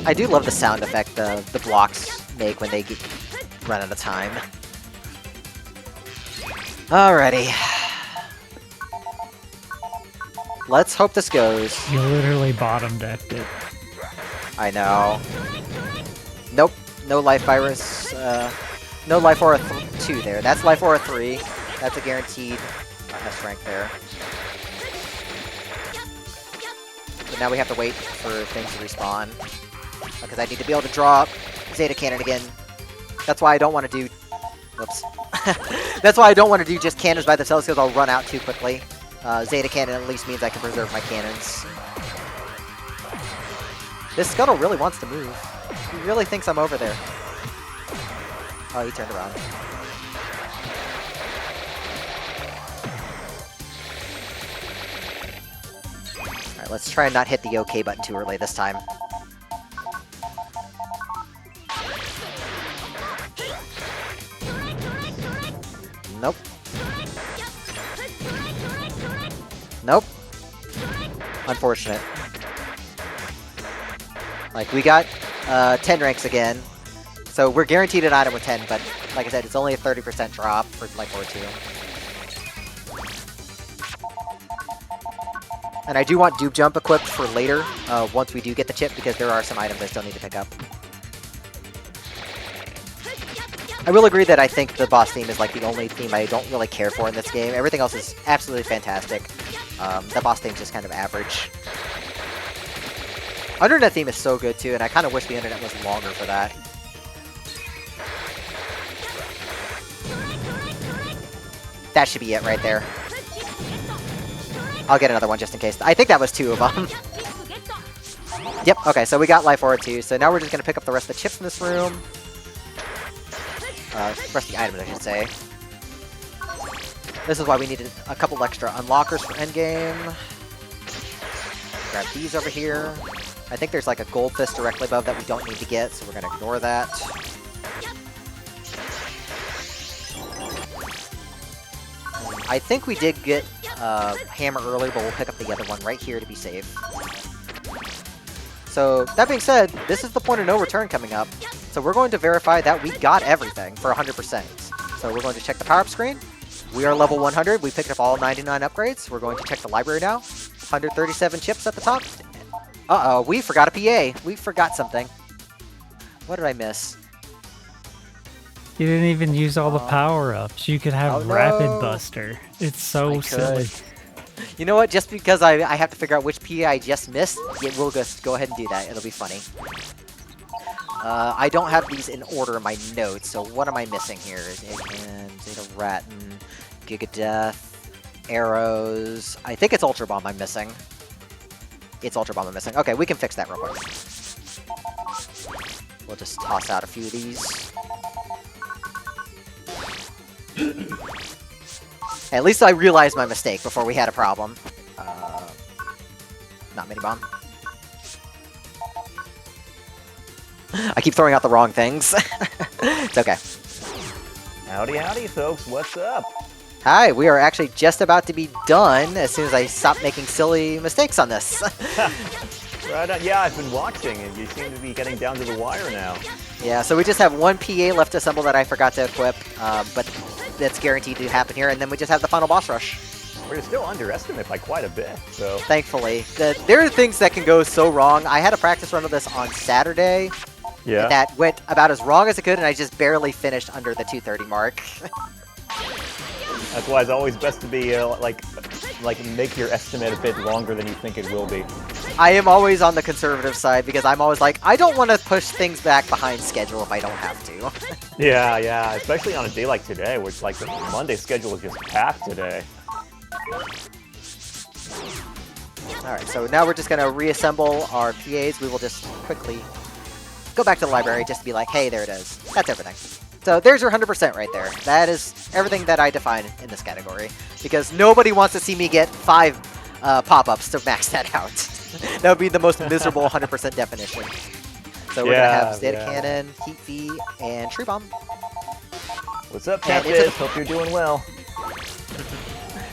I do love the sound effect the blocks make when they run out of time. Alrighty. Let's hope this goes. You literally bottom decked it. I know. Nope. No life virus. No Life Aura 2 there. That's Life Aura 3. That's a guaranteed strength there. But now we have to wait for things to respawn. Because I need to be able to draw Zeta Cannon again. That's why I don't want to do... Whoops. That's why I don't want to do just cannons by themselves, because I'll run out too quickly. Zeta Cannon at least means I can preserve my cannons. This Scuttle really wants to move. He really thinks I'm over there. Oh, he turned around. Alright, let's try and not hit the OK button too early this time. Nope. Nope. Unfortunate. Like, we got 10 ranks again. So we're guaranteed an item with 10, but like I said, it's only a 30% drop for Life Aura 2. And I do want Dupe Jump equipped for later, once we do get the chip, because there are some items I still need to pick up. I will agree that I think the boss theme is like the only theme I don't really care for in this game. Everything else is absolutely fantastic. The boss theme's just kind of average. Undernet theme is so good too, and I kind of wish the internet was longer for that. That should be it right there. I'll get another one just in case. I think that was 2 of them. Yep, okay, so we got Life Aura 2, so now we're just going to pick up the rest of the chips in this room. Rest of the items, I should say. This is why we needed a couple extra unlockers for endgame. Grab these over here. I think there's like a gold fist directly above that we don't need to get, so we're going to ignore that. I think we did get Hammer earlier, but we'll pick up the other one right here to be safe. So, that being said, this is the point of no return coming up. So we're going to verify that we got everything for 100%. So we're going to check the power-up screen. We are level 100. We picked up all 99 upgrades. We're going to check the library now. 137 chips at the top. Uh-oh, we forgot a PA. We forgot something. What did I miss? You didn't even use all the power-ups. You could have Rapid Buster. It's so silly. You know what? Just because I have to figure out which PA I just missed, we'll just go ahead and do that. It'll be funny. I don't have these in order in my notes, so what am I missing here? Eggman, Zeta Ratten, Giga Death, Arrows. I think it's Ultra Bomb I'm missing. It's Ultra Bomb I'm missing. Okay, we can fix that real quick. We'll just toss out a few of these. At least I realized my mistake before we had a problem. Not Mini Bomb. I keep throwing out the wrong things. It's okay. Howdy, howdy, folks. What's up? Hi, we are actually just about to be done as soon as I stop making silly mistakes on this. Right on. Yeah, I've been watching, and you seem to be getting down to the wire now. Yeah, so we just have one PA left to assemble that I forgot to equip, but that's guaranteed to happen here, and then we just have the final boss rush. We're still underestimated by quite a bit, so... Thankfully. There are things that can go so wrong. I had a practice run of this on Saturday. Yeah. That went about as wrong as it could, and I just barely finished under the 230 mark. That's why it's always best to be, like make your estimate a bit longer than you think it will be. I am always on the conservative side, because I'm always like, I don't want to push things back behind schedule if I don't have to. Yeah, especially on a day like today, which, like, the Monday schedule is just packed today. Alright, so now we're just going to reassemble our PAs. We will just quickly go back to the library just to be like, hey, there it is. That's everything. So there's your 100% right there. That is everything that I define in this category. Because nobody wants to see me get 5 pop-ups to max that out. That would be the most miserable 100% definition. So we're going to have Zeta Cannon, Heat V, and Tree Bomb. What's up, Captain? Hope you're doing well.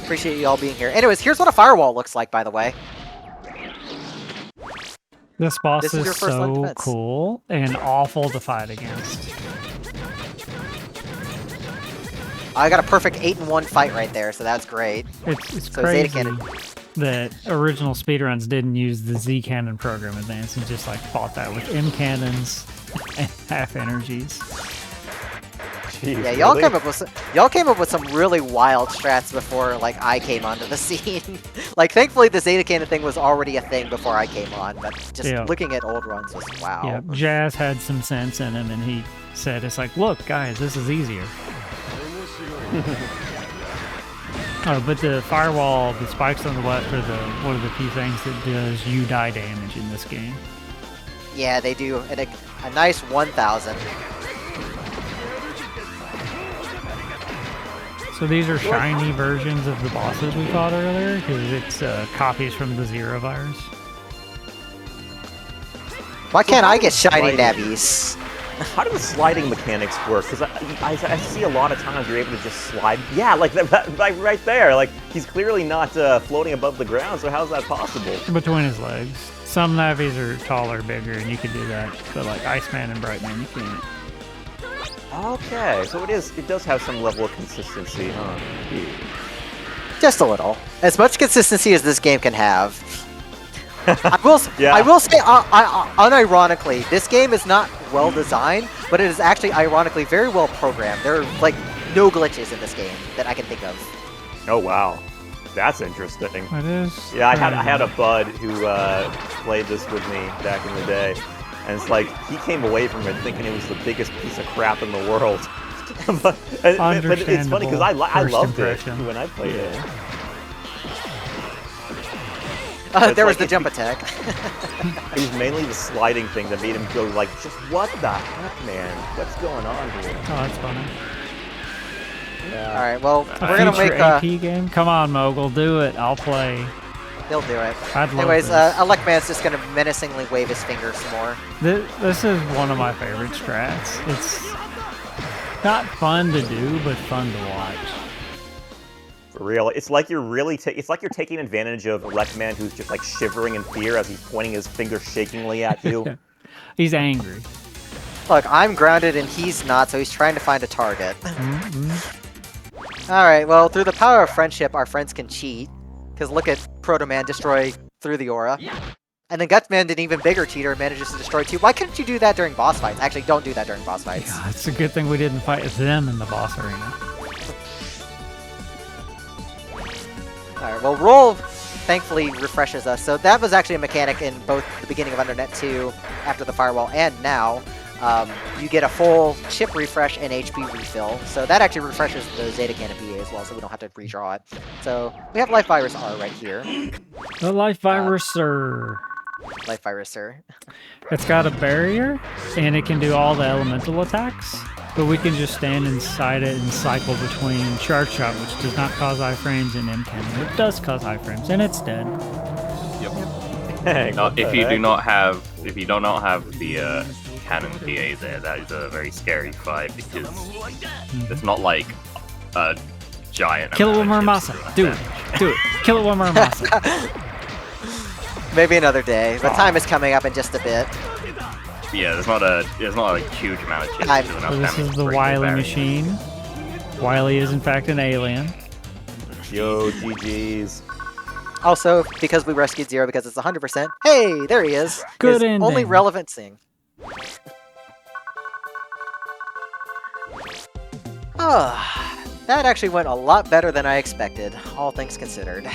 Appreciate you all being here. Anyways, here's what a firewall looks like, by the way. This boss This is your is first line of so defense. cool and awful to fight against. I got a perfect 8-in-1 fight right there, so that's great. It's So crazy Zeta Cannon. that original speedruns didn't use the Z cannon program advance and just like fought that with M cannons and half energies. Jeez, Yeah, y'all really? came up with some really wild strats before like I came onto the scene. Like thankfully the Zeta Cannon thing was already a thing before I came on, but just Yeah. looking at old runs was wow. Yeah, Jazz had some sense in him, and he said, "It's like, look, guys, this is easier." Oh, but the firewall, the spikes on the left are one of the few things that does you die damage in this game. Yeah, they do a nice 1,000. So these are shiny versions of the bosses we fought earlier, because it's copies from the Zero virus. Why can't I get shiny sliding. nabbies? How do the sliding mechanics work? Because I see a lot of times you're able to just slide. Yeah, like like right there. Like he's clearly not floating above the ground. So how's that possible? Between his legs. Some navies are taller, bigger, and you can do that. But like Iceman and Brightman, you can't. Okay, so it does have some level of consistency, huh? Just a little. As much consistency as this game can have. I will say, unironically, this game is not well designed, but it is actually ironically very well programmed. There are like no glitches in this game that I can think of. Oh wow, that's interesting. It is. Yeah, I had a bud who played this with me back in the day, and it's like he came away from it thinking it was the biggest piece of crap in the world. but it's funny because I loved it when I played it. There was the jump attack. It was mainly the sliding thing that made him go like, just what the heck, man? What's going on here? Oh, that's funny. Yeah. All right, well, A we're gonna future make AP game. Come on, Mogul, do it. I'll play. He'll do it. I'd love Anyways, this. Electman's just gonna menacingly wave his finger some more. This is one of my favorite strats. It's not fun to do, but fun to watch. For real, it's like you're really it's like you're taking advantage of Electman, who's just like shivering in fear as he's pointing his finger shakingly at you. He's angry. Look, I'm grounded and he's not, so he's trying to find a target. Mm-hmm. Alright, well, through the power of friendship, our friends can cheat. Because look at Proto Man destroy through the aura. And then Gutsman, an even bigger cheater, manages to destroy too. Why couldn't you do that during boss fights? Actually, don't do that during boss fights. Yeah, it's a good thing we didn't fight them in the boss arena. Alright, well, roll thankfully refreshes us. So that was actually a mechanic in both the beginning of Undernet 2, after the firewall, and now. You get a full chip refresh and HP refill. So that actually refreshes the Zeta Cannon PA as well, so we don't have to redraw it. So we have Life Virus R right here. The Life Virus, sir. Life Virus, sir. It's got a barrier, and it can do all the elemental attacks. But we can just stand inside it and cycle between Charge Shot, which does not cause iframes, and M-Cannon, which does cause iframes, and it's dead. Yep. If you do not have the cannon PA there, that is a very scary fight because it's not like a giant. Kill it one more amount of masa. chips Do doing it. damage. Do it. Kill it one more masa. Maybe another day. The time is coming up in just a bit. Yeah, there's not a huge amount of chips to do enough So this damage is to the break Wily barrier. machine. Wily is in fact an alien. Yo, GG's. Also, because we rescued Zero because it's 100%. Hey, there he is. Good His ending. only relevant thing. That actually went a lot better than I expected, all things considered.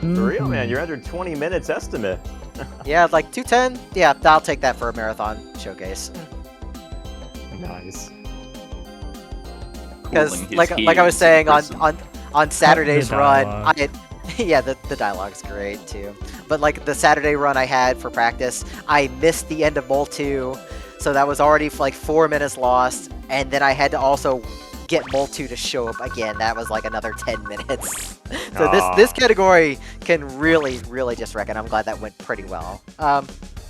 For real, man, you're under 20 minutes estimate. Yeah, like 210? Yeah, I'll take that for a marathon showcase. Nice. Because, Cooling his like I was heels saying in on prison. Saturday's The run, dialogue. yeah, the dialogue's great too. But like the Saturday run I had for practice, I missed the end of Mole 2, so that was already like 4 minutes lost, and then I had to also get Mole 2 to show up again. That was like another 10 minutes. So this category can really just wreck it. I'm glad that went pretty well.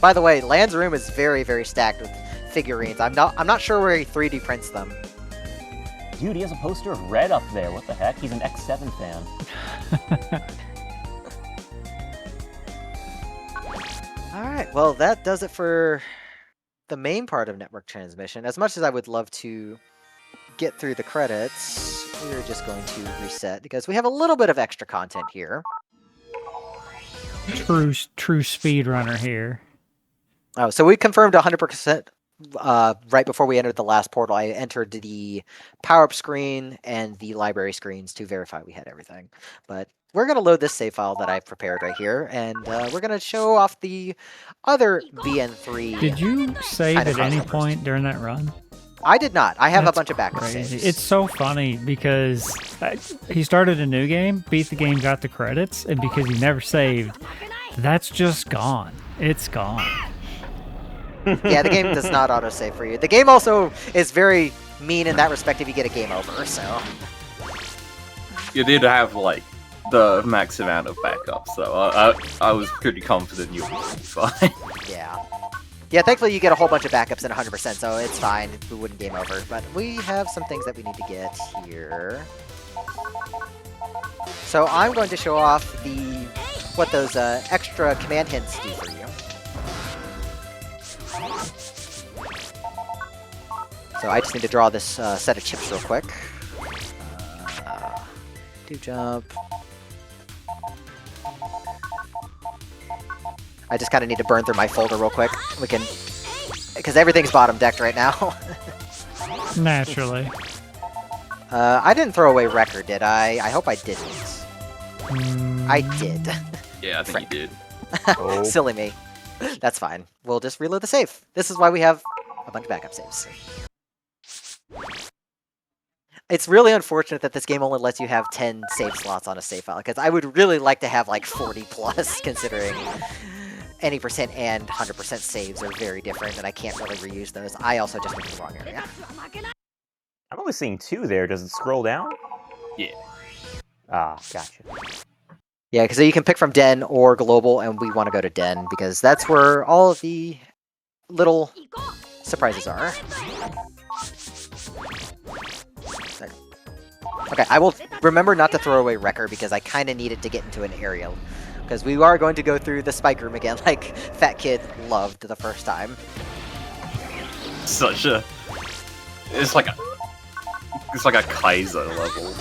By the way, Land's room is very stacked with figurines. I'm not sure where he 3D prints them. Dude, he has a poster of Red up there. What the heck? He's an X7 fan. Alright, well that does it for the main part of network transmission. As much as I would love to get through the credits, we're just going to reset because we have a little bit of extra content here. True speedrunner here. Oh, so we confirmed 100% right before we entered the last portal, I entered the power-up screen and the library screens to verify we had everything. But we're going to load this save file that I've prepared right here, and we're going to show off the other BN3. Did you save kinda at any crossovers. point during that run? I did not. I have That's a bunch of backup crazy. saves. It's so funny because he started a new game, beat the game, got the credits, and because he never saved, that's just gone. It's gone. Yeah, the game does not autosave for you. The game also is very mean in that respect if you get a game over, so... You did have, like, the max amount of backups, so I was pretty confident you would be fine. Yeah. Yeah, thankfully you get a whole bunch of backups and 100%, so it's fine. We wouldn't game over. But we have some things that we need to get here. So I'm going to show off what those extra command hints do for you. So I just need to draw this set of chips real quick. Do jump. I just kind of need to burn through my folder real quick. We can, because everything's bottom decked right now. Naturally. I didn't throw away record, did I? I hope I didn't. I did. Yeah, I think you did. Oh. Silly me. That's fine. We'll just reload the save. This is why we have a bunch of backup saves. It's really unfortunate that this game only lets you have 10 save slots on a save file, because I would really like to have like 40 plus, considering any percent and 100% saves are very different, and I can't really reuse those. I also just went to the wrong area. I'm only seeing 2 there. Does it scroll down? Yeah. Ah, gotcha. Yeah, because you can pick from Den or Global, and we want to go to Den, because that's where all of the little surprises are. Okay, I will remember not to throw away Wrecker, because I kind of need it to get into an area. Because we are going to go through the spike room again, like Fat Kid loved the first time. Such a... It's like a Kaiser level.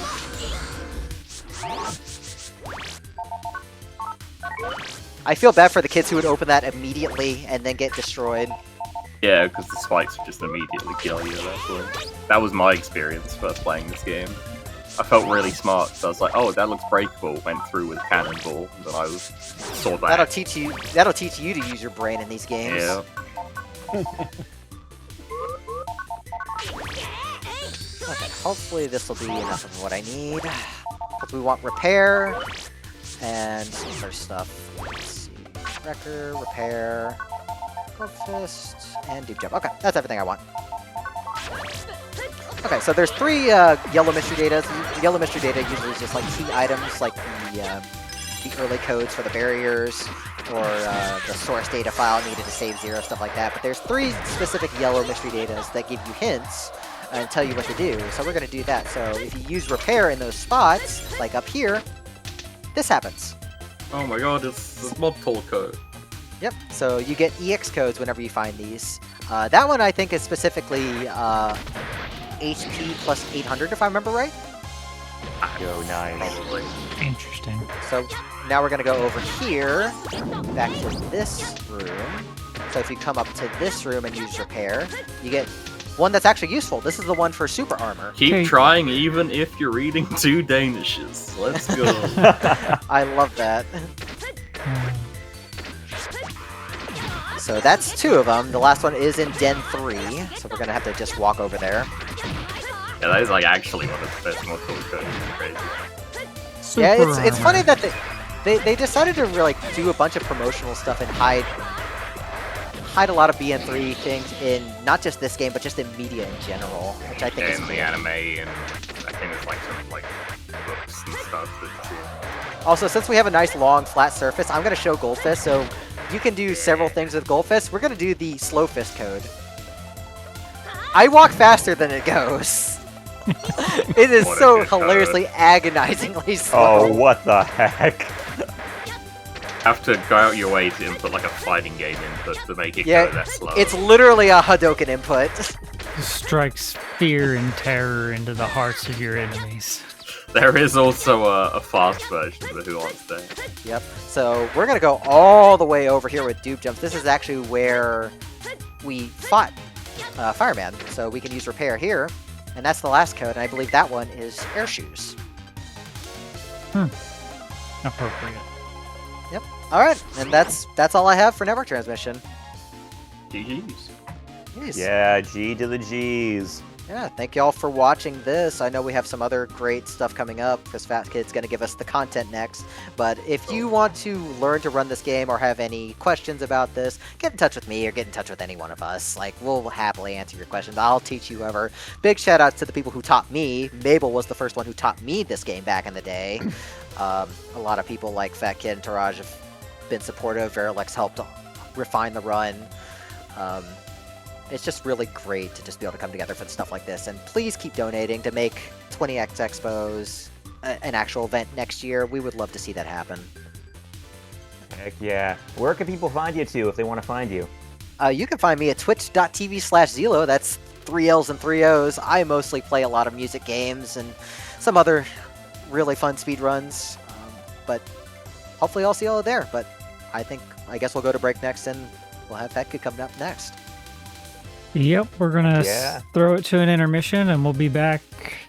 I feel bad for the kids who would open that immediately and then get destroyed. Yeah, because the spikes would just immediately kill you at that point. That was my experience first playing this game. I felt really smart, so I was like, oh, that looks breakable, went through with Cannonball, and then I saw that. That'll teach you to use your brain in these games. Yeah. Okay, hopefully this will be enough of what I need. Hopefully we want repair, and some other stuff. Let's see. Wrecker, repair, Gold Fist, and Deep Jump. Okay, that's everything I want. Okay, so there's 3 yellow mystery data. The yellow mystery data usually is just like key items, like the early codes for the barriers, or the source data file needed to save 0, stuff like that. But there's 3 specific yellow mystery datas that give you hints and tell you what to do. So we're going to do that. So if you use repair in those spots, like up here, this happens. Oh my god, it's mob tool code. Yep, so you get EX codes whenever you find these. That one I think is specifically HP plus 800, if I remember right. Go, nice. Probably. Interesting. So now we're going to go over here, back to this room. So if you come up to this room and use repair, you get one that's actually useful. This is the one for super armor. Keep Okay. trying even if you're reading 2 Danishes. Let's go. I love that. So that's 2 of them. The last one is in Den 3, so we're going to have to just walk over there. Yeah, that is like actually one of the best mob tool codes. It's crazy. Yeah, Super it's funny armor. that they decided to like do a bunch of promotional stuff and hide a lot of BN3 things in not just this game, but just in media in general, which I think is And cool. the anime, and I think it's like some like books and stuff. That, Also, since we have a nice long flat surface, I'm going to show Gold Fist, so you can do several things with Gold Fist. We're going to do the Slow Fist code. I walk faster than it goes. It is What a so good code. hilariously, agonizingly slow. Oh, what the heck? have to go out your way to input like a fighting game input to make it Yeah, go that slow. it's literally a Hadoken input. Strikes fear and terror into the hearts of your enemies. There is also a fast version of the Who Wants Day. Yep. So we're gonna go all the way over here with Dupe Jumps. This is actually where we fought fireman. So we can use repair here, and that's the last code, and I believe that one is air shoes. Appropriate. Yep. All right, and that's all I have for network transmission. GG's. Jeez. Yeah, G to the G's. Yeah, thank y'all for watching this. I know we have some other great stuff coming up because fatkid's going to give us the content next. But if you want to learn to run this game or have any questions about this, get in touch with me or get in touch with any one of us. Like, we'll happily answer your questions. I'll teach you ever. Big shout outs to the people who taught me. Mabel was the first one who taught me this game back in the day. A lot of people like fatkid and Taraj have been supportive. Verilex helped refine the run. It's just really great to just be able to come together for stuff like this. And please keep donating to make 20X Expos an actual event next year. We would love to see that happen. Heck yeah. Where can people find you if they want to find you? You can find me at twitch.tv/Zelo. That's 3 L's and 3 O's. I mostly play a lot of music games and some other really fun speedruns. But hopefully I'll see you all there. But I guess we'll go to break next and we'll have fatkid coming up next. Yep, we're going to throw it to an intermission, and we'll be back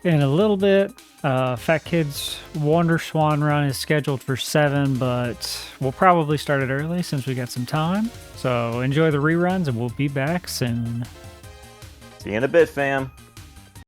in a little bit. Fatkid's Wonder Swan run is scheduled for 7, but we'll probably start it early since we got some time. So enjoy the reruns, and we'll be back soon. See you in a bit, fam.